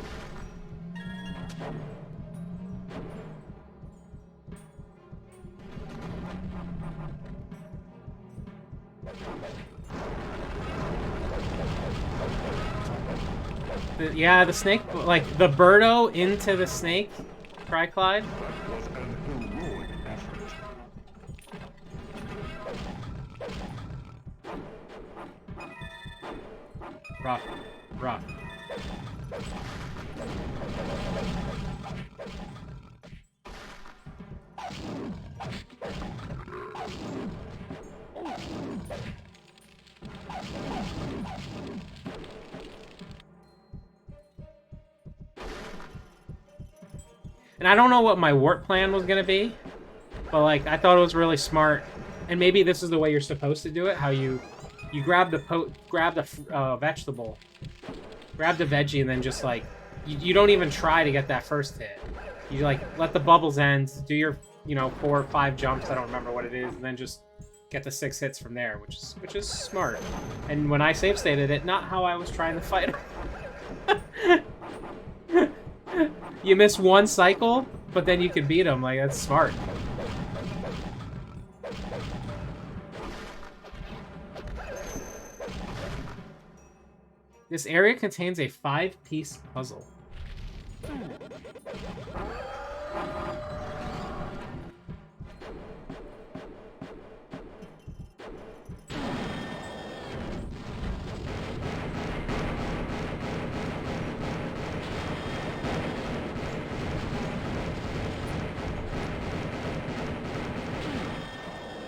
Yeah, the snake, like the Birdo into the snake, Clyde. That was an heroic effort. Rough, rough. And I don't know what my warp plan was gonna be, but like I thought it was really smart. And maybe this is the way you're supposed to do it. How you grab the vegetable, grab the veggie, and then just like you don't even try to get that first hit. You like let the bubbles end, do your 4 or 5 jumps. I don't remember what it is, and then just get the 6 hits from there, which is smart. And when I save stated it, not how I was trying to fight her. You miss one cycle, but then you can beat him. Like, that's smart. This area contains a 5-piece puzzle.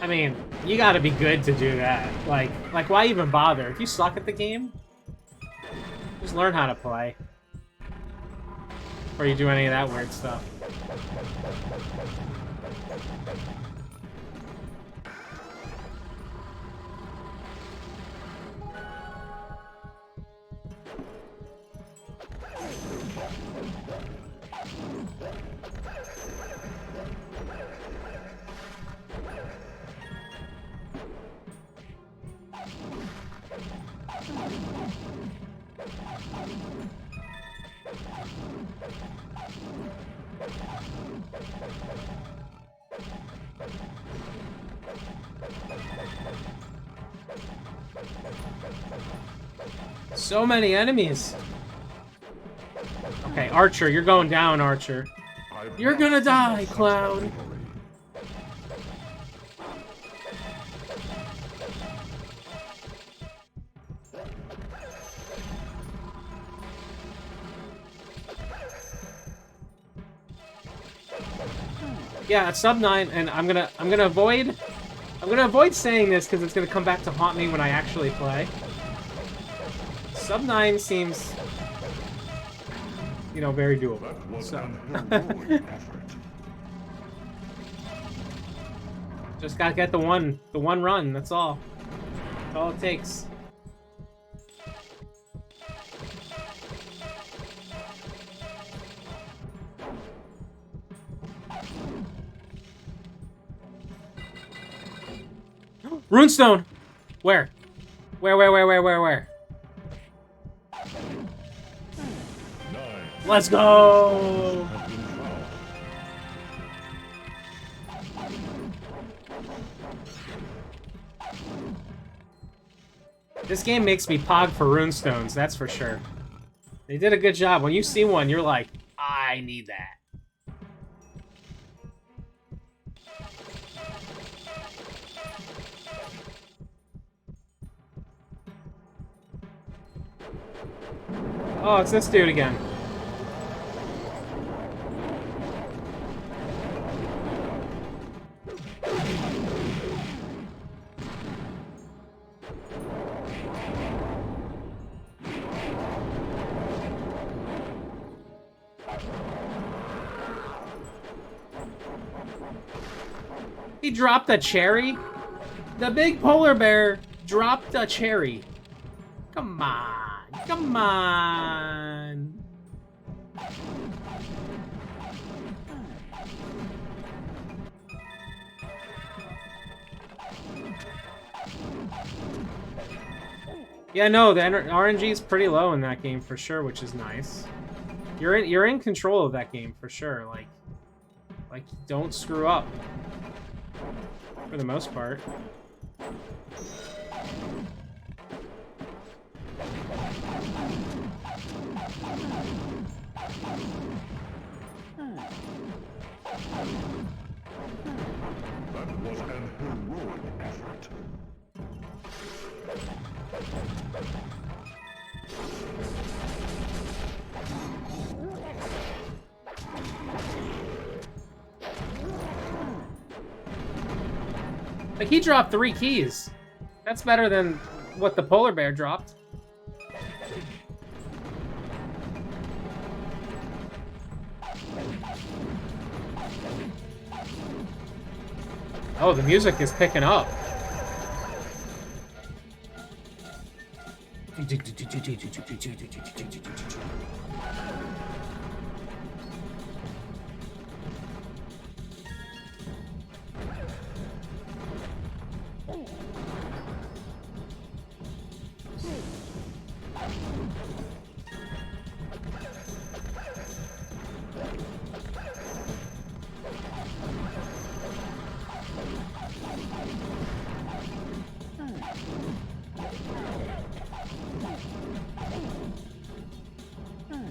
I mean, you gotta be good to do that. Like why even bother? If you suck at the game, just learn how to play. Before you do any of that weird stuff. So many enemies. Okay, Archer, you're going down, Archer. You're gonna die, Cloud. Yeah, it's sub 9, and I'm gonna avoid saying this because it's gonna come back to haunt me when I actually play. Sub 9 seems, very doable. So. Just gotta get the one run. That's all. That's all it takes. Runestone! Where? Where? Let's go! This game makes me pog for runestones, that's for sure. They did a good job. When you see one, you're like, I need that. Oh, it's this dude again. He dropped a cherry? The big polar bear dropped a cherry. Come on. Come on. Yeah, no, the RNG is pretty low in that game for sure, which is nice. You're in control of that game for sure. Like don't screw up. For the most part. That was an heroic effort. Like, he dropped 3 keys. That's better than what the polar bear dropped. Oh, the music is picking up.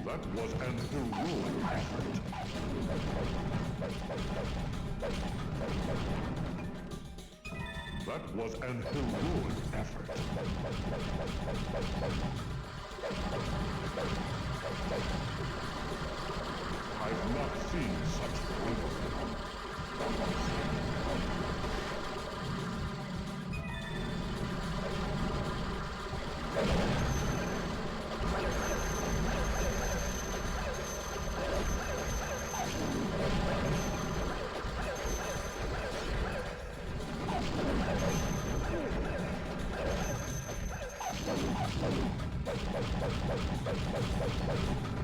That was an heroic effort. That was an heroic effort. I've not seen such bravery.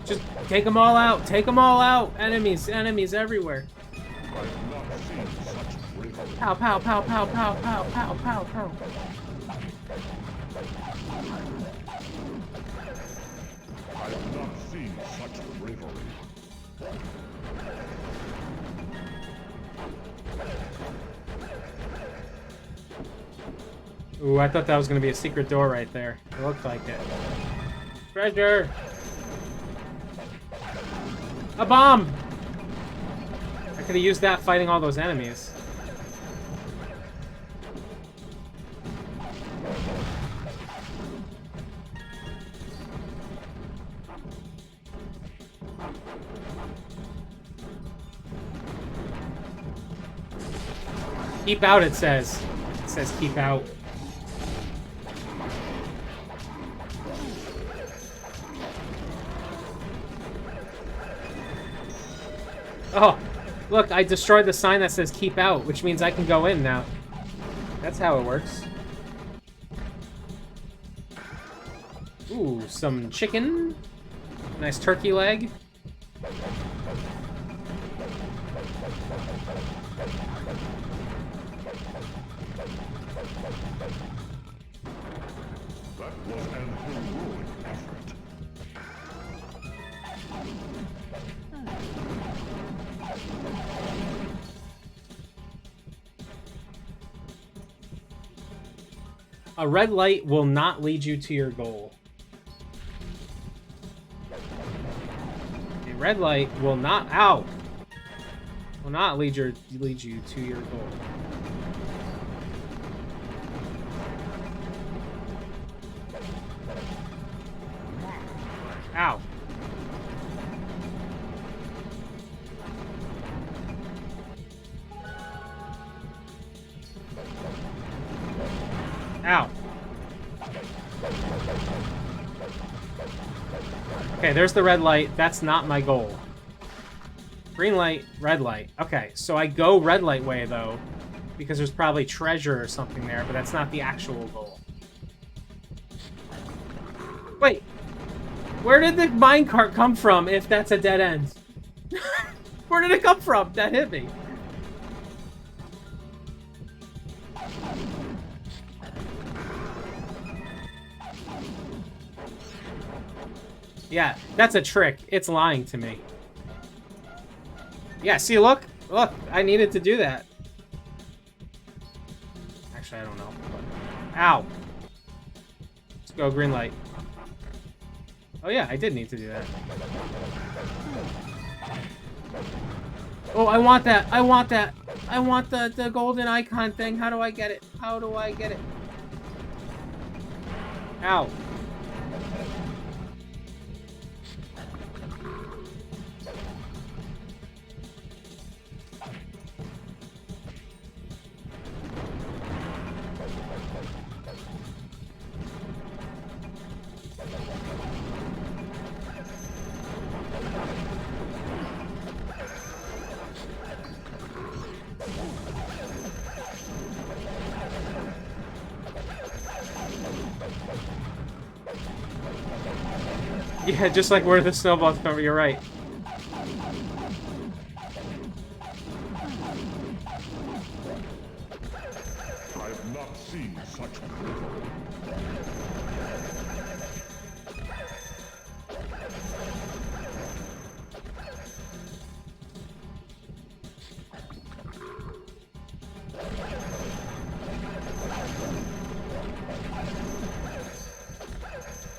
Just take them all out. Take them all out. Enemies everywhere. I've not seen such bravery. Pow, pow, pow, pow, pow, pow, pow, pow, pow. I've not seen such bravery. Ooh, I thought that was gonna be a secret door right there. It looked like it. Treasure! A bomb! I could have used that fighting all those enemies. Keep out, it says. It says keep out. Oh, look, I destroyed the sign that says keep out, which means I can go in now. That's how it works. Ooh, some chicken. Nice turkey leg. That was an heroic effort. A red light will not lead you to your goal. A red light will not will not lead you to your goal. Ow. Ow. Okay, there's the red light. That's not my goal. Green light, red light. Okay, so I go red light way, though, because there's probably treasure or something there, but that's not the actual goal. Wait. Where did the minecart come from if that's a dead end? Where did it come from? That hit me. Yeah, that's a trick. It's lying to me. Yeah, see, look. Look, I needed to do that. Actually, I don't know. But... Ow. Let's go green light. Oh yeah, I did need to do that. Oh, I want that. I want that. I want the golden icon thing. How do I get it? How do I get it? Ow. Yeah, just like where the snowball's coming. You're right. I have not seen such bravery.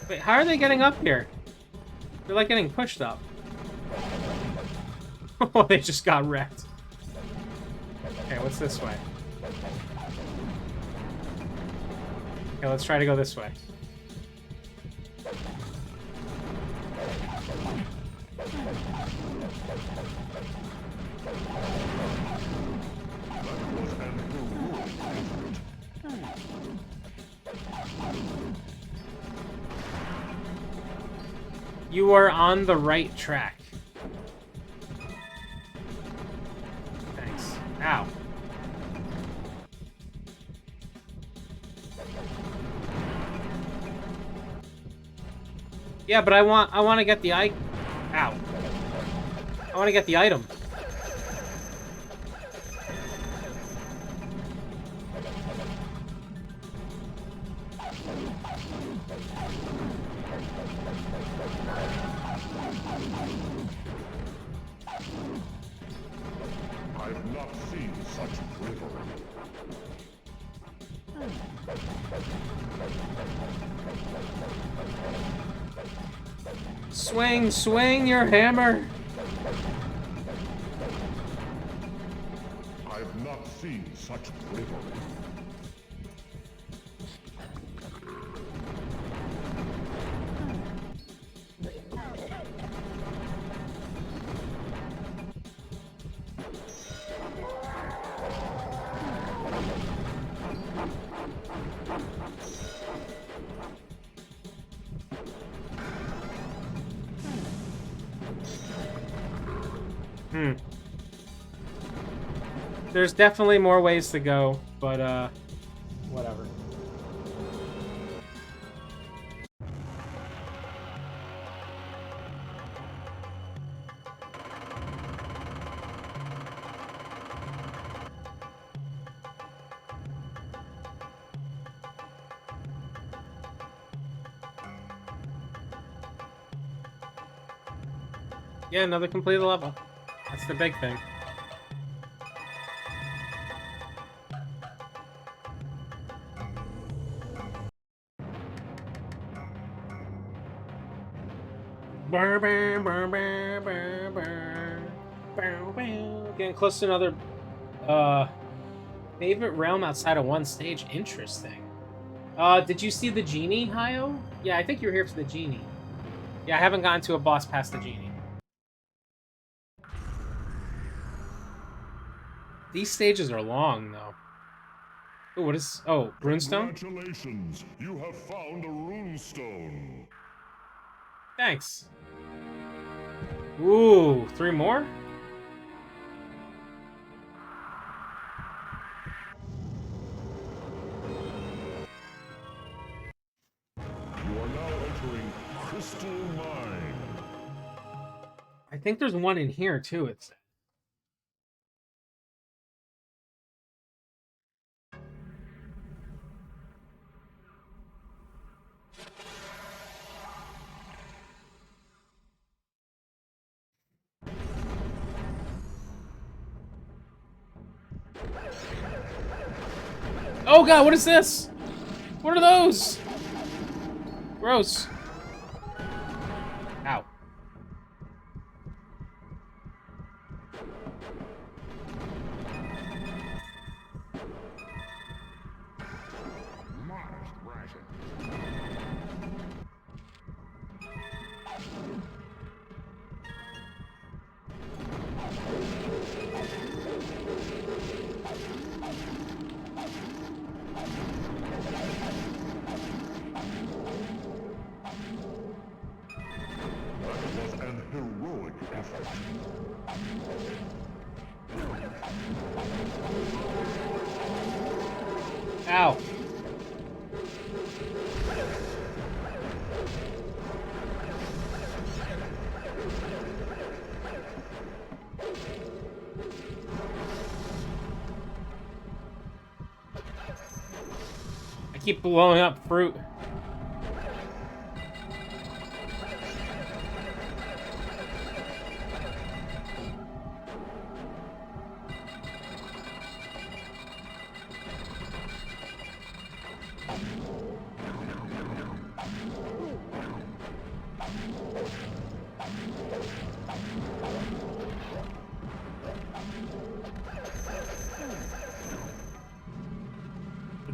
Wait, how are they getting up here? They're like getting pushed up. Oh, they just got wrecked. Okay, what's this way? Okay, let's try to go this way. You are on the right track. Thanks. Ow. Yeah, but I want to get the Ow. I want to get the item. I have not seen such bravery. Swing, swing your hammer. I have not seen such bravery. There's definitely more ways to go, but whatever. Yeah, another completed level. That's the big thing. Getting close to another favorite realm outside of one stage. Interesting. Did you see the genie, Hayo? Yeah, I think you were here for the genie. Yeah, I haven't gotten to a boss past the genie. These stages are long, though. Ooh, what is... Oh, runestone? Congratulations! You have found a runestone. Thanks. Ooh, 3 more? You are now entering Crystal Mine. I think there's one in here, too, it said. Oh god, what is this? What are those? Gross. Ow. Modest ration. That was an heroic effort. Ow. keep blowing up fruit.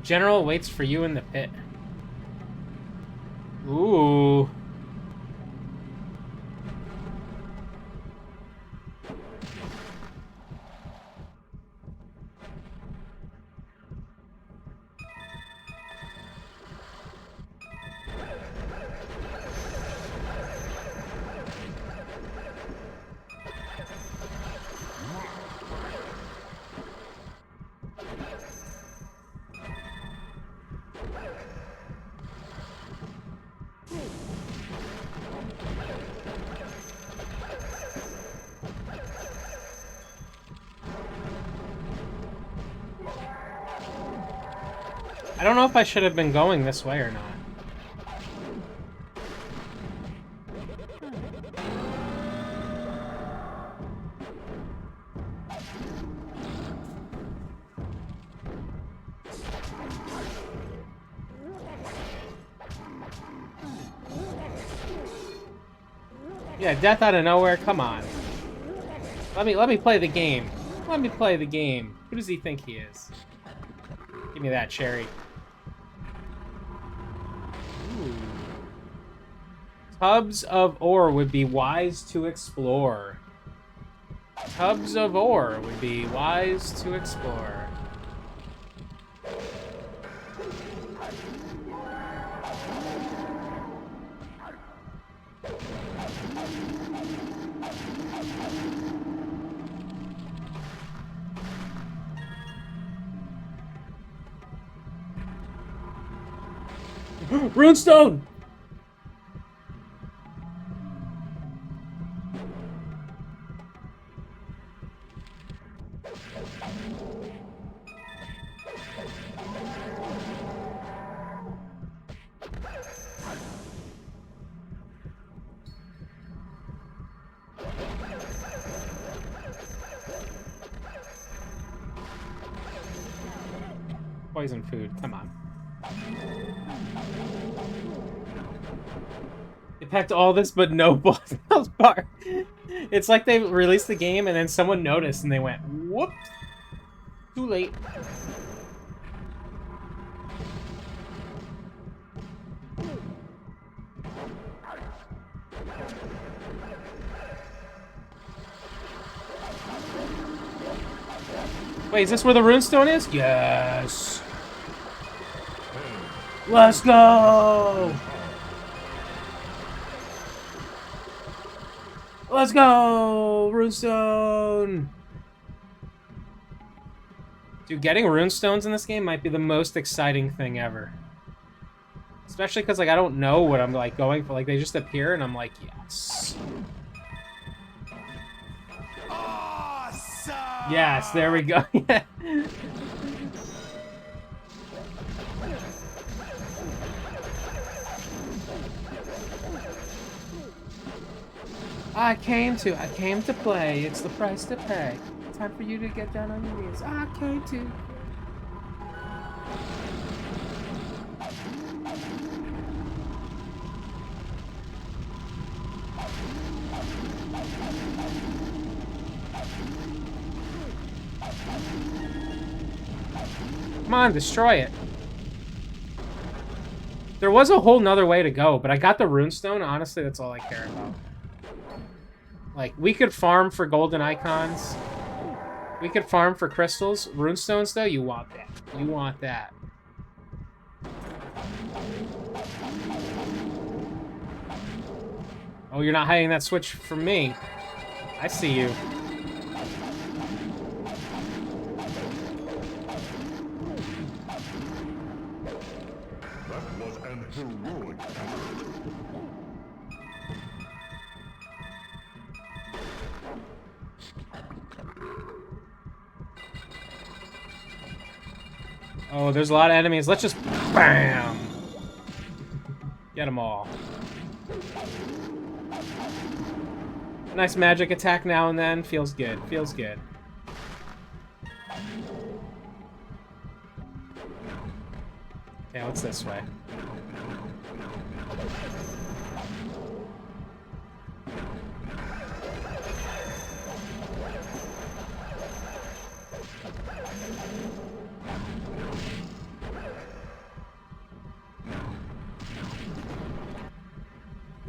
General waits for you in the pit. Ooh. I don't know if I should have been going this way or not. Yeah, death out of nowhere. Come on. Let me play the game. Let me play the game. Who does he think he is? Give me that cherry. Ooh. Tubs of ore would be wise to explore. Tubs of ore would be wise to explore. Runestone! Poison food, come on. They packed all this, but no boss bar. It's like they released the game and then someone noticed and they went, whoops. Too late. Wait, is this where the runestone is? Yes. Let's go! Let's go! Runestone! Dude, getting runestones in this game might be the most exciting thing ever. Especially because, like, I don't know what I'm, like, going for. Like, they just appear and I'm like, yes. Awesome! Yes, there we go. I came to play. It's the price to pay. Time for you to get down on your knees. I came to. Come on, destroy it. There was a whole nother way to go, but I got the runestone. Honestly, that's all I care about. Like, we could farm for golden icons. We could farm for crystals. Runestones, though, you want that. You want that. Oh, you're not hiding that switch from me. I see you. That was an heroic effort. Oh, there's a lot of enemies. Let's just bam. Get them all. Nice magic attack now and then. Feels good. Feels good. Okay, what's this way?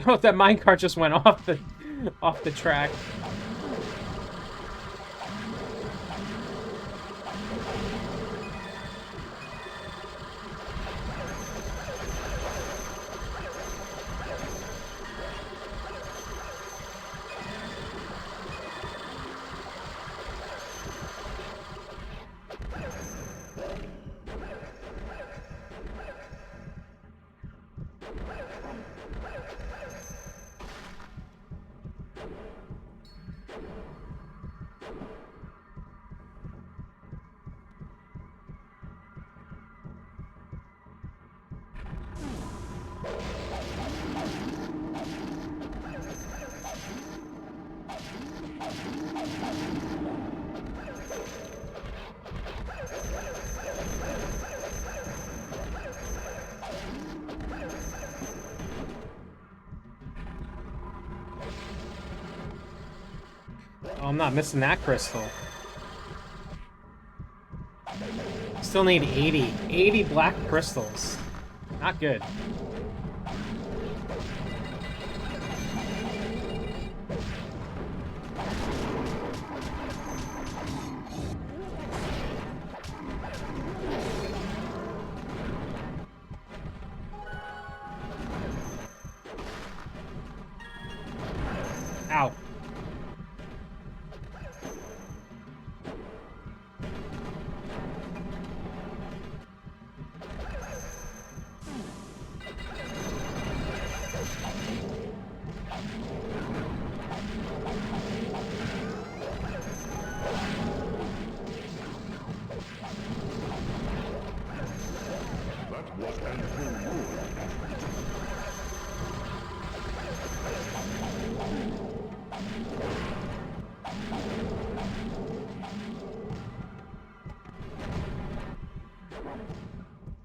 Oh, that minecart just went off the track. Oh, I'm not missing that crystal. Still need 80. 80 black crystals. Not good. Ow.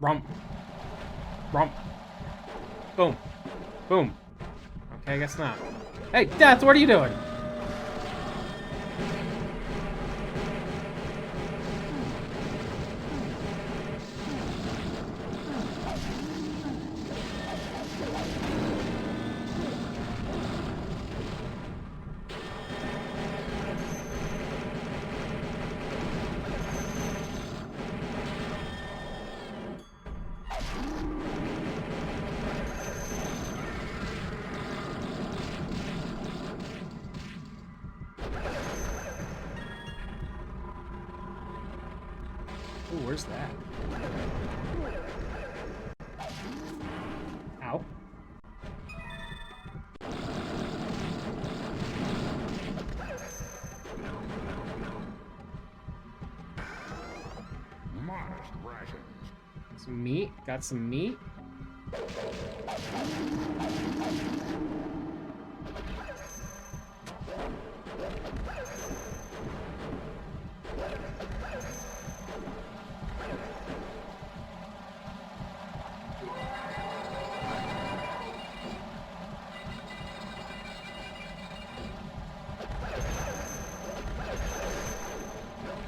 Rump. Rump. Boom. Boom. Okay, I guess not. Hey, Death, what are you doing? Ooh, where's that? Ow. Modest rations. Some meat. Got some meat.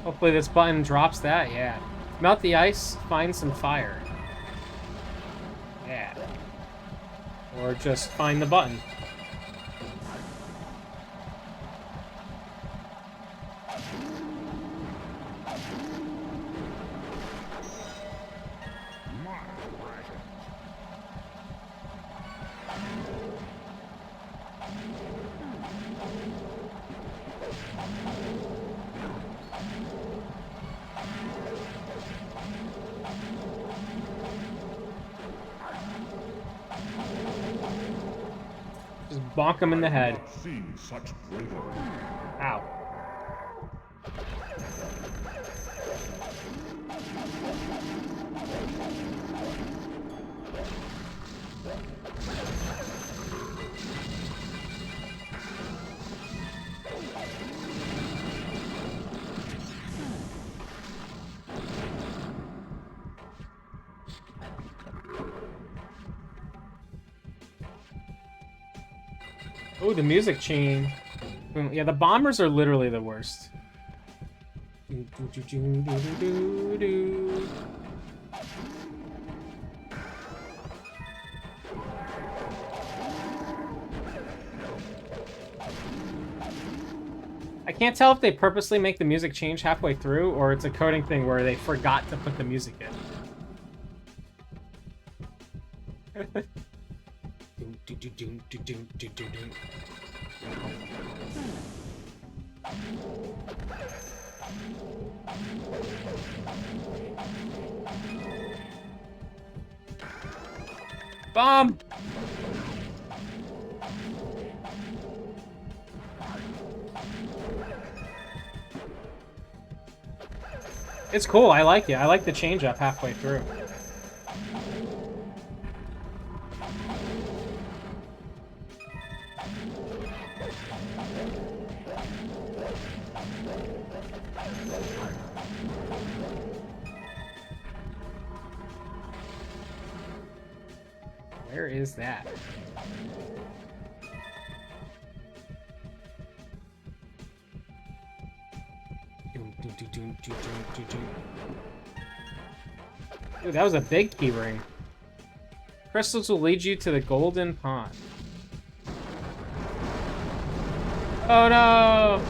Hopefully this button drops that, yeah. Melt the ice, find some fire. Yeah. Or just find the button. Just bonk him in the head. Such bravery. Ow. Oh, the music chain. Yeah, the bombers are literally the worst. I can't tell if they purposely make the music change halfway through, or it's a coding thing where they forgot to put the music in. Bomb! It's cool. I like it. I like the change up halfway through. Where is that? Dude, that was a big key ring. Crystals will lead you to the golden pond. Oh no!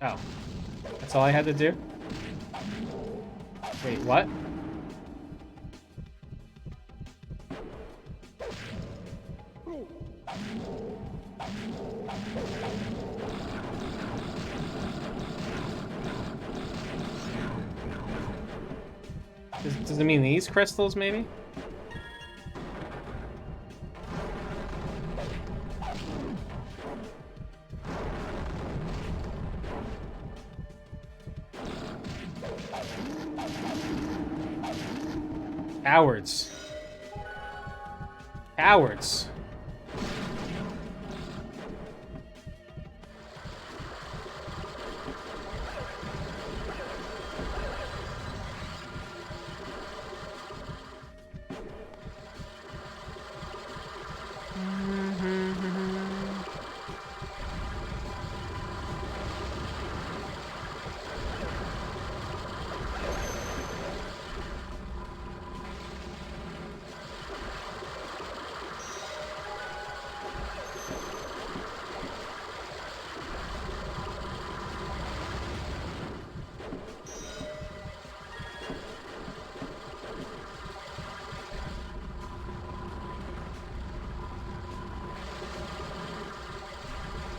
Oh. That's all I had to do? Wait, what? Does it mean these crystals, maybe? Cowards. Cowards.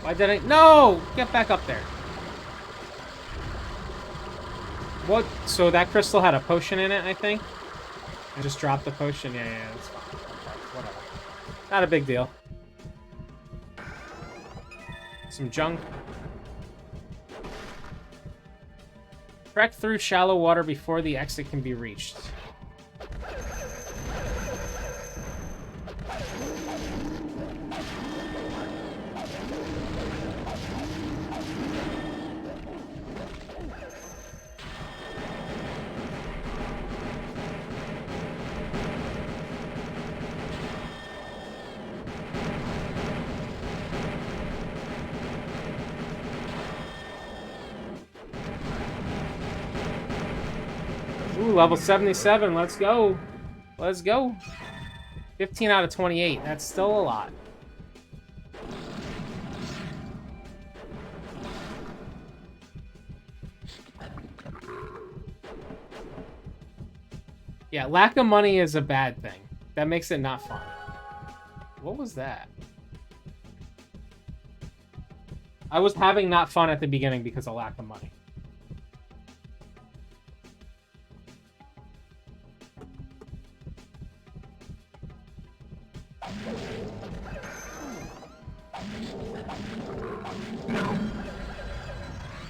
Why did I? No! Get back up there. What? So that crystal had a potion in it, I think? I just dropped the potion. Yeah, that's fine. Okay, whatever. Not a big deal. Some junk. Trek through shallow water before the exit can be reached. Ooh, level 77. Let's go. Let's go. 15 out of 28. That's still a lot. Yeah, lack of money is a bad thing. That makes it not fun. What was that? I was having not fun at the beginning because of lack of money.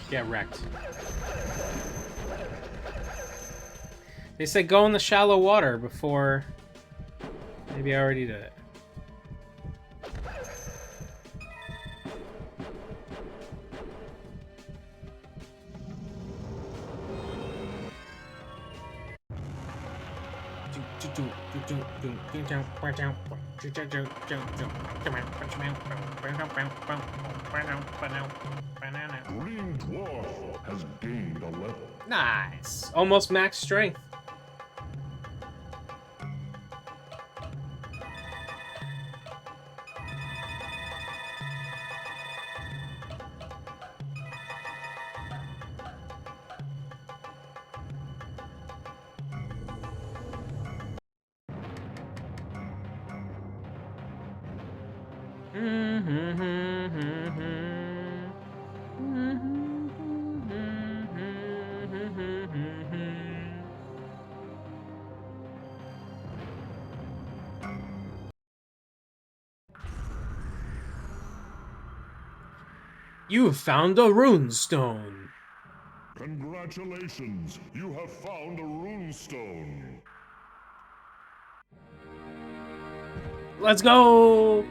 Get wrecked. They said go in the shallow water before... Maybe I already did it. Green Dwarf has gained a level. Nice. Almost max strength. You have found a rune stone. Congratulations, you have found a rune stone. Let's go.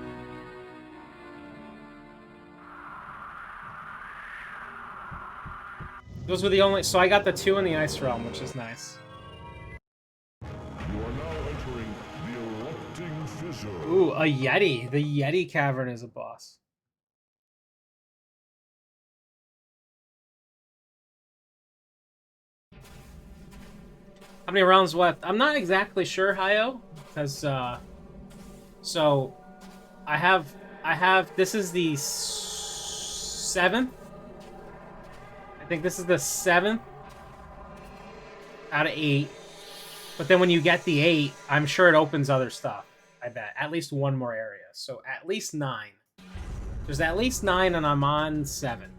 Those were the only. So I got the 2 in the Ice Realm, which is nice. You are now entering the erupting fissure. Ooh, a Yeti. The Yeti Cavern is a boss. How many rounds left? I'm not exactly sure, Hayo, because so I have this is the 7th. I think this is the 7th out of 8. But then when you get the 8, I'm sure it opens other stuff. I bet at least one more area. So at least 9. There's at least 9, and I'm on 7.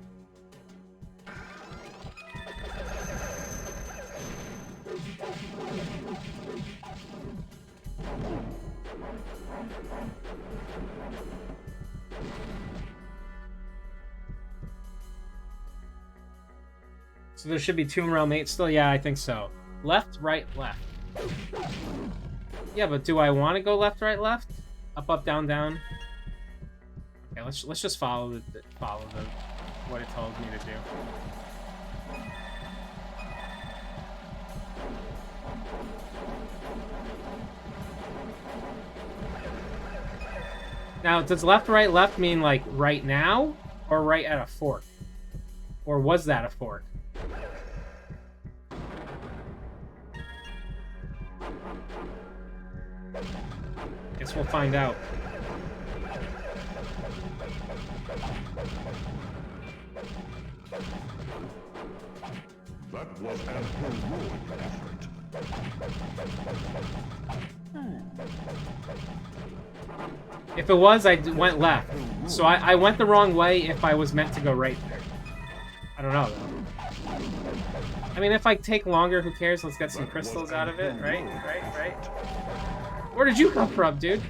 So there should be Tomb Realm 8 still? Yeah, I think so. Left, right, left. Yeah, but do I want to go left, right, left? Up, up, down, down? Okay, let's just follow the what it told me to do. Now, does left, right, left mean like right now, or right at a fork? Or was that a fork? Guess we'll find out. That was an heroic effort. If it was, I went left. So I went the wrong way if I was meant to go right there. I don't know, though. I mean, if I take longer, who cares? Let's get some crystals out of it, right? Right? Where did you come from, dude?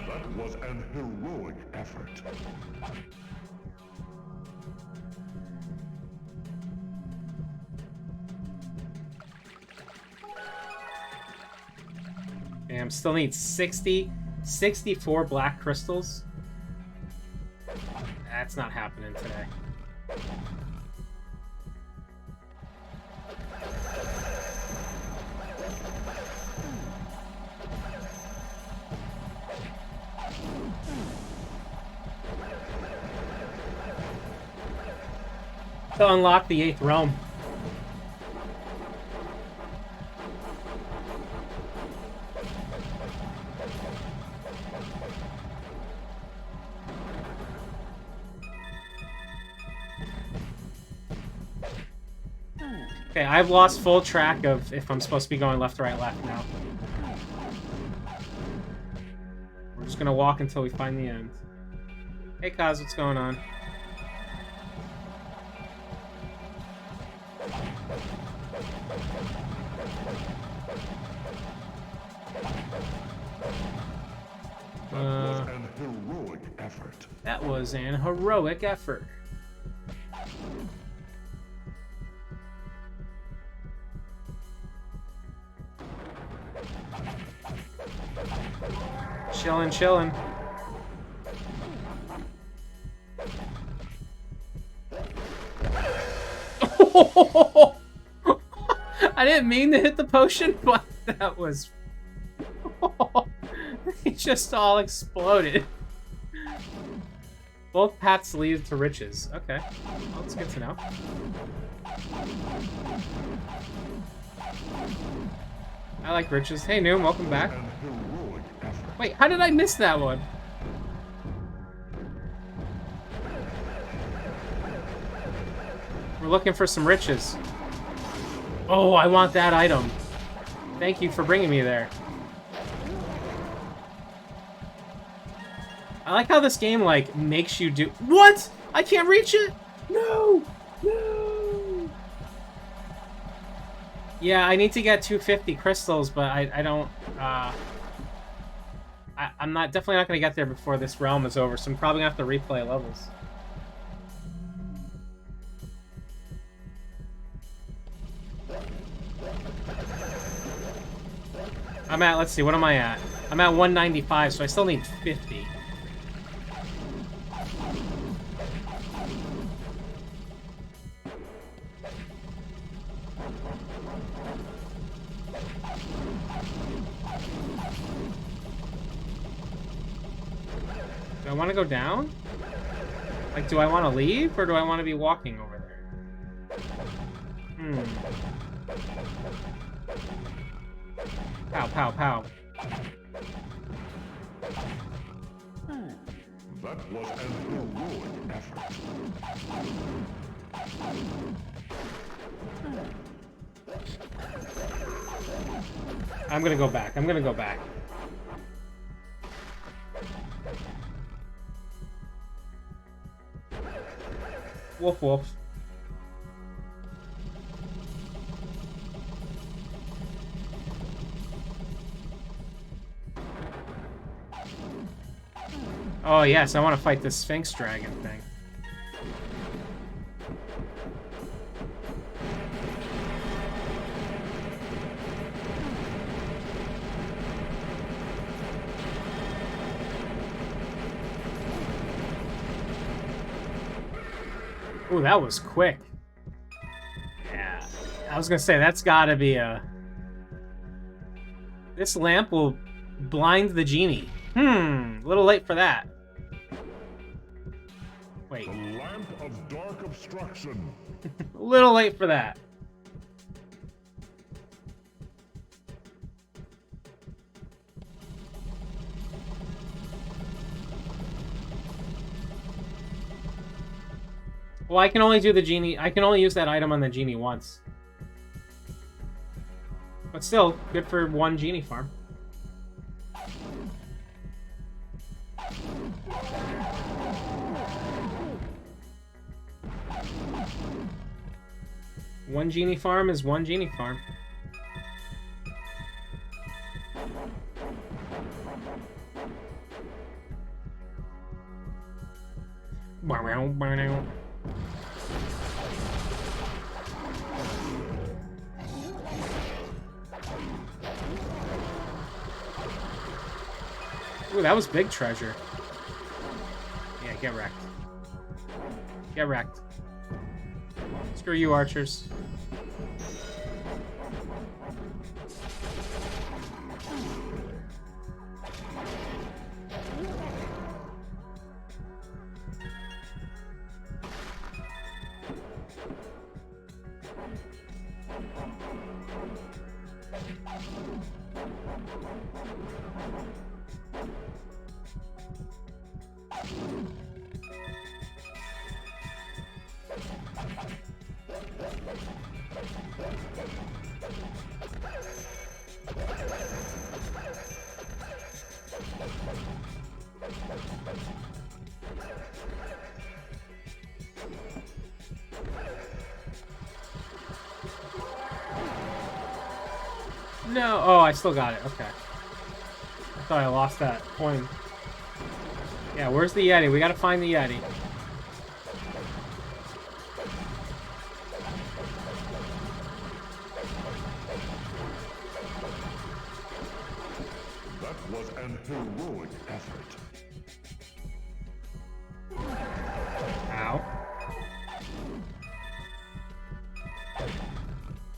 That was an heroic effort. Damn, still need 64 black crystals. That's not happening today. To unlock the 8th realm. Okay, I've lost full track of if I'm supposed to be going left, right, left now. We're just gonna walk until we find the end. Hey, Kaz, what's going on? That was an heroic effort. Chillin', chillin'. I didn't mean to hit the potion, but that was... It just all exploded. Both paths lead to riches. Okay, well, that's good to know. I like riches. Hey, Noom, welcome back. Wait, how did I miss that one? We're looking for some riches. Oh, I want that item. Thank you for bringing me there. I like how this game, like, makes you do... What? I can't reach it? No! No! Yeah, I need to get 250 crystals, but I don't... I'm definitely not going to get there before this realm is over, so I'm probably going to have to replay levels. I'm at, let's see, what am I at? I'm at 195, so I still need 50. Do I want to go down? Like, do I want to leave, or do I want to be walking over there? Pow, pow, pow. That was an heroic effort. I'm gonna go back. I'm gonna go back. Woof, woof. Oh, yes, I want to fight this Sphinx Dragon thing. Ooh, that was quick. Yeah. I was gonna say, that's gotta be a... This lamp will blind the genie. A little late for that. Wait. The lamp of dark obstruction. A little late for that. Well, I can only do the genie. I can only use that item on the genie once. But still, good for one genie farm. One genie farm is one genie farm. Ooh, that was big treasure. Yeah, get wrecked. Get wrecked. Screw you, archers. No. Oh, I still got it. Okay. I thought I lost that coin. Yeah, where's the Yeti? We gotta find the Yeti. That was an heroic effort. Ow.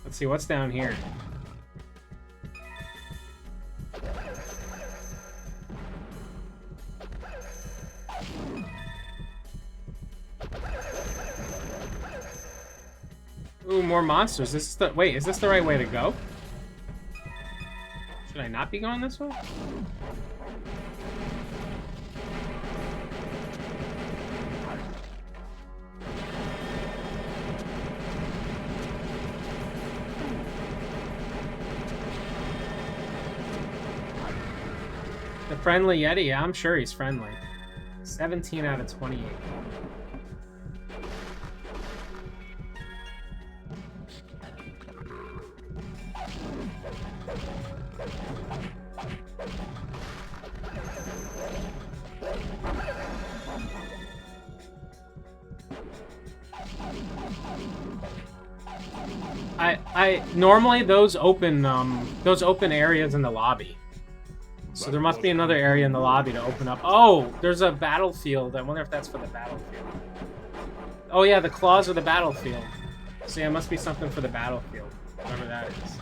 Let's see, what's down here? Ooh, more monsters. This is the... Wait, is this the right way to go? Should I not be going this way? The friendly Yeti? Yeah, I'm sure he's friendly. 17 out of 28. I normally those open areas in the lobby. So there must be another area in the lobby to open up. Oh, there's a battlefield. I wonder if that's for the battlefield. Oh yeah, the claws are the battlefield. So yeah, it must be something for the battlefield, whatever that is.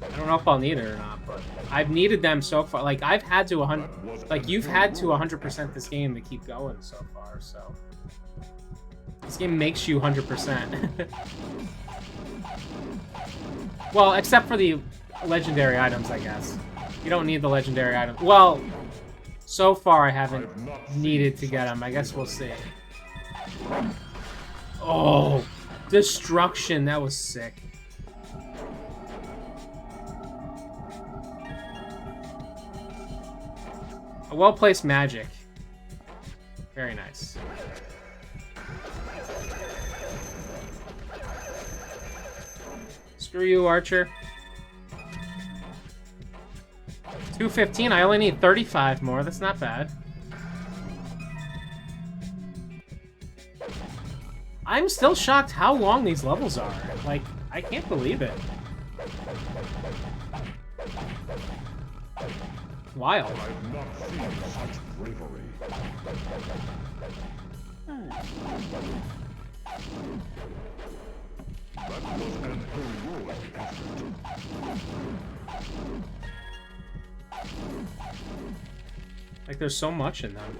I don't know if I'll need it or not, but I've needed them so far. Like I've had to 100, like you've had to 100% this game to keep going so far. So this game makes you 100%. Well, except for the legendary items, I guess. You don't need the legendary items. Well, so far I haven't needed to get them. I guess we'll see. Oh, destruction. That was sick. A well-placed magic. Very nice. Screw you, Archer. 215. I only need 35 more. That's not bad. I'm still shocked how long these levels are. Like, I can't believe it. Wild. I've not seen such bravery. That was an heroic effort. Like, there's so much in them.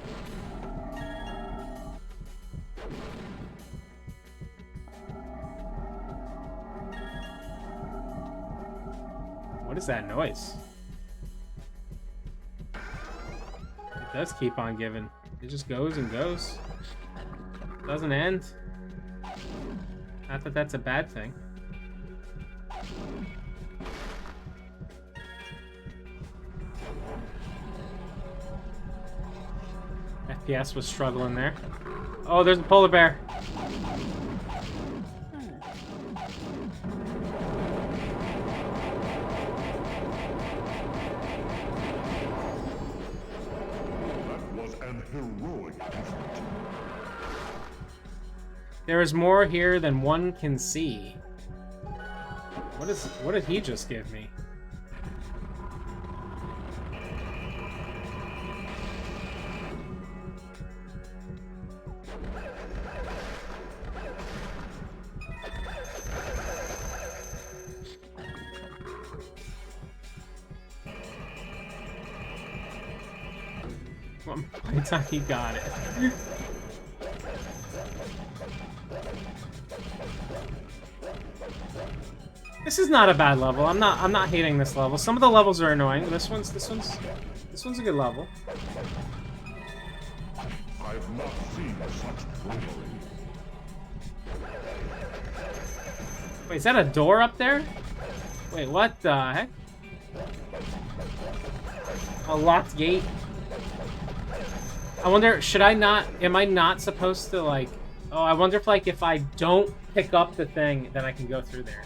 What is that noise? It does keep on giving. It just goes and goes. Doesn't end. Not that that's a bad thing. FPS was struggling there. Oh, there's a polar bear. That was an heroic effort. There is more here than one can see. What did he just give me? By the time he got it. This is not a bad level. I'm not hating this level. Some of the levels are annoying. This one's a good level. I've not seen such bravery. Wait, is that a door up there? Wait, what the heck? A locked gate? I wonder, am I not supposed to, like... Oh, I wonder if, like, if I don't pick up the thing, then I can go through there.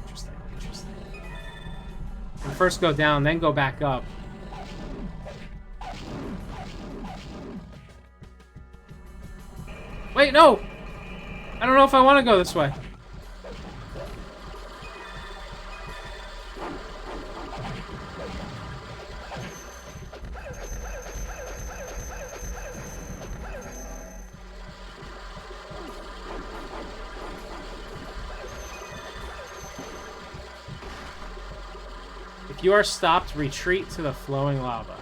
Interesting, interesting. And first go down, then go back up. Wait, no! I don't know if I want to go this way. If you are stopped, retreat to the flowing lava.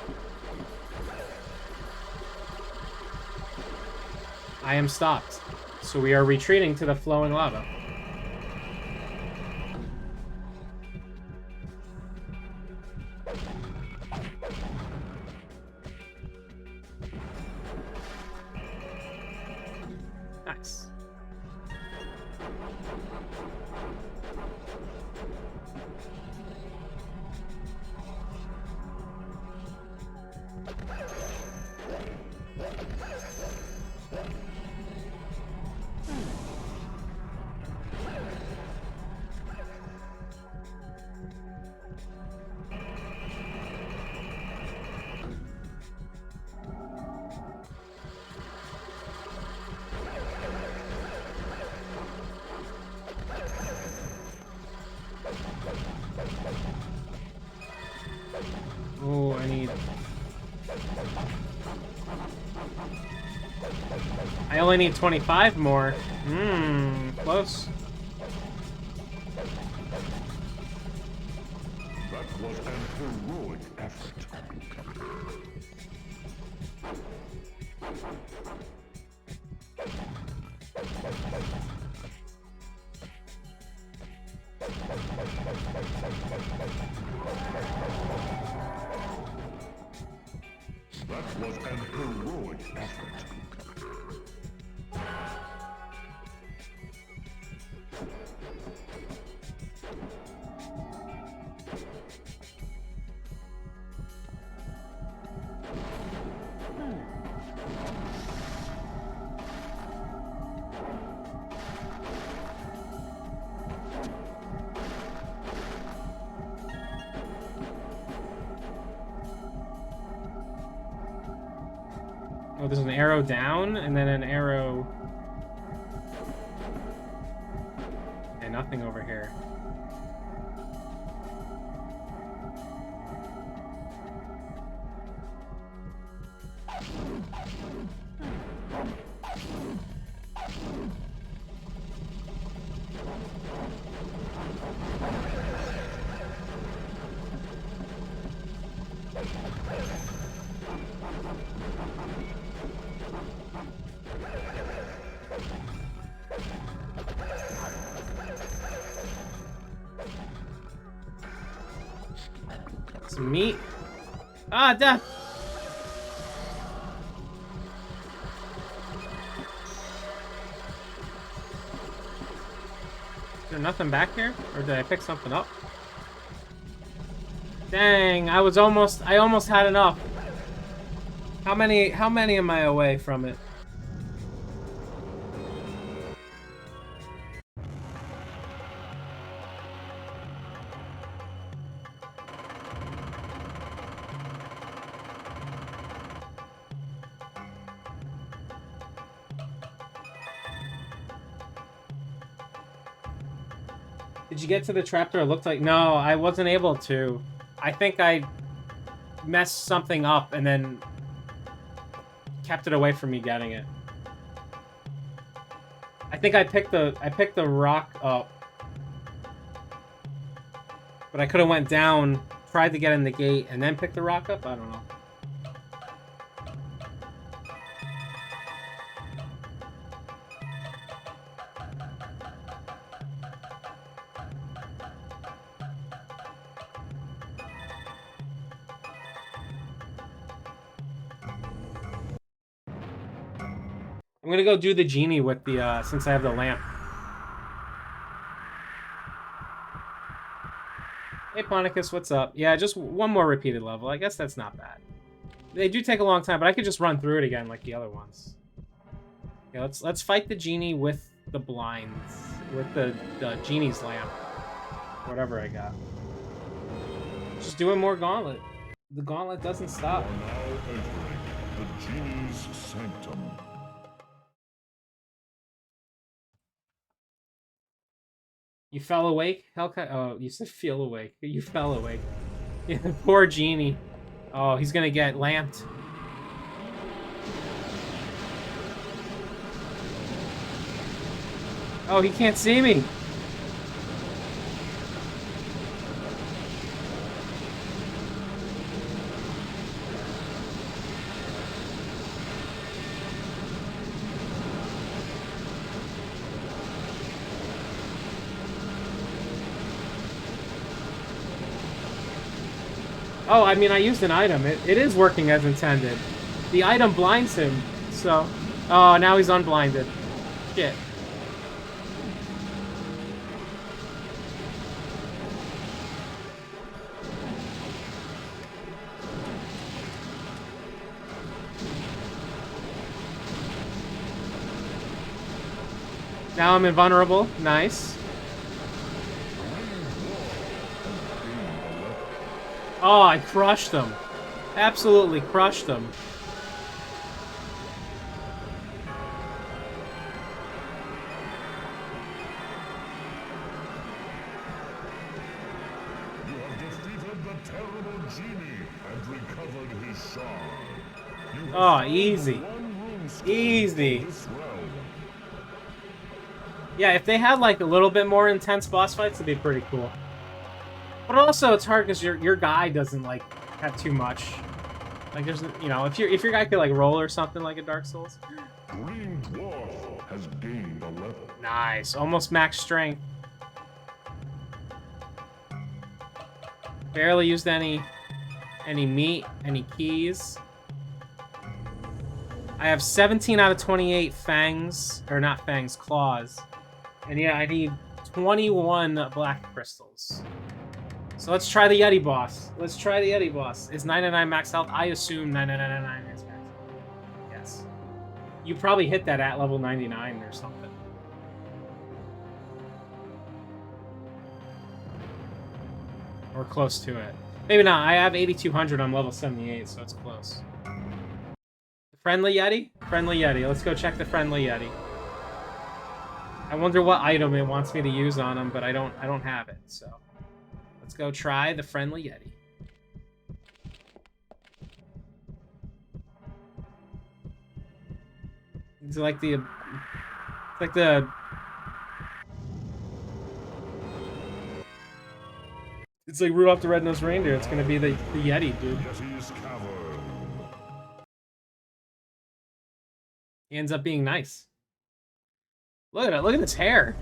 I am stopped. So we are retreating to the flowing lava. Nice. Oh, I need... I only need 25 more. Close. That was an heroic effort. That was an heroic effort. Oh, there's an arrow down and then an arrow... Okay, nothing over here. Some meat. Ah, death! Is there nothing back here? Or did I pick something up? Dang, I almost had enough. How many am I away from it? Did you get to the trapdoor? It looked like... No, I wasn't able to. I think I messed something up and then kept it away from me getting it. I think I picked the rock up. But I could have went down, tried to get in the gate, and then picked the rock up? I don't know. I'm gonna go do the genie with the, since I have the lamp. Hey, Ponicus, what's up? Yeah, just one more repeated level. I guess that's not bad. They do take a long time, but I could just run through it again like the other ones. Yeah, let's fight the genie with the blinds. With the genie's lamp. Whatever I got. Just doing more Gauntlet. The Gauntlet doesn't stop. You are now entering the genie's sanctum. You fell awake? Hellcat. Oh, you said feel awake. You fell awake. Yeah, poor genie. Oh, he's gonna get lamped. Oh, he can't see me. Oh, I mean, I used an item. It is working as intended. The item blinds him, so... Oh, now he's unblinded. Shit. Now I'm invulnerable. Nice. Oh, I crushed him. Absolutely crushed him. You have defeated the terrible genie and recovered his shard. Oh, easy. Easy. Yeah, if they had like a little bit more intense boss fights, it'd be pretty cool. But also, it's hard because your guy doesn't like have too much. Like, there's, you know, if your guy could like roll or something like a Dark Souls. Green Dwarf has gained a level. Nice, almost max strength. Barely used any meat, any keys. I have 17 out of 28 fangs, or not fangs, claws. And yeah, I need 21 black crystals. So let's try the Yeti boss. Let's try the Yeti boss. Is 99 max health? I assume 9999 is max health. Yes. You probably hit that at level 99 or something. Or close to it. Maybe not. I have 8200 on level 78, so it's close. The friendly Yeti? Friendly Yeti. Let's go check the friendly Yeti. I wonder what item it wants me to use on him, but I don't have it, so. Let's go try the friendly Yeti. It's like the... It's like the... It's like Rudolph the Red-Nosed Reindeer. It's gonna be the Yeti, dude. Yeti's cavern. He ends up being nice. Look at it. Look at his hair.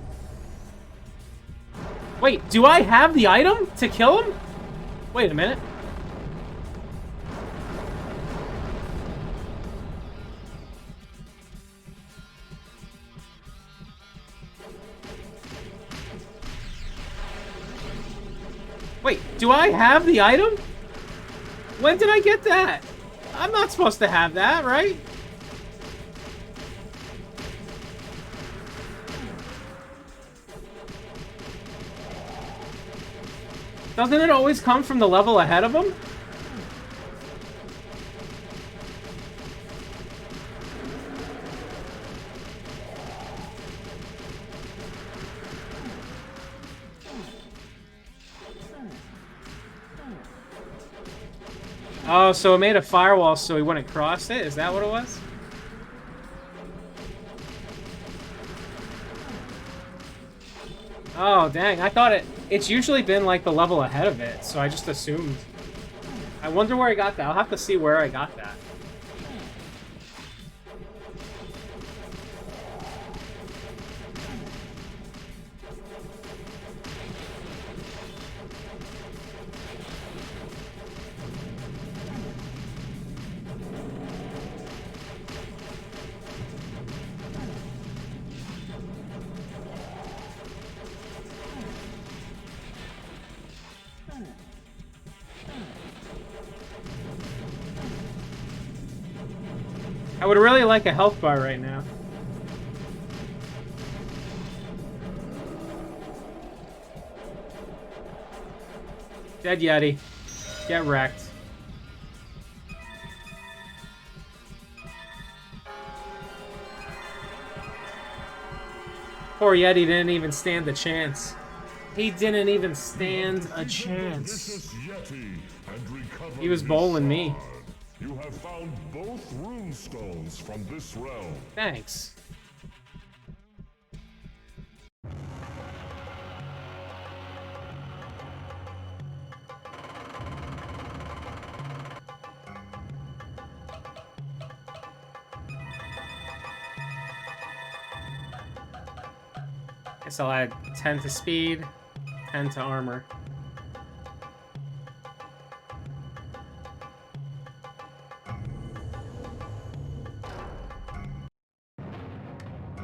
Wait, do I have the item to kill him? Wait a minute. Wait, do I have the item? When did I get that? I'm not supposed to have that, right? Doesn't it always come from the level ahead of him? Oh, so it made a firewall so he wouldn't cross it? Is that what it was? Oh, dang. I thought it's usually been like the level ahead of it, so I just assumed. I wonder where I got that. I'll have to see where I got that. I would really like a health bar right now. Dead Yeti. Get wrecked. Poor Yeti didn't even stand a chance. He didn't even stand a chance. He was bowling me. You have found both runestones from this realm. Thanks. Guess I'll add 10 to speed, 10 to armor.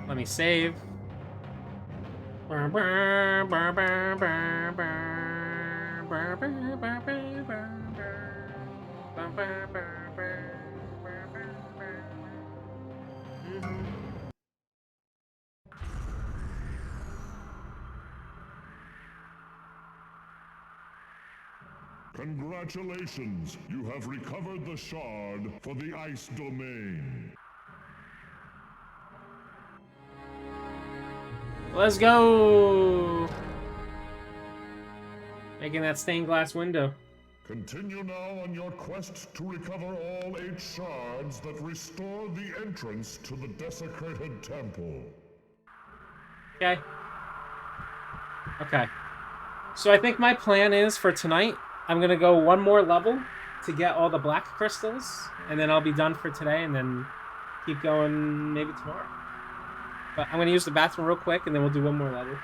Let me save. Congratulations! You have recovered the shard for the ice domain. Let's go! Making that stained glass window. Continue now on your quest to recover all 8 shards that restore the entrance to the desecrated temple. Okay. Okay. So I think my plan is for tonight, I'm gonna go one more level to get all the black crystals, and then I'll be done for today, and then keep going maybe tomorrow. But I'm gonna use the bathroom real quick, and then we'll do one more level.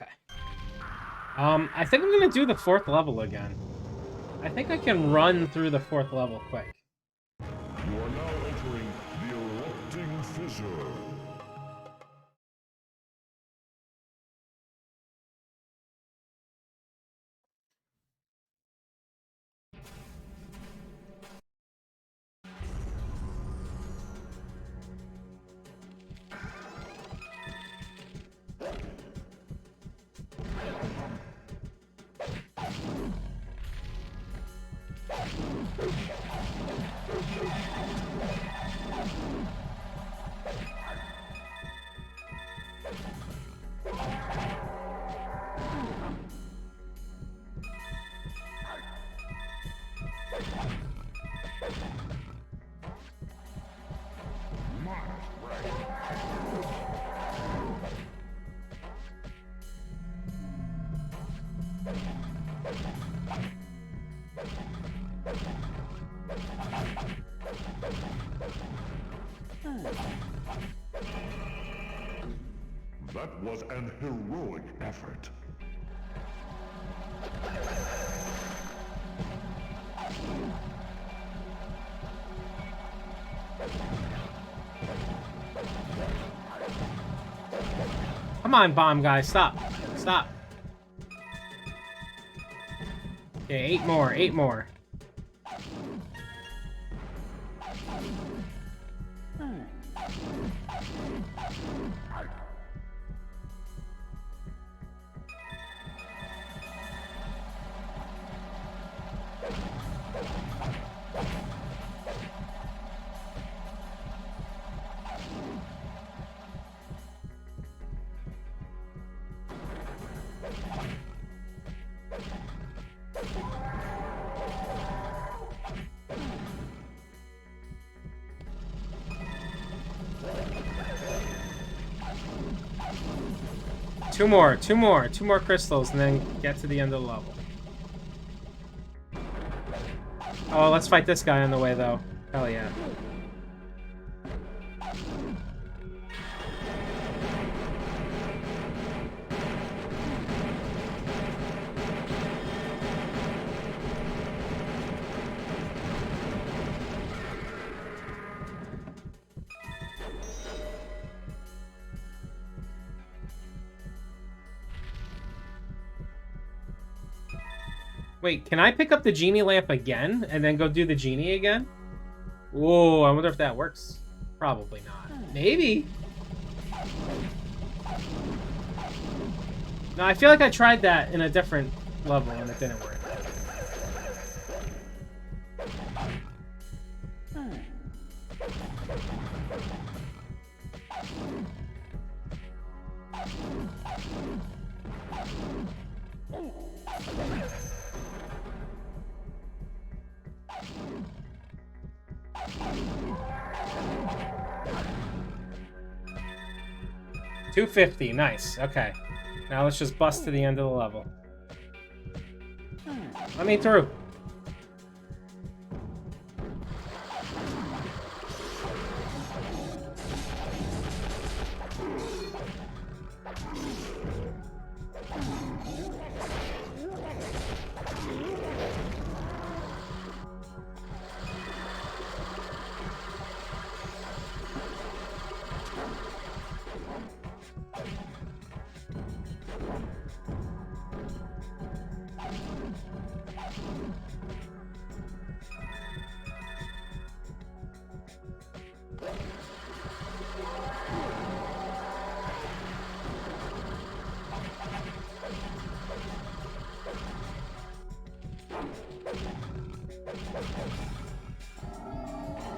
Okay. I think I'm gonna do the 4th level again. I think I can run through the 4th level quick. You are now entering the erupting fissure. That was an heroic effort. on, bomb guy, stop. Stop. Okay, 8 more, 8 more. Two more crystals, and then get to the end of the level. Oh, let's fight this guy on the way, though. Hell yeah. Wait, can I pick up the genie lamp again and then go do the genie again? Whoa, I wonder if that works. Probably not. Maybe. No, I feel like I tried that in a different level and it didn't work. $250, nice. Okay. Now let's just bust to the end of the level. Let me through.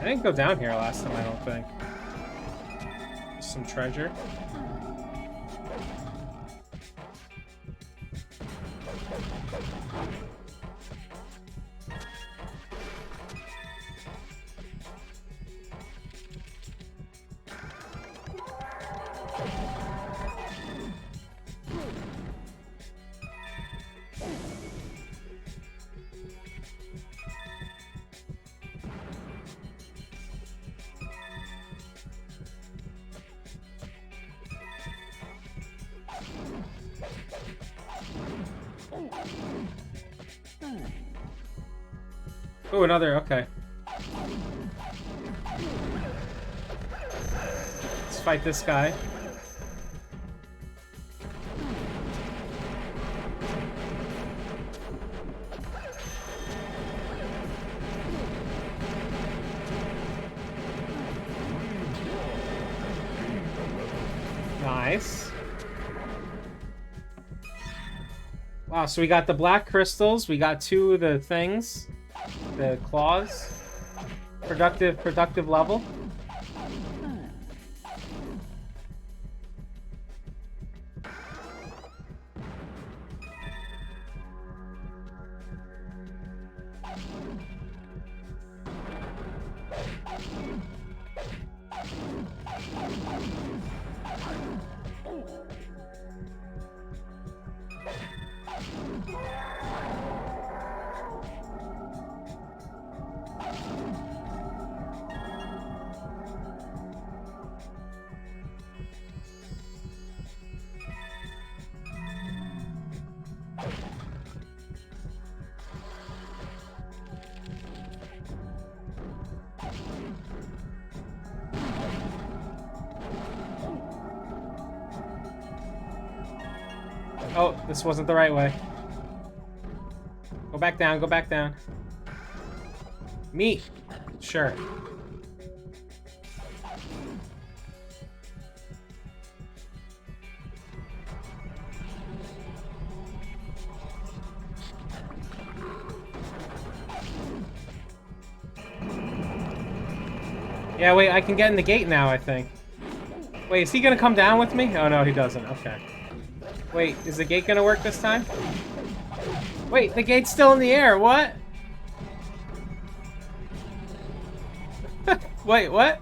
I didn't go down here last time, I don't think. Some treasure. Oh, another, okay. Let's fight this guy. Nice. Wow, so we got the black crystals, we got 2 of the things. The claws. Productive level. Oh, this wasn't the right way. Go back down, go back down. Me. Sure. Yeah, wait, I can get in the gate now, I think. Wait, is he gonna come down with me? Oh, no, he doesn't. Okay. Wait, is the gate gonna work this time? Wait, the gate's still in the air. What? Wait, what?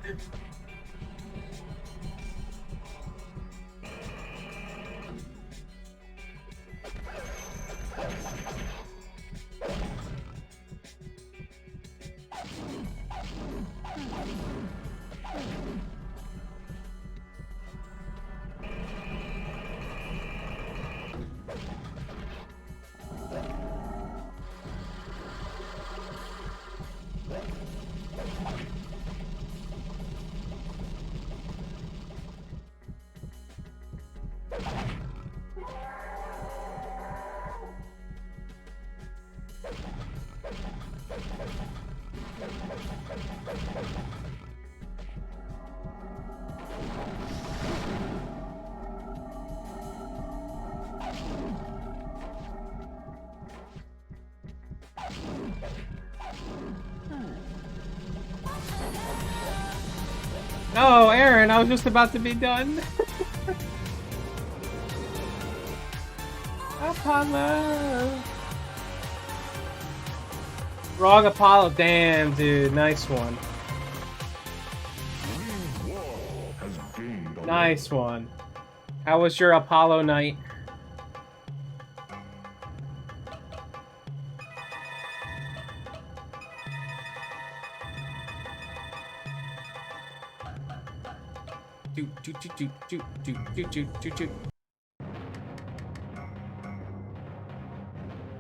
Oh, Aaron, I was just about to be done. Apollo. Wrong Apollo. Damn, dude. Nice one. Nice one. How was your Apollo night?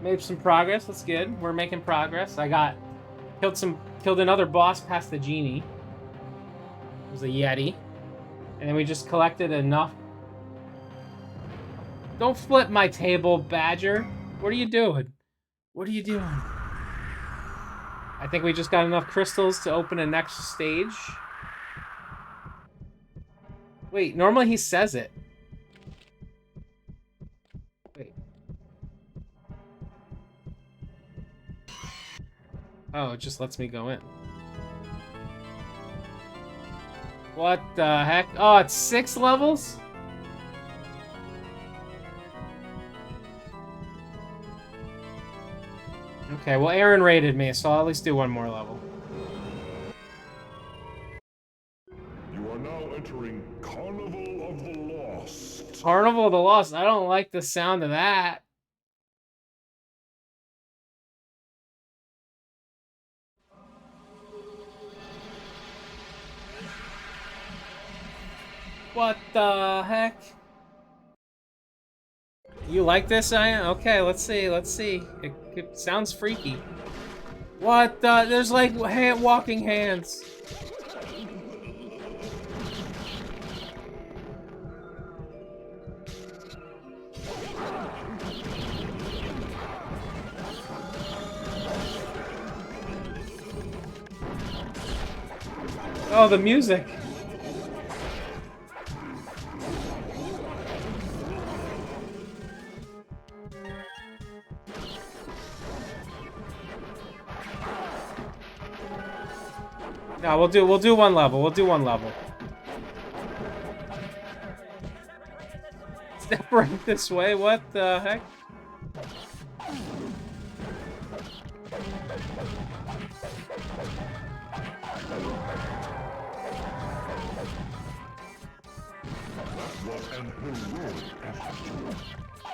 Made some progress. That's good. We're making progress. I killed another boss past the genie. It was a Yeti. And then we just collected enough. Don't flip my table, Badger. What are you doing? What are you doing? I think we just got enough crystals to open a next stage. Wait, normally he says it. Wait. Oh, it just lets me go in. What the heck? Oh, it's 6 levels? Okay, well, Aaron rated me, so I'll at least do one more level. You are now entering Carnival of the Lost. Carnival of the Lost? I don't like the sound of that. What the heck? You like this, Ian? Okay, let's see, let's see. It sounds freaky. What the? There's like walking hands. Oh, the music. No, we'll do one level. We'll do one level. Step right this way. What the heck?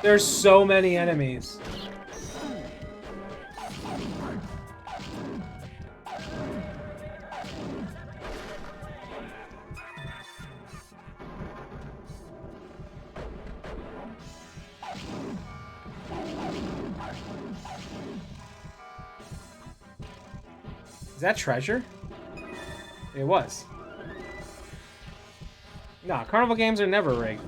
There's so many enemies. Is that treasure? It was. Nah, carnival games are never rigged.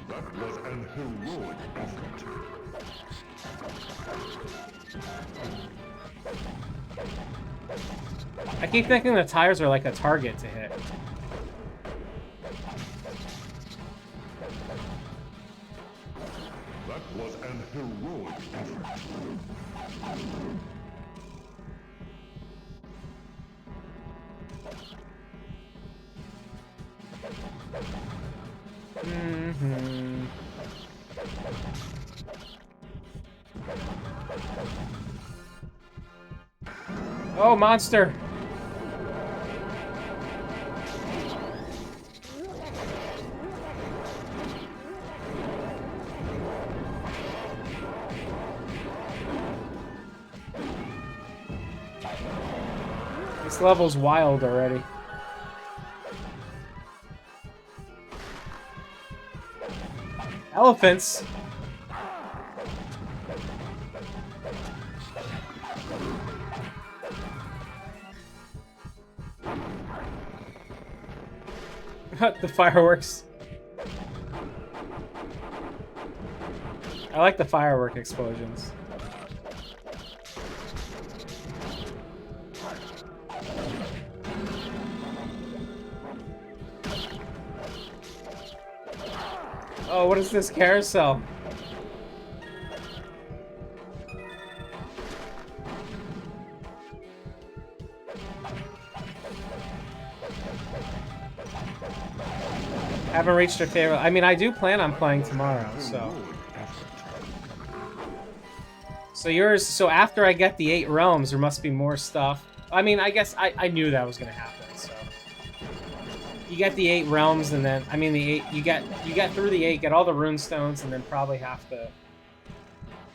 That was an heroic effort. I keep thinking the tires are like a target to hit. That was an heroic effort. Mm-hmm. Oh, monster! This level's wild already. Elephants! The fireworks. I like the firework explosions. Oh, what is this carousel? Haven't reached your favorite. I mean, I do plan on playing tomorrow, so. So yours, so after I get the 8 realms, there must be more stuff. I mean, I guess I knew that was gonna happen, so. You get the 8 realms, and then, I mean, the 8, you get through the 8, get all the rune stones, and then probably have to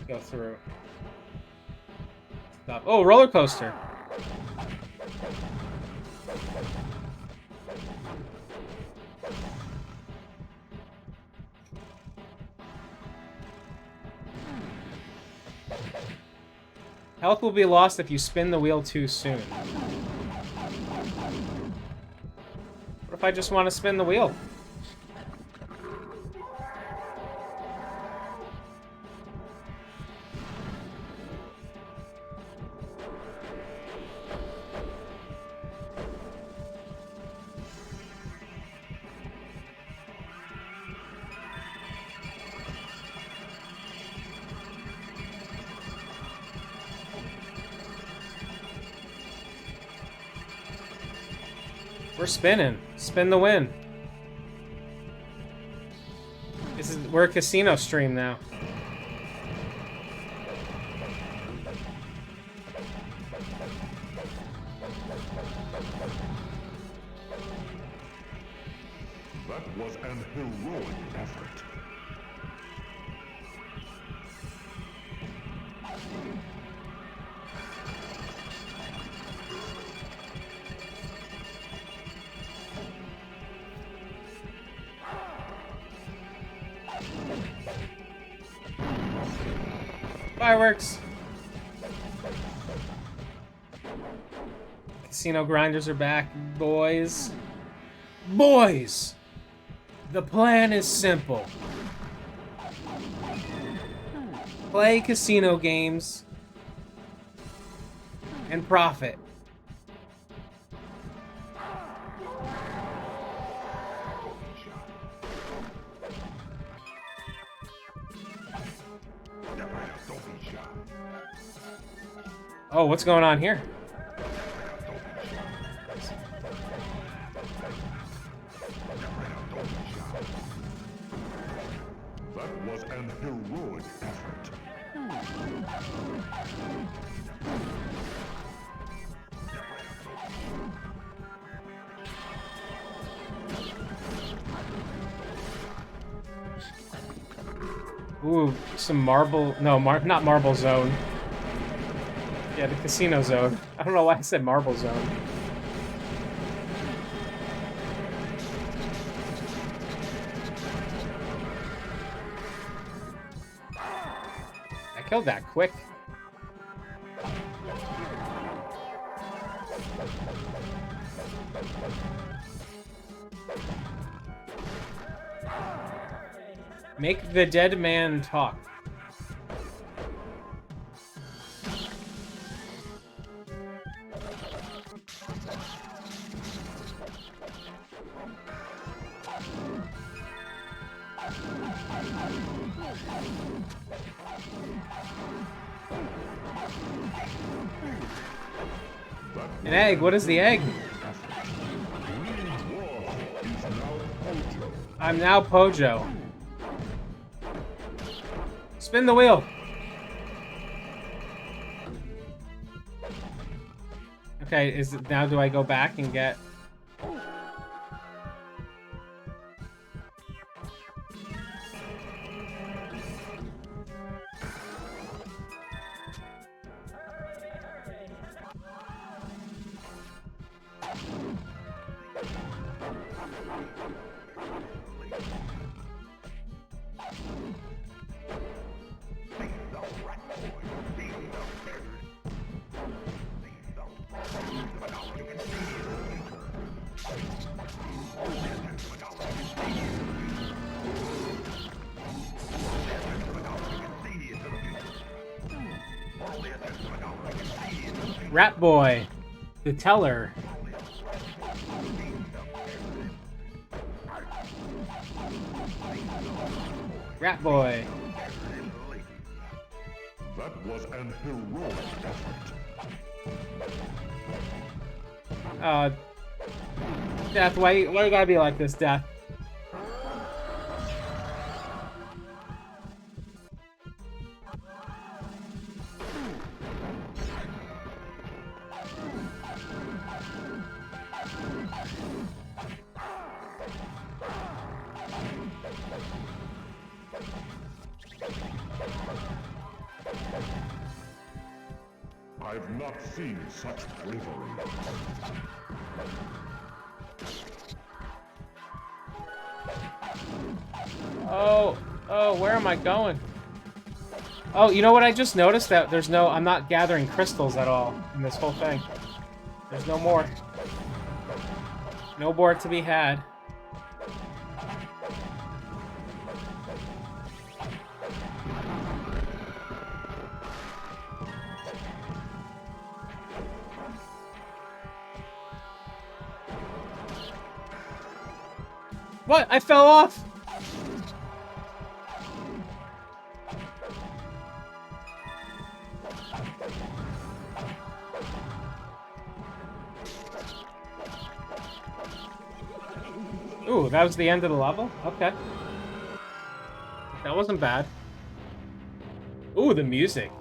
go through stuff. Oh, roller coaster. Health will be lost if you spin the wheel too soon. What if I just want to spin the wheel? We're spinning. Spin the win. We're a casino stream now. That was an heroic effort. Fireworks! Casino grinders are back, boys. Boys! The plan is simple. Play casino games and profit. Oh, what's going on here? That was an heroic effort. Ooh, some marble... No, not marble zone. Yeah, the casino zone. I don't know why I said marble zone. I killed that quick. Make the dead man talk. An egg? What is the egg? I'm now Pojo. Spin the wheel. Okay, is it now? Do I go back and get? Rat Boy, the teller. Rat Boy. That was an heroic effort. Death, why you gotta be like this, Death? I've not seen such bravery. Oh, where am I going? Oh, you know what I just noticed? That there's no, I'm not gathering crystals at all in this whole thing. There's no more. No more to be had. What? I fell off! Ooh, that was the end of the level? Okay. That wasn't bad. Ooh, the music.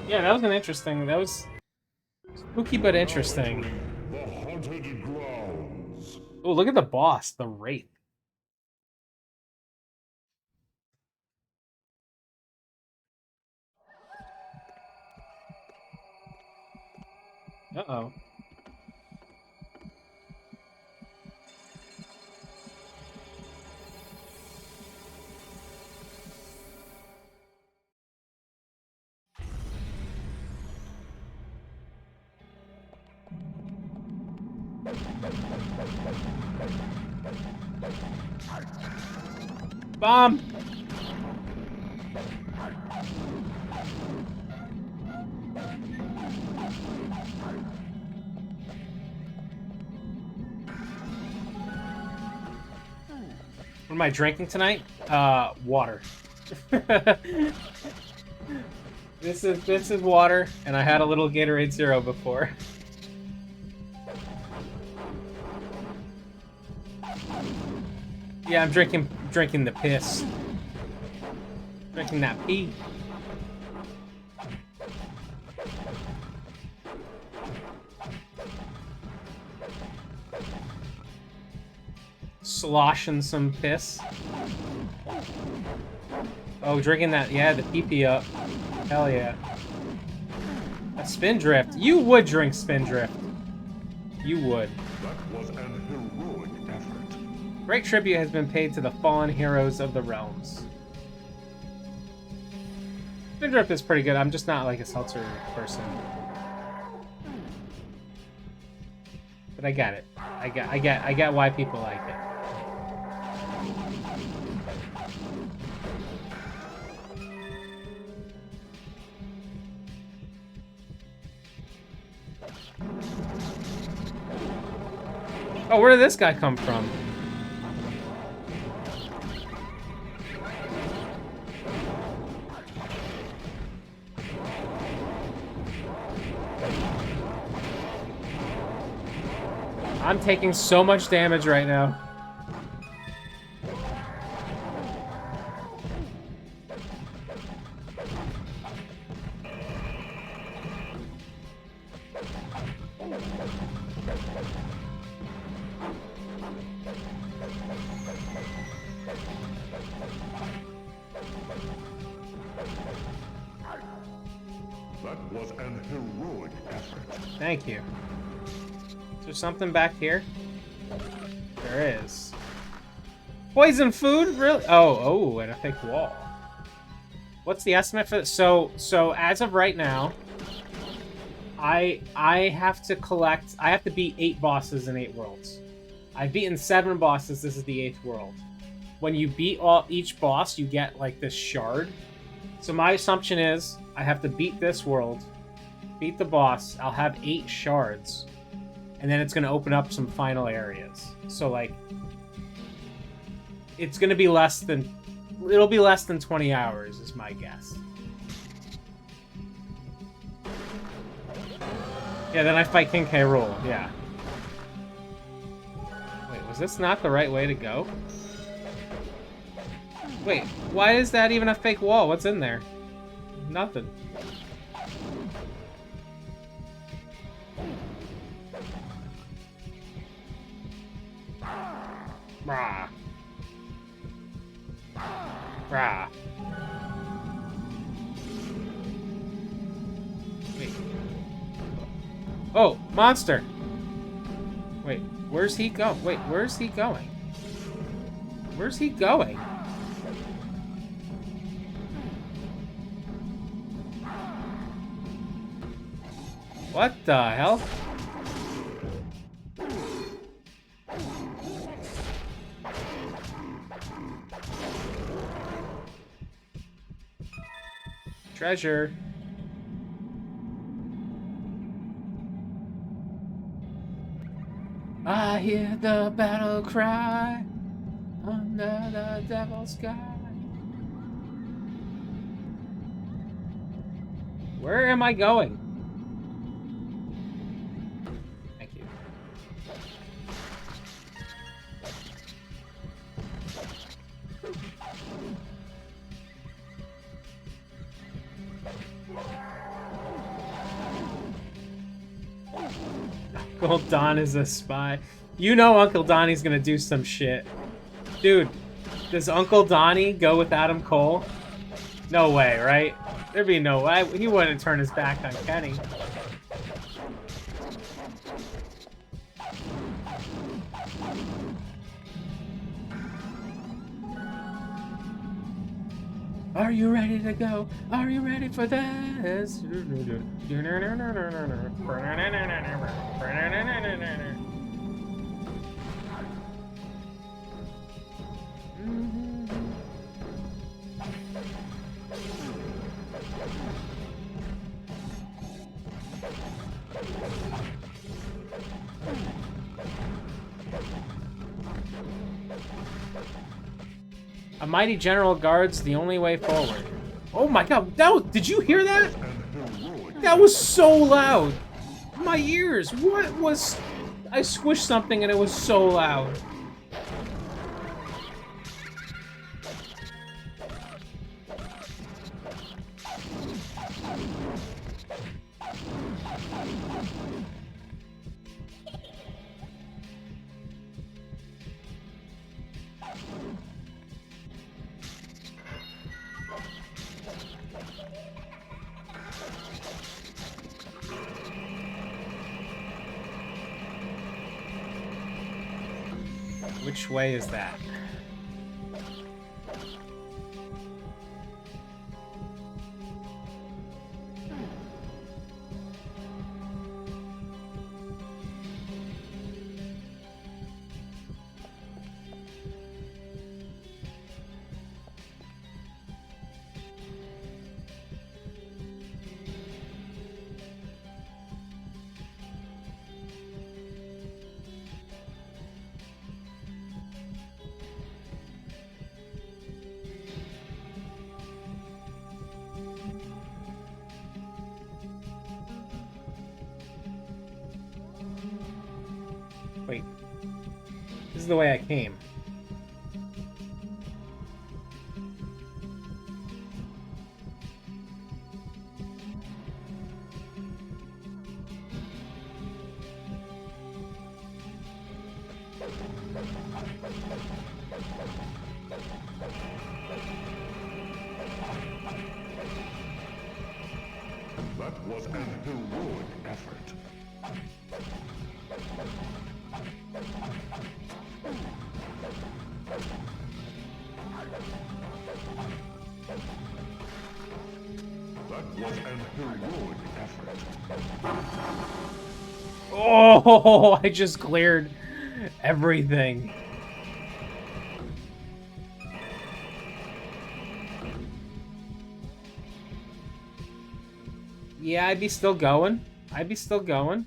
Yeah, that was an interesting. That was spooky but interesting. The haunted grounds. Oh, look at the boss, the Wraith. Uh-oh. Bomb! What am I drinking tonight? Water. This is water, and I had a little Gatorade Zero before. Yeah, I'm drinking the piss. Drinking that pee. Sloshing some piss. Oh, drinking that, yeah, the pee-pee up. Hell yeah. A Spindrift. You would drink Spindrift. You would. That was an heroic effort. Great tribute has been paid to the fallen heroes of the realms. Spindrift is pretty good. I'm just not like a seltzer person. But I get it. I get why people like it. Oh, where did this guy come from? I'm taking so much damage right now. That was an heroic effort. Thank you. Is there something back here? There is. Poison food? Really? Oh, and a fake wall. What's the estimate for this? So as of right now, I have to collect. I have to beat 8 bosses in 8 worlds. I've beaten 7 bosses. This is the 8th world. When you beat each boss, you get like this shard. So my assumption is I have to beat this world, beat the boss. I'll have 8 shards, and then it's going to open up some final areas. So like, it's going to be less than 20 hours is my guess. Yeah, then I fight King K. Rool. Yeah. Wait, was this not the right way to go? Wait, why is that even a fake wall? What's in there? Nothing. Rah. Rah. Wait. Oh, monster! Wait, where's he go? Wait, where's he going? Where's he going? What the hell? Treasure. I hear the battle cry under the devil's sky. Where am I going? Thank you. Uncle Don is a spy. You know Uncle Donnie's gonna do some shit. Dude, does Uncle Donnie go with Adam Cole? No way, right? There'd be no way. He wouldn't turn his back on Kenny. Are you ready to go? Are you ready for this? A mighty general guards the only way forward. Oh my god, did you hear that? That was so loud. My ears, what was... I squished something and it was so loud. Which way is that? Wait. This is the way I came. That was an heroic effort. That was an heroic effort. Oh, I just cleared everything. Yeah, I'd be still going. I'd be still going.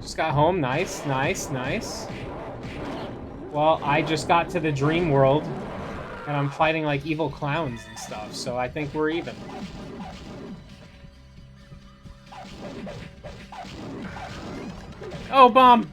Just got home. Nice, nice, nice. Well, I just got to the dream world, and I'm fighting, like, evil clowns and stuff, so I think we're even. Oh, bomb!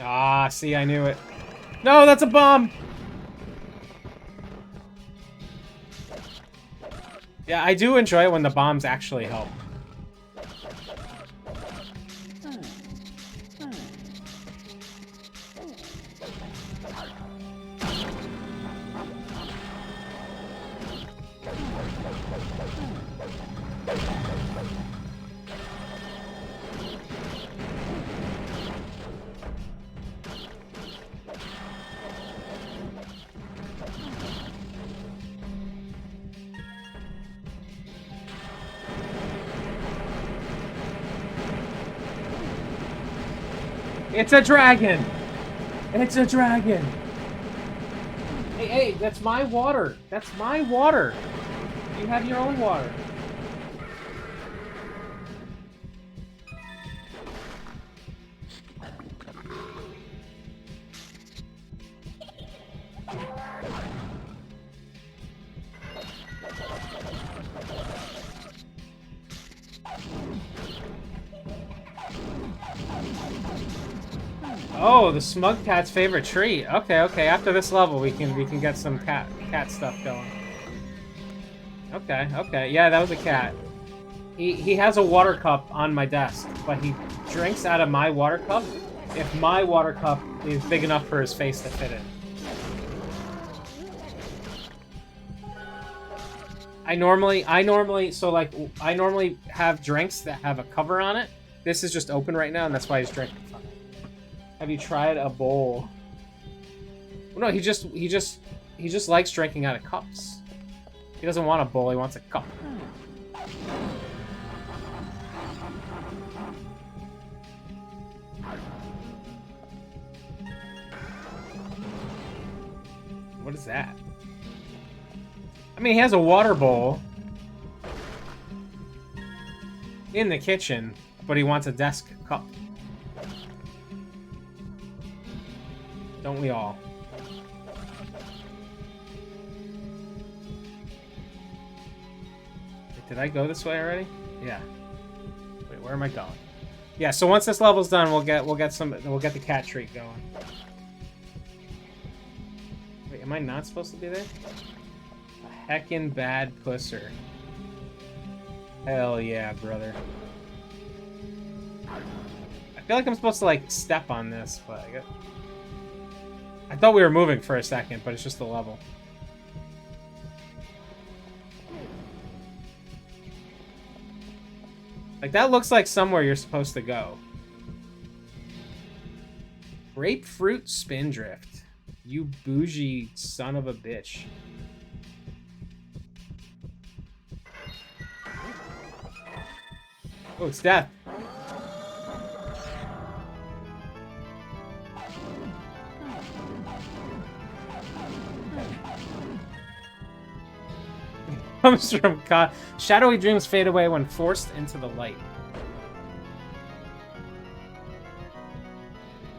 Ah, see, I knew it. No, that's a bomb! Yeah, I do enjoy it when the bombs actually help. It's a dragon! It's a dragon! Hey, hey, that's my water! That's my water! You have your own water. Oh, the smug cat's favorite treat. Okay, okay. After this level, we can get some cat stuff going. Okay, okay. Yeah, that was a cat. He has a water cup on my desk, but he drinks out of my water cup if my water cup is big enough for his face to fit in. I normally have drinks that have a cover on it. This is just open right now, and that's why he's drinking from it. Have you tried a bowl? Well, no, he just likes drinking out of cups. He doesn't want a bowl, he wants a cup. What is that? I mean, he has a water bowl in the kitchen, but he wants a desk cup. Don't we all? Wait, did I go this way already? Yeah. Wait, where am I going? Yeah, so once this level's done, we'll get the cat treat going. Wait, am I not supposed to be there? A heckin' bad pusser. Hell yeah, brother. I feel like I'm supposed to, like, step on this, but I thought we were moving for a second, but it's just the level. Like, that looks like somewhere you're supposed to go. Grapefruit Spindrift. You bougie son of a bitch. Oh, it's death. Comes from God. Shadowy dreams fade away when forced into the light.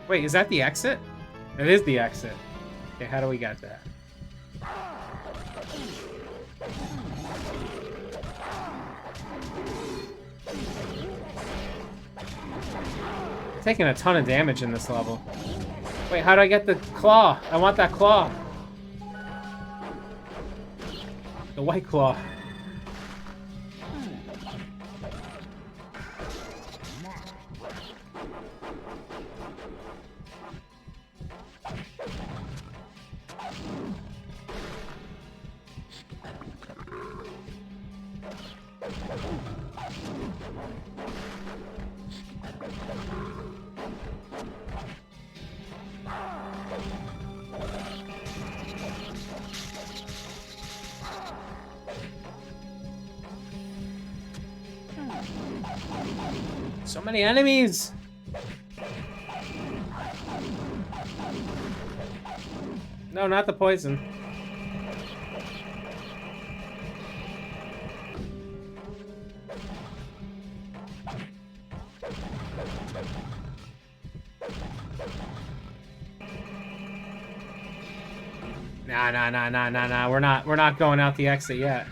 Wait, is that the exit? It is the exit. Okay, how do we get that? Taking a ton of damage in this level. Wait, how do I get the claw? I want that claw. The white claw. So many enemies! No, not the poison. Nah. We're not going out the exit yet.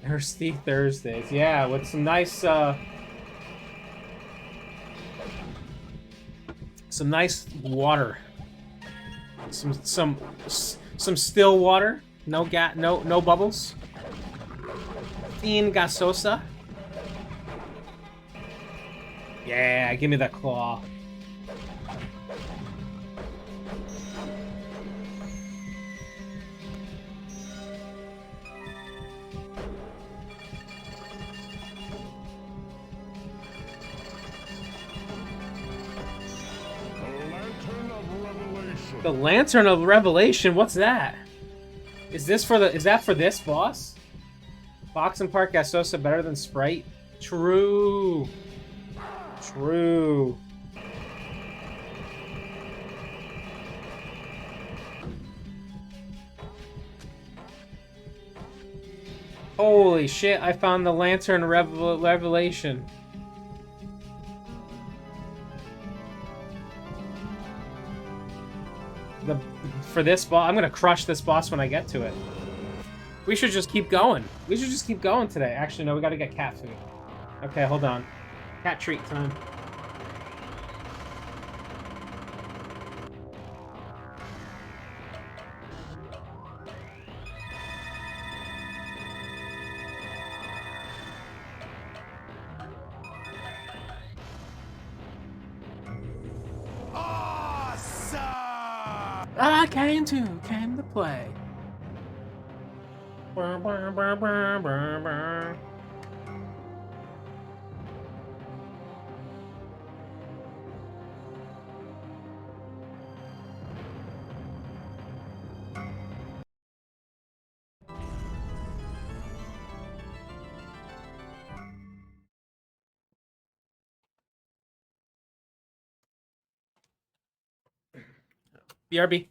Thirsty Thursdays. Yeah, with some nice some nice water. Some still water. No bubbles. Thin gasosa. Yeah, give me that claw. The Lantern of Revelation. What's that? Is that for this boss? Fox and Park Gasosa better than Sprite? True. True. Holy shit, I found the Lantern Revelation. For this boss, I'm gonna crush this boss when I get to it. We should just keep going. We should just keep going today. Actually, no, we gotta get cat food. Okay, hold on. Cat treat time. I came to play. BRB.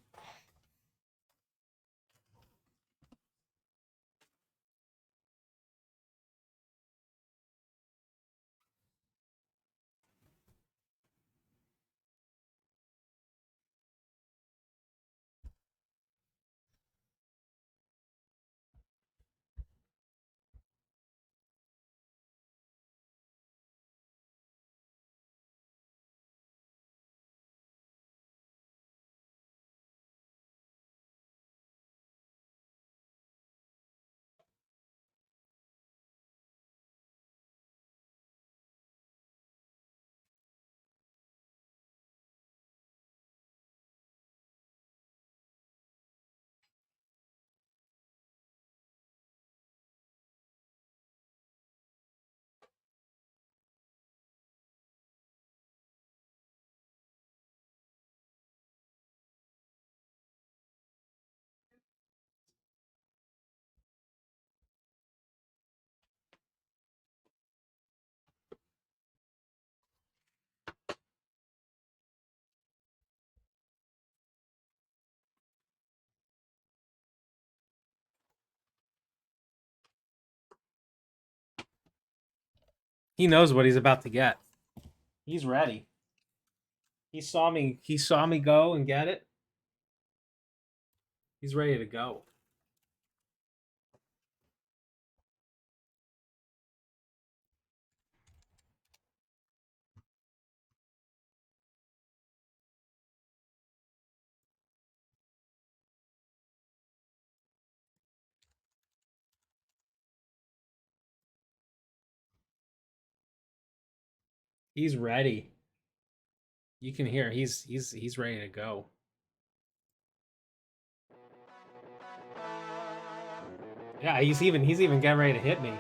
He knows what he's about to get. He's ready. He saw me go and get it. He's ready to go. He's ready. You can hear he's ready to go. Yeah, he's even getting ready to hit me.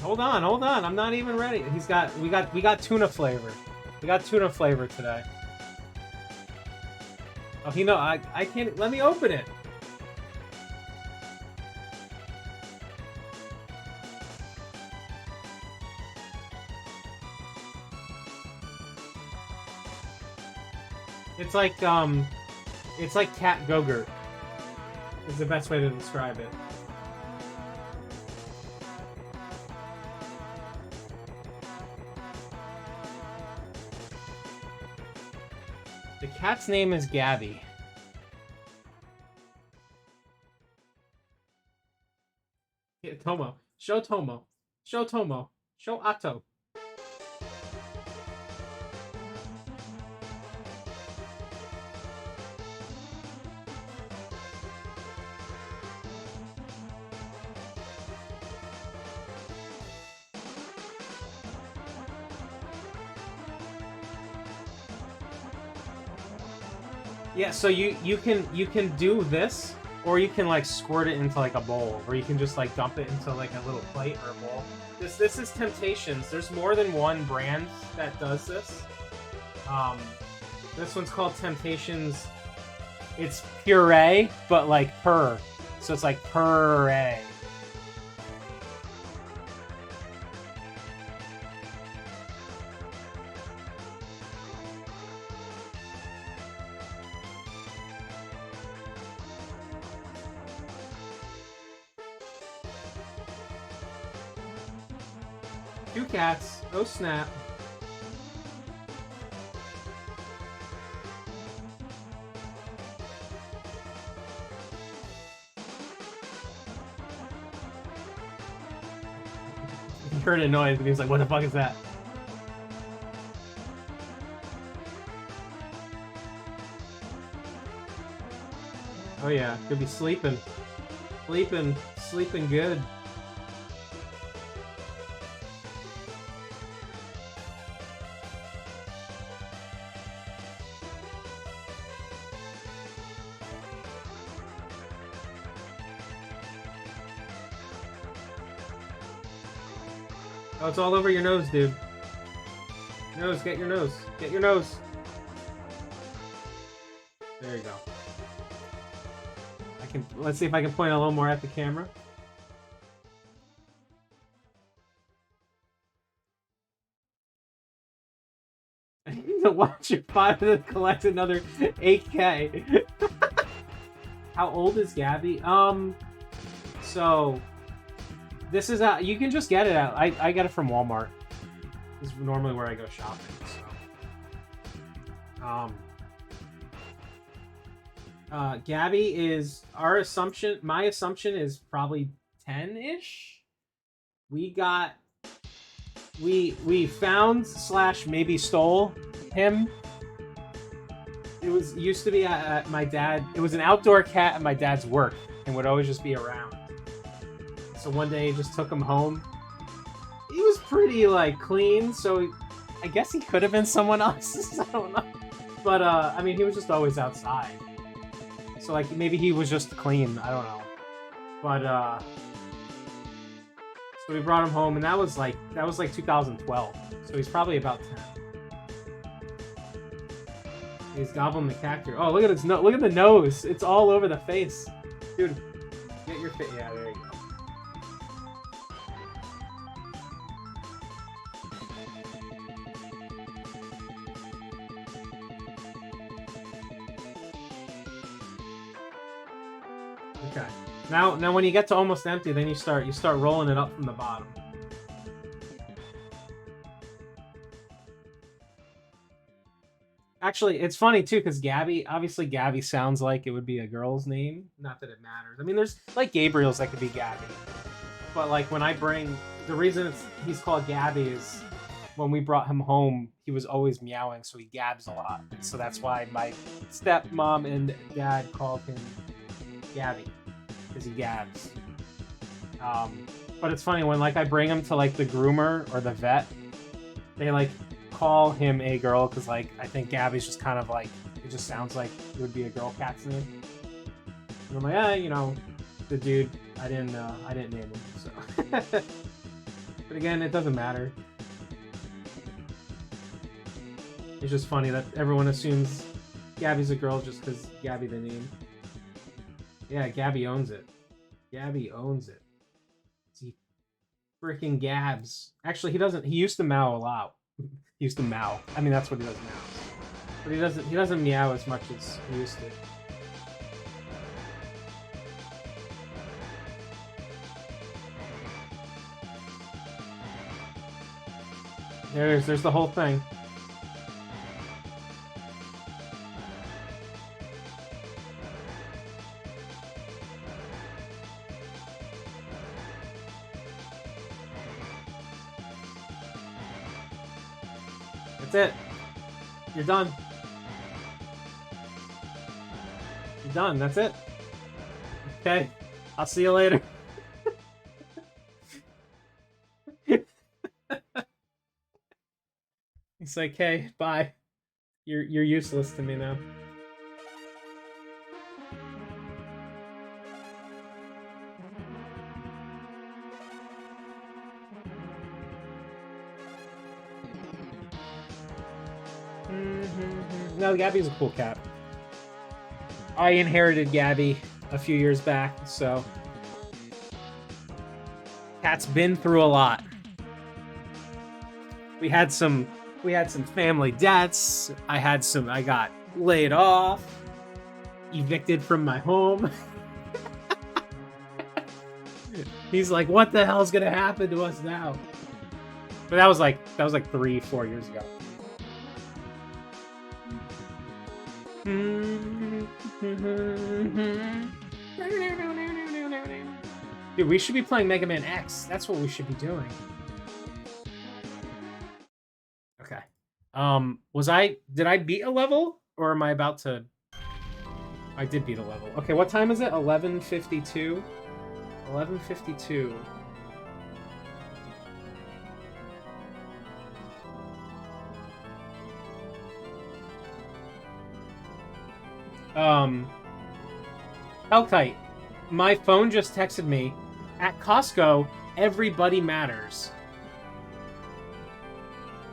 Hold on. I'm not even ready. We got tuna flavor. We got tuna flavor today. Oh, I can't. Let me open it. It's like cat Go-Gurt. Is the best way to describe it. The cat's name is Gabby. Yeah, Tomo. Show Tomo. Show Tomo. Show Atto. Yeah, so you can do this, or you can like squirt it into like a bowl, or you can just like dump it into like a little plate or a bowl. This is Temptations. There's more than one brand that does this. This one's called Temptations. It's puree, but like purr, so it's like puree. Two cats. Oh snap. He heard a noise and he was like, what the fuck is that? Oh yeah, could be sleeping. Sleeping good. Oh, it's all over your nose, dude. Nose, get your nose. Get your nose. There you go. Let's see if I can point a little more at the camera. I need to watch your five and collect another 8K. How old is Gabby? So this is you can just get it out. I get it from Walmart. This is normally where I go shopping. So Gabby is our assumption. My assumption is probably 10-ish. We found / maybe stole him. It used to be at my dad. It was an outdoor cat at my dad's work and would always just be around. So one day, just took him home. He was pretty like clean, so I guess he could have been someone else's. I don't know, but I mean, he was just always outside. So like maybe he was just clean. I don't know, but so we brought him home, and that was like 2012. So he's probably about 10. He's gobbling the cactus. Oh, look at his nose. Look at the nose. It's all over the face. Dude, get your face. Yeah, there you go. Okay. Now when you get to almost empty, then you start rolling it up from the bottom. Actually, it's funny too, because obviously Gabby sounds like it would be a girl's name. Not that it matters. I mean, there's like Gabriel's that could be Gabby. But like when I bring, the reason he's called Gabby is when we brought him home, he was always meowing, so he gabs a lot. So that's why my stepmom and dad called him Gabby, because he gabs. But it's funny when like I bring him to like the groomer or the vet, they like call him a girl because like I think Gabby's just kind of like, it just sounds like it would be a girl cat's name. And I'm like, you know, the dude, I didn't name him, so. But again, it doesn't matter. It's just funny that everyone assumes Gabby's a girl just because Gabby the name. Yeah, Gabby owns it. Gabby owns it. He freaking gabs. Actually, he doesn't. He used to meow a lot. He used to meow. I mean, that's what he does now. But he doesn't meow as much as he used to. There's the whole thing. That's it. You're done. You're done. That's it. Okay. I'll see you later. He's like, hey, bye. You're useless to me now. No, Gabby's a cool cat. I inherited Gabby a few years back, so cat's been through a lot. We had some family debts. I got laid off, evicted from my home. He's like, what the hell's gonna happen to us now? But that was like 3-4 years ago. Dude, we should be playing Mega Man X. That's what we should be doing. Okay. Did I beat a level? Or am I about to... I did beat a level. Okay, what time is it? 11:52? 11:52. Hellkite, my phone just texted me, at Costco, everybody matters.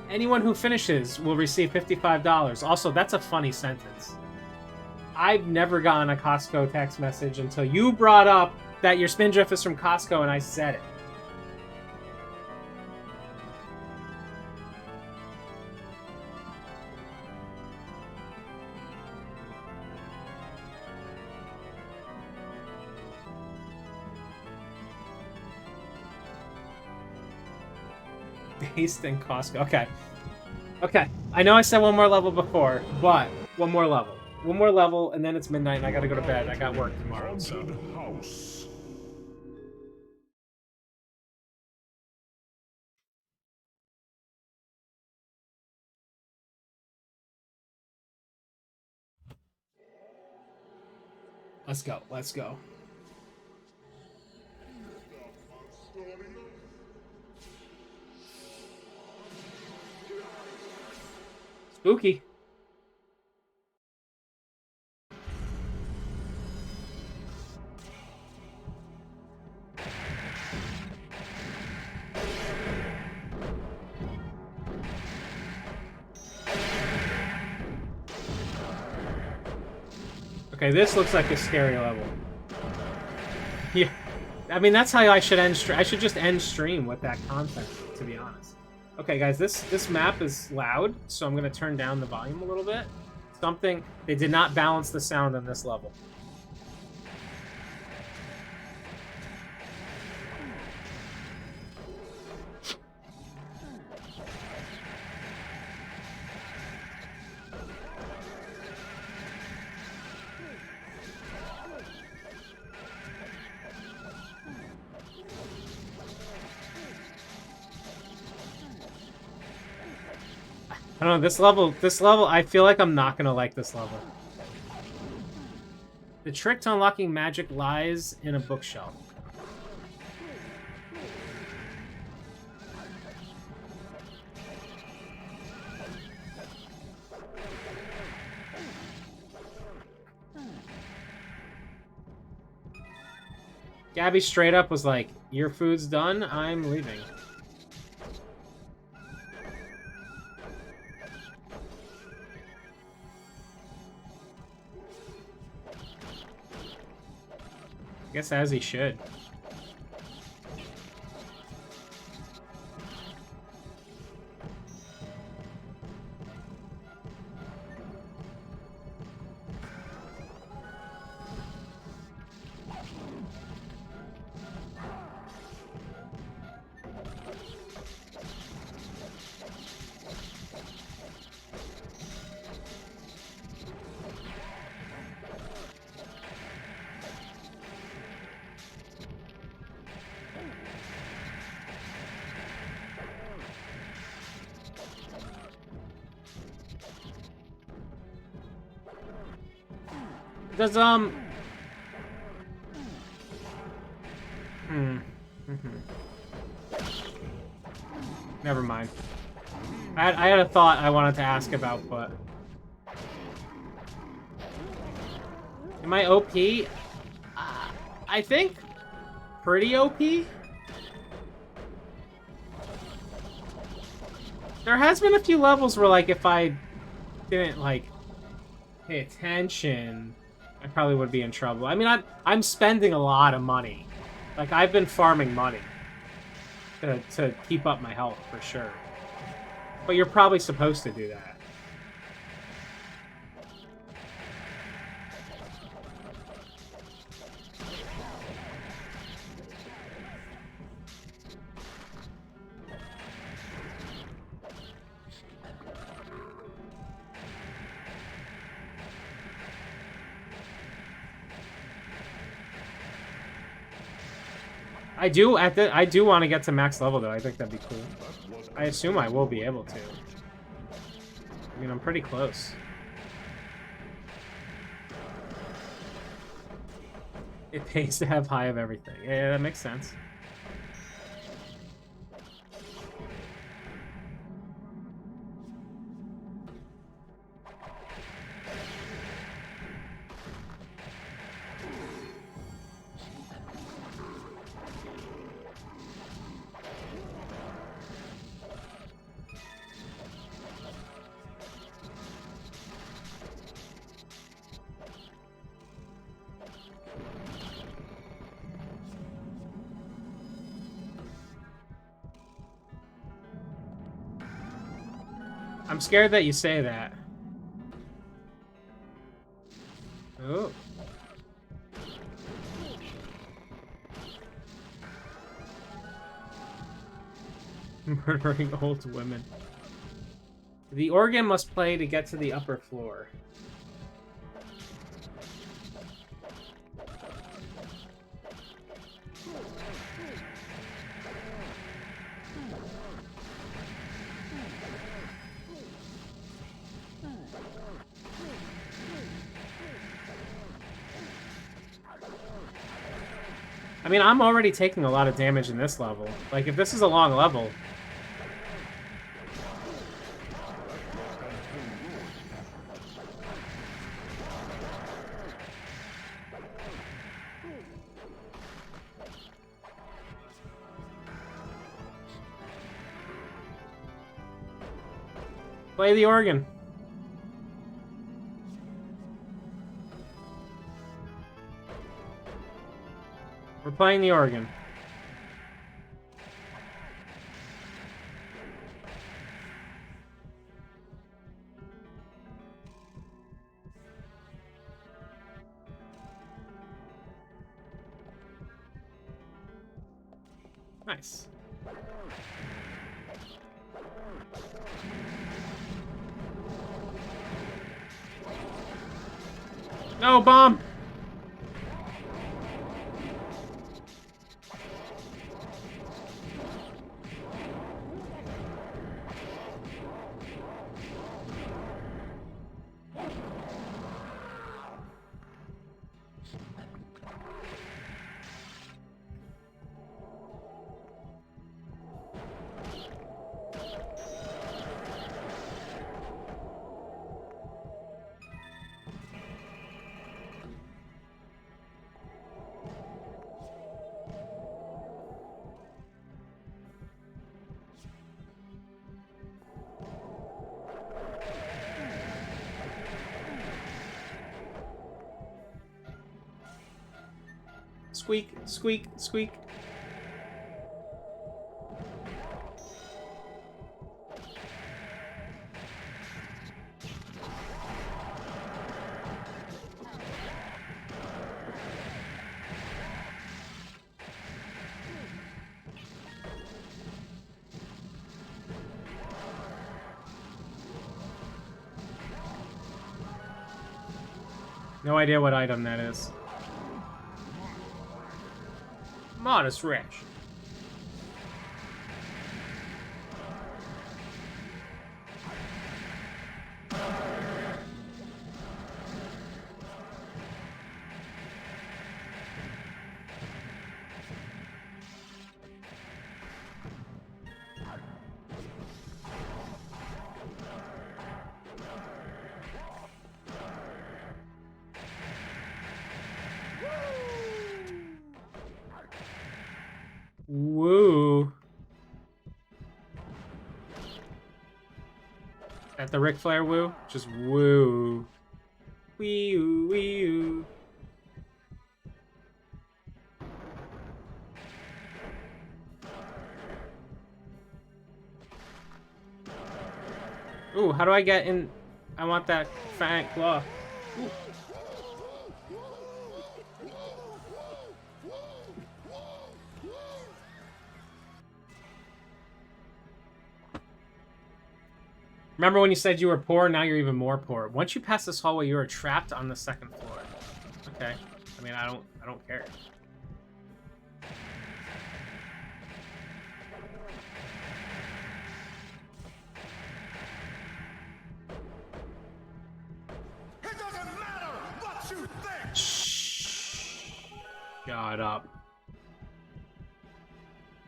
Anyone who finishes will receive $55. Also, that's a funny sentence. I've never gotten a Costco text message until you brought up that your Spindrift is from Costco and I said it. Based in Costco. Okay. Okay. I know I said one more level before, but one more level. One more level, and then it's midnight, and I gotta go to bed. I got work tomorrow, so... House. Let's go. Let's go. Spooky. Okay, this looks like a scary level. Yeah, I mean that's how I should end. I should just end stream with that content, to be honest. Okay, guys, this map is loud, so I'm gonna turn down the volume a little bit. They did not balance the sound on this level. I don't know, this level, I feel like I'm not gonna like this level. The trick to unlocking magic lies in a bookshelf. Gabby straight up was like, your food's done, I'm leaving. I guess as he should. Does, Never mind. I had a thought I wanted to ask about, but... Am I OP? I think pretty OP? There has been a few levels where, like, if I didn't, like, pay attention, I probably would be in trouble. I mean, I'm spending a lot of money. Like, I've been farming money to keep up my health, for sure. But you're probably supposed to do that. I do want to get to max level though. I think that'd be cool. I assume I will be able to. I mean, I'm pretty close. It pays to have high of everything. Yeah, that makes sense. I'm scared that you say that. Oh. Murdering old women. The organ must play to get to the upper floor. I mean, I'm already taking a lot of damage in this level. Like, if this is a long level... Play the organ. We're playing the organ. Nice. No, bomb! Squeak, squeak, squeak. No idea what item that is. Modest Rash. Woo. At the Ric Flair woo? Just woo. Wee-oo, wee-oo. Ooh, how do I get in? I want that fat claw. Ooh. Remember when you said you were poor? Now you're even more poor. Once you pass this hallway, you are trapped on the second floor. Okay. I mean, I don't care. It doesn't matter what you think. Shh. Shut up.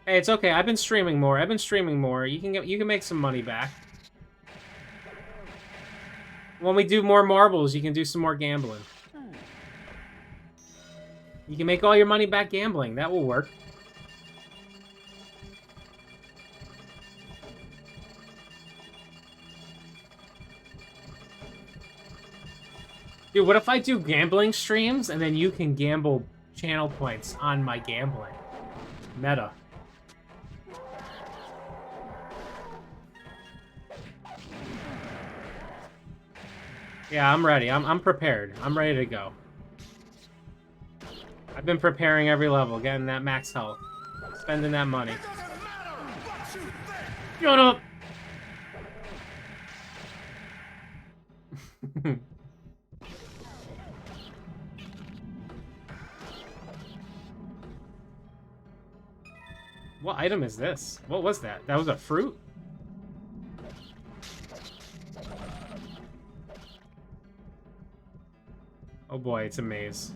Hey, it's okay. I've been streaming more. You can make some money back. When we do more marbles, you can do some more gambling. You can make all your money back gambling. That will work. Dude, what if I do gambling streams and then you can gamble channel points on my gambling? Meta. Yeah, I'm ready. I'm prepared. I'm ready to go. I've been preparing every level, getting that max health, spending that money. It doesn't matter what you think. Shut up! What item is this? What was that? That was a fruit? Oh boy, it's a maze.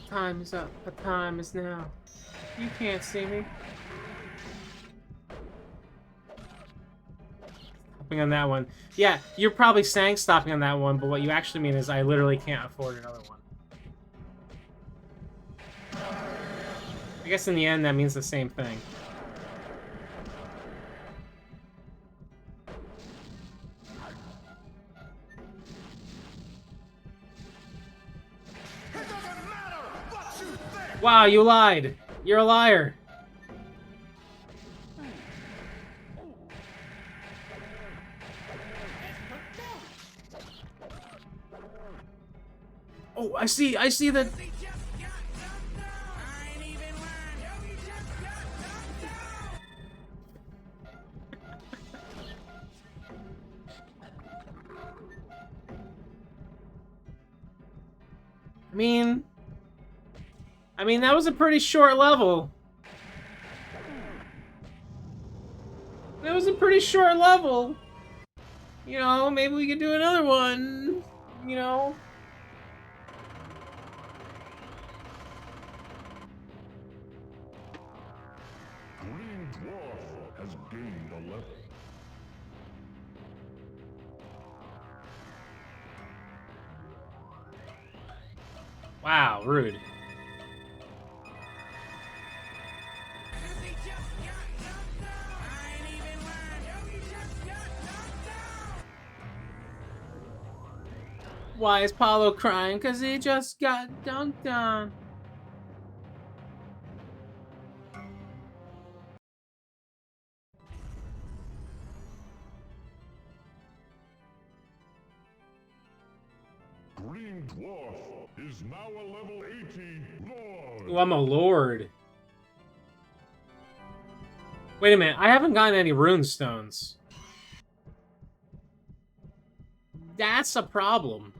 Time is up. The time is now. You can't see me. Stopping on that one. Yeah, you're probably saying stopping on that one, but what you actually mean is I literally can't afford another one. I guess in the end that means the same thing. It doesn't matter what you think! Wow, you lied. You're a liar. Oh, I see the... I mean, that was a pretty short level. That was a pretty short level. You know, maybe we could do another one. You know? Green Dwarf has gained a level. Wow, rude. Why is Paulo crying? 'Cause he just got dunked on. Green Dwarf is now a level 80 Lord. Ooh, I'm a lord. Wait a minute, I haven't gotten any rune stones. That's a problem.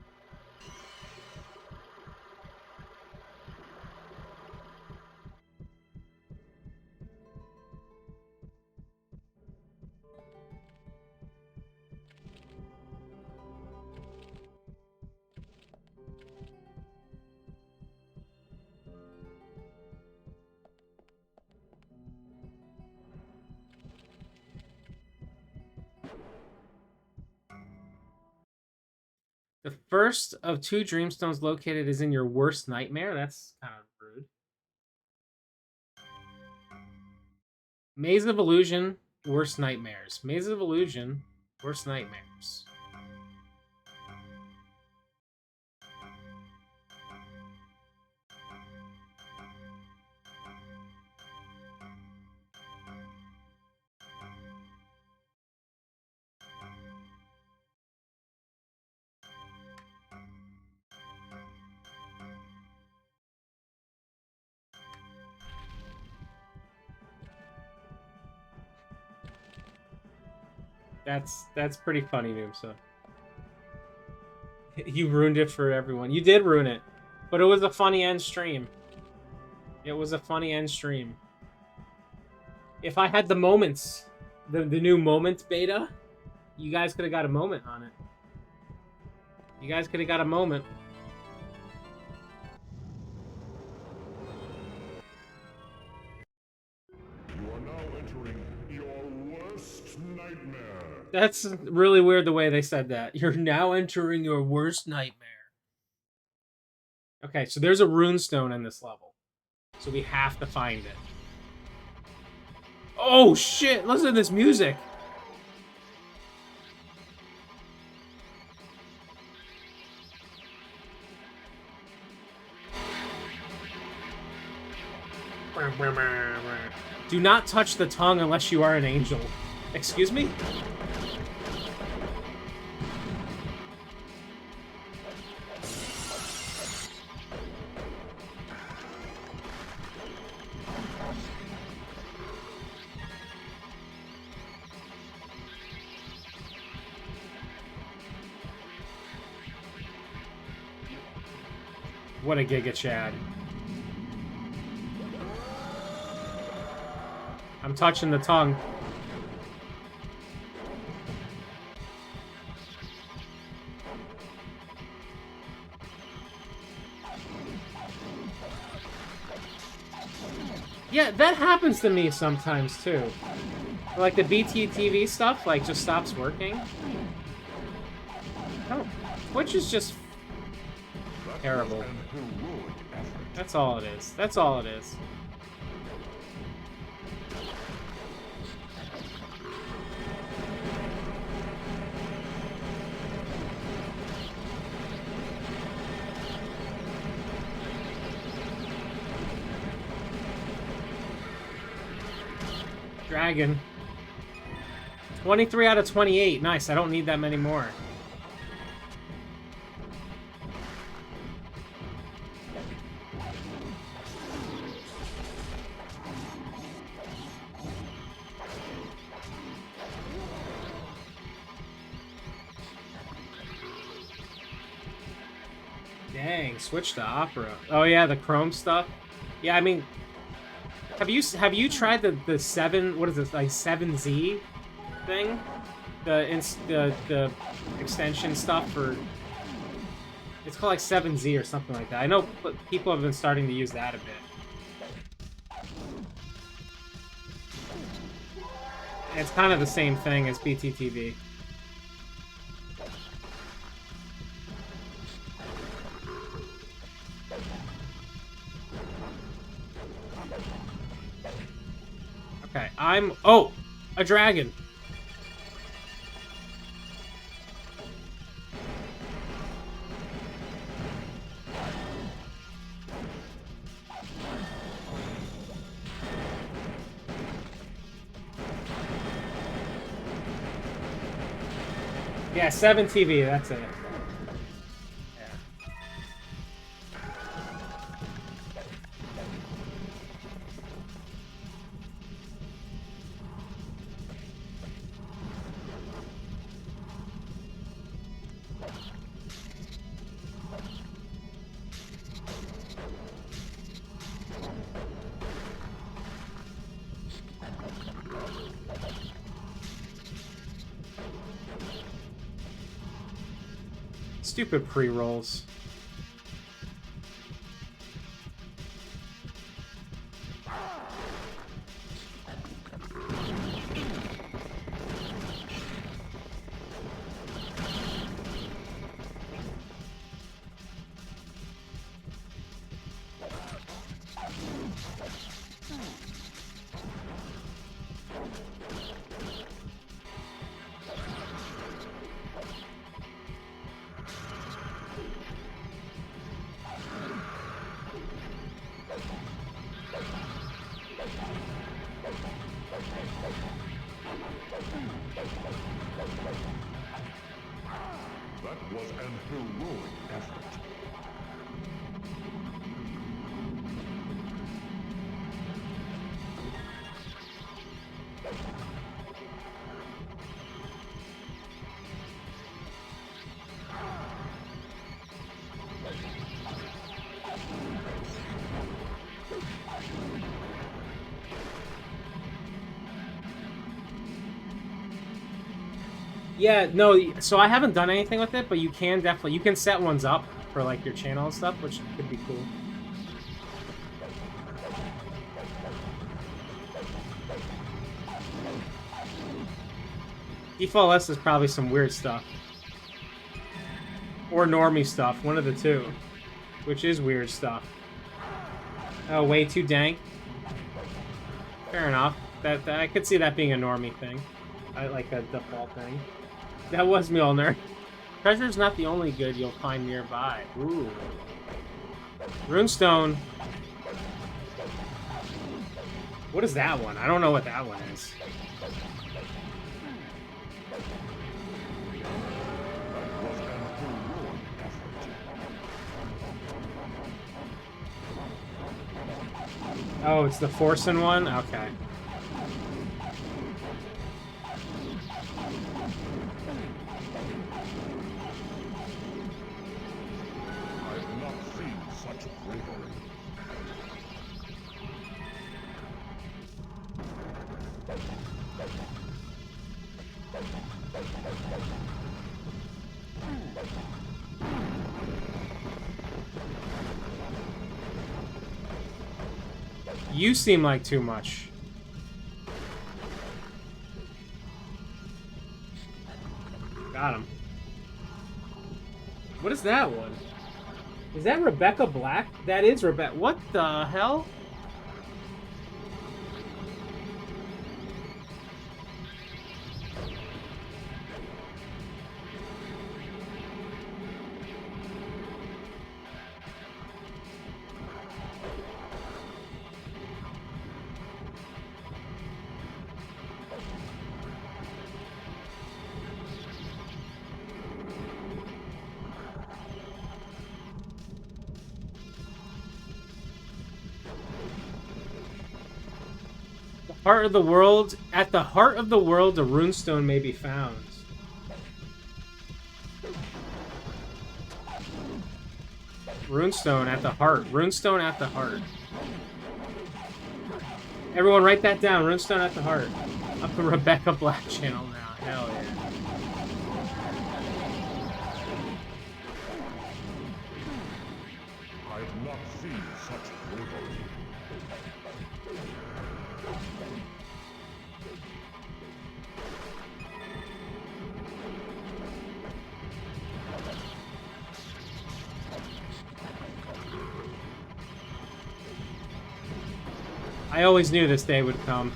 The first of 2 dreamstones located is in your worst nightmare? That's kind of rude. Maze of Illusion, worst nightmares. Maze of Illusion, worst nightmares. That's pretty funny, Noomsa. You ruined it for everyone. You did ruin it. But it was a funny end stream. It was a funny end stream. If I had the moments, the new moments beta, you guys could have got a moment on it. You guys could have got a moment. You are now entering your worst nightmare. That's really weird the way they said that. You're now entering your worst nightmare. Okay, so there's a runestone in this level. So we have to find it. Oh shit, listen to this music. Do not touch the tongue unless you are an angel. Excuse me? What a Giga Chad. I'm touching the tongue. Yeah, that happens to me sometimes too. Like the BTTV stuff, like just stops working. Oh, Twitch is just terrible. That's all it is. That's all it is. Dragon. 23 out of 28. Nice. I don't need that many more. Dang, switch to Opera. Oh yeah, the Chrome stuff. Yeah, I mean, have you tried the 7, what is this, like 7Z thing? The extension stuff for, it's called like 7Z or something like that. I know people have been starting to use that a bit. It's kind of the same thing as BTTV. Okay, oh! A dragon! Yeah, 7 TV, that's it. Stupid pre-rolls. That was an heroic effort. Yeah, no, so I haven't done anything with it, but you can definitely, you can set ones up for, like, your channel and stuff, which could be cool. Default list is probably some weird stuff. Or normie stuff, one of the two. Which is weird stuff. Oh, way too dank. Fair enough. That I could see that being a normie thing. Like a default thing. That was Mjolnir. Treasure's not the only good you'll find nearby. Ooh. Runestone. What is that one? I don't know what that one is. Oh, it's the Forsen one? Okay. I've not seen such bravery. You seem like too much. Got him. What is that one? Is that Rebecca Black? That is Rebecca. What the hell? Heart of the world. At the heart of the world, a runestone may be found. Runestone at the heart. Runestone at the heart. Everyone write that down. Runestone at the heart. Up the Rebecca Black channel now. Hell yeah. I have not seen such bravery. I always knew this day would come.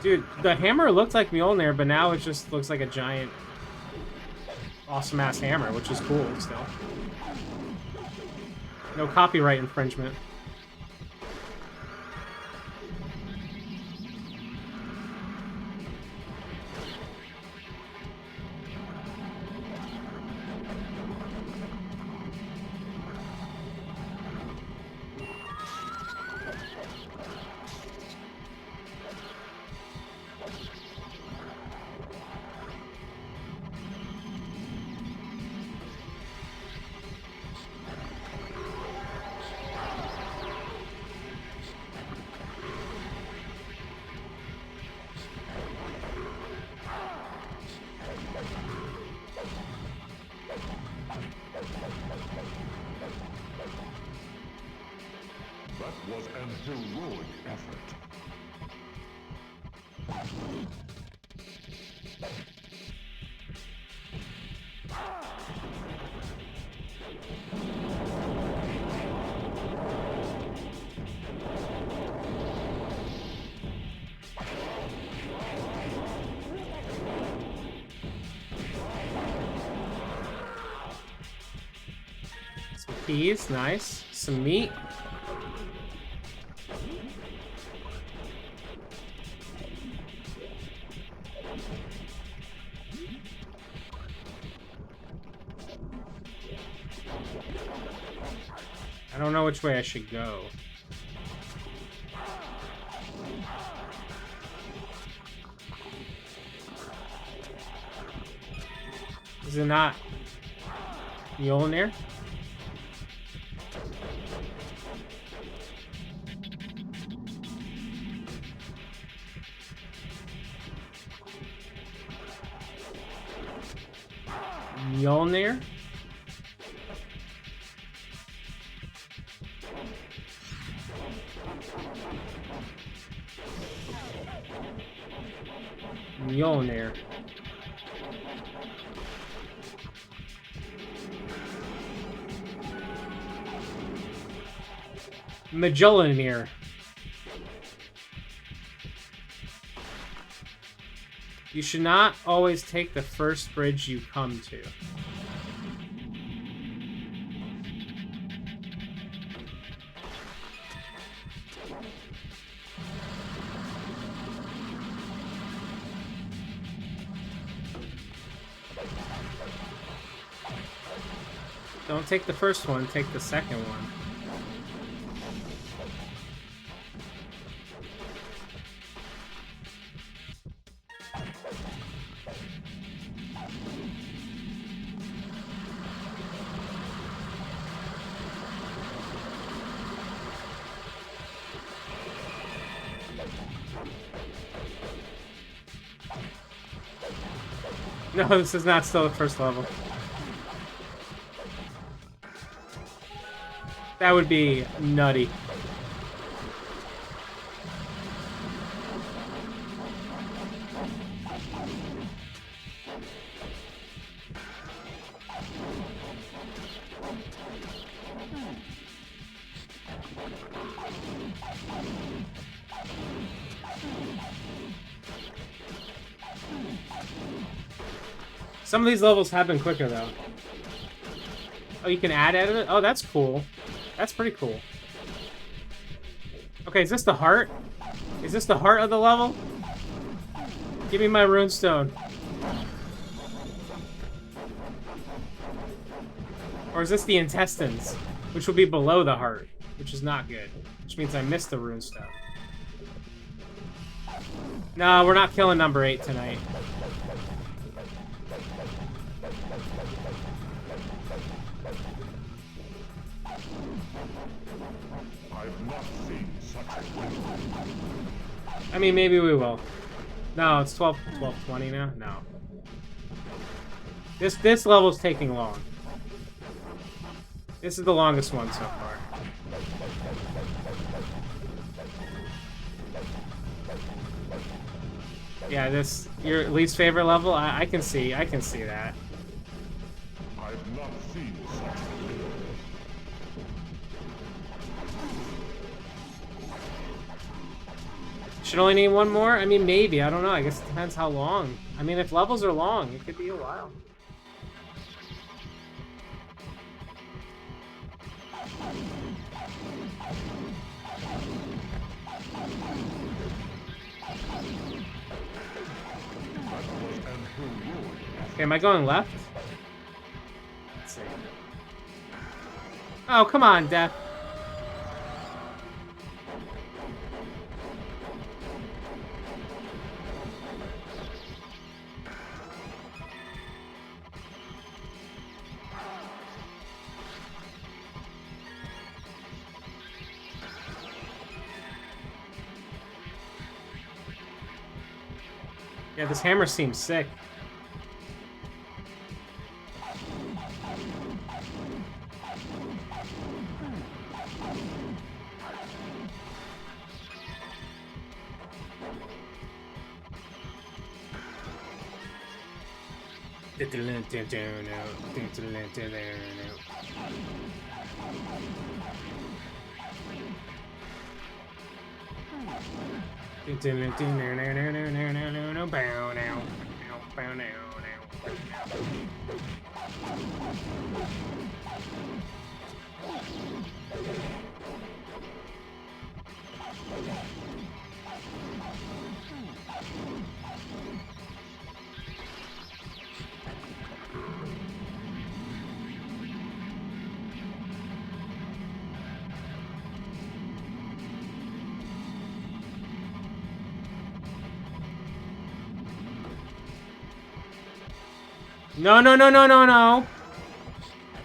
Dude, the hammer looked like Mjolnir, but now it just looks like a giant, awesome-ass hammer, which is cool still. No copyright infringement. That was an heroic effort. Some peas, nice. Some meat. I don't know which way I should go. Is it not Mjolnir? Mjolnir? Mjolnir. Mjolnir. You should not always take the first bridge you come to. Don't take the first one, take the second one. No, this is not still the first level. That would be nutty. Some of these levels have been quicker, though. Oh, you can add it? Oh, that's cool. That's pretty cool. Okay, is this the heart? Is this the heart of the level? Give me my runestone. Or is this the intestines? Which will be below the heart, which is not good. Which means I missed the runestone. No, we're not killing number 8 tonight. I've not seen such a thing. I mean, maybe we will. No, it's 12:20 now? No. This level's taking long. This is the longest one so far. Yeah, this your least favorite level? I can see that. I've not seen such a thing. Should only need one more? I mean, maybe. I don't know. I guess it depends how long. I mean, if levels are long, it could be a while. Okay, am I going left? Let's see. Oh, come on, Death. Yeah, this hammer seems sick. No, no, no, no, no, no.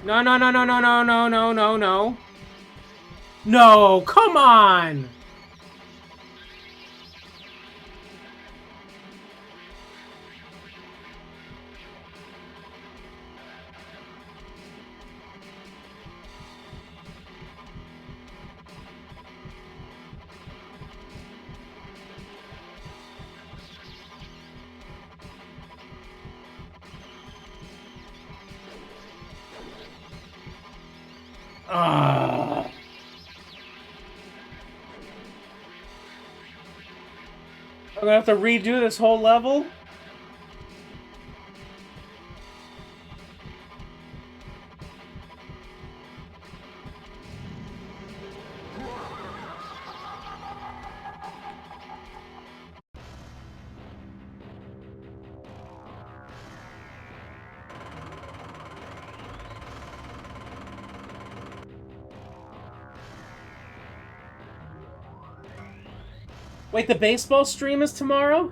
No, no, no, no, no, no, no, no, no, no. No, come on! Ah. I'm gonna have to redo this whole level? Wait, the baseball stream is tomorrow?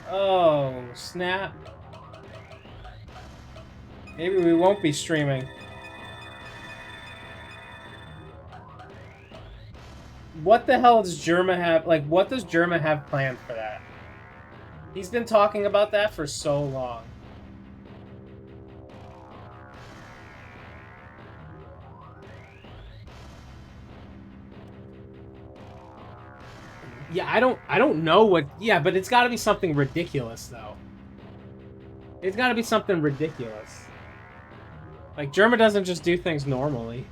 Oh, snap. Maybe we won't be streaming. What the hell does Germa have? Like, what does Germa have planned for that? He's been talking about that for so long. Yeah, I don't know what. Yeah, but it's got to be something ridiculous though. It's got to be something ridiculous. Like Germa doesn't just do things normally.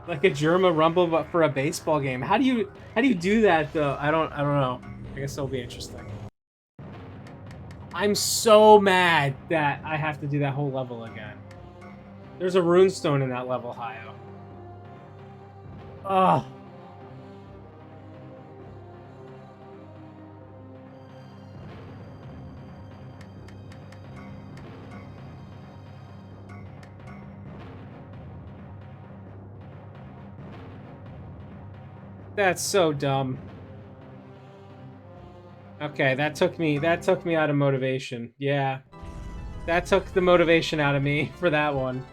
Like a Germa rumble, but for a baseball game. How do you do that though? I don't know. I guess it'll be interesting. I'm so mad that I have to do that whole level again. There's a runestone in that level, Hayo. Ugh. That's so dumb. Okay, that took me out of motivation. Yeah. That took the motivation out of me for that one.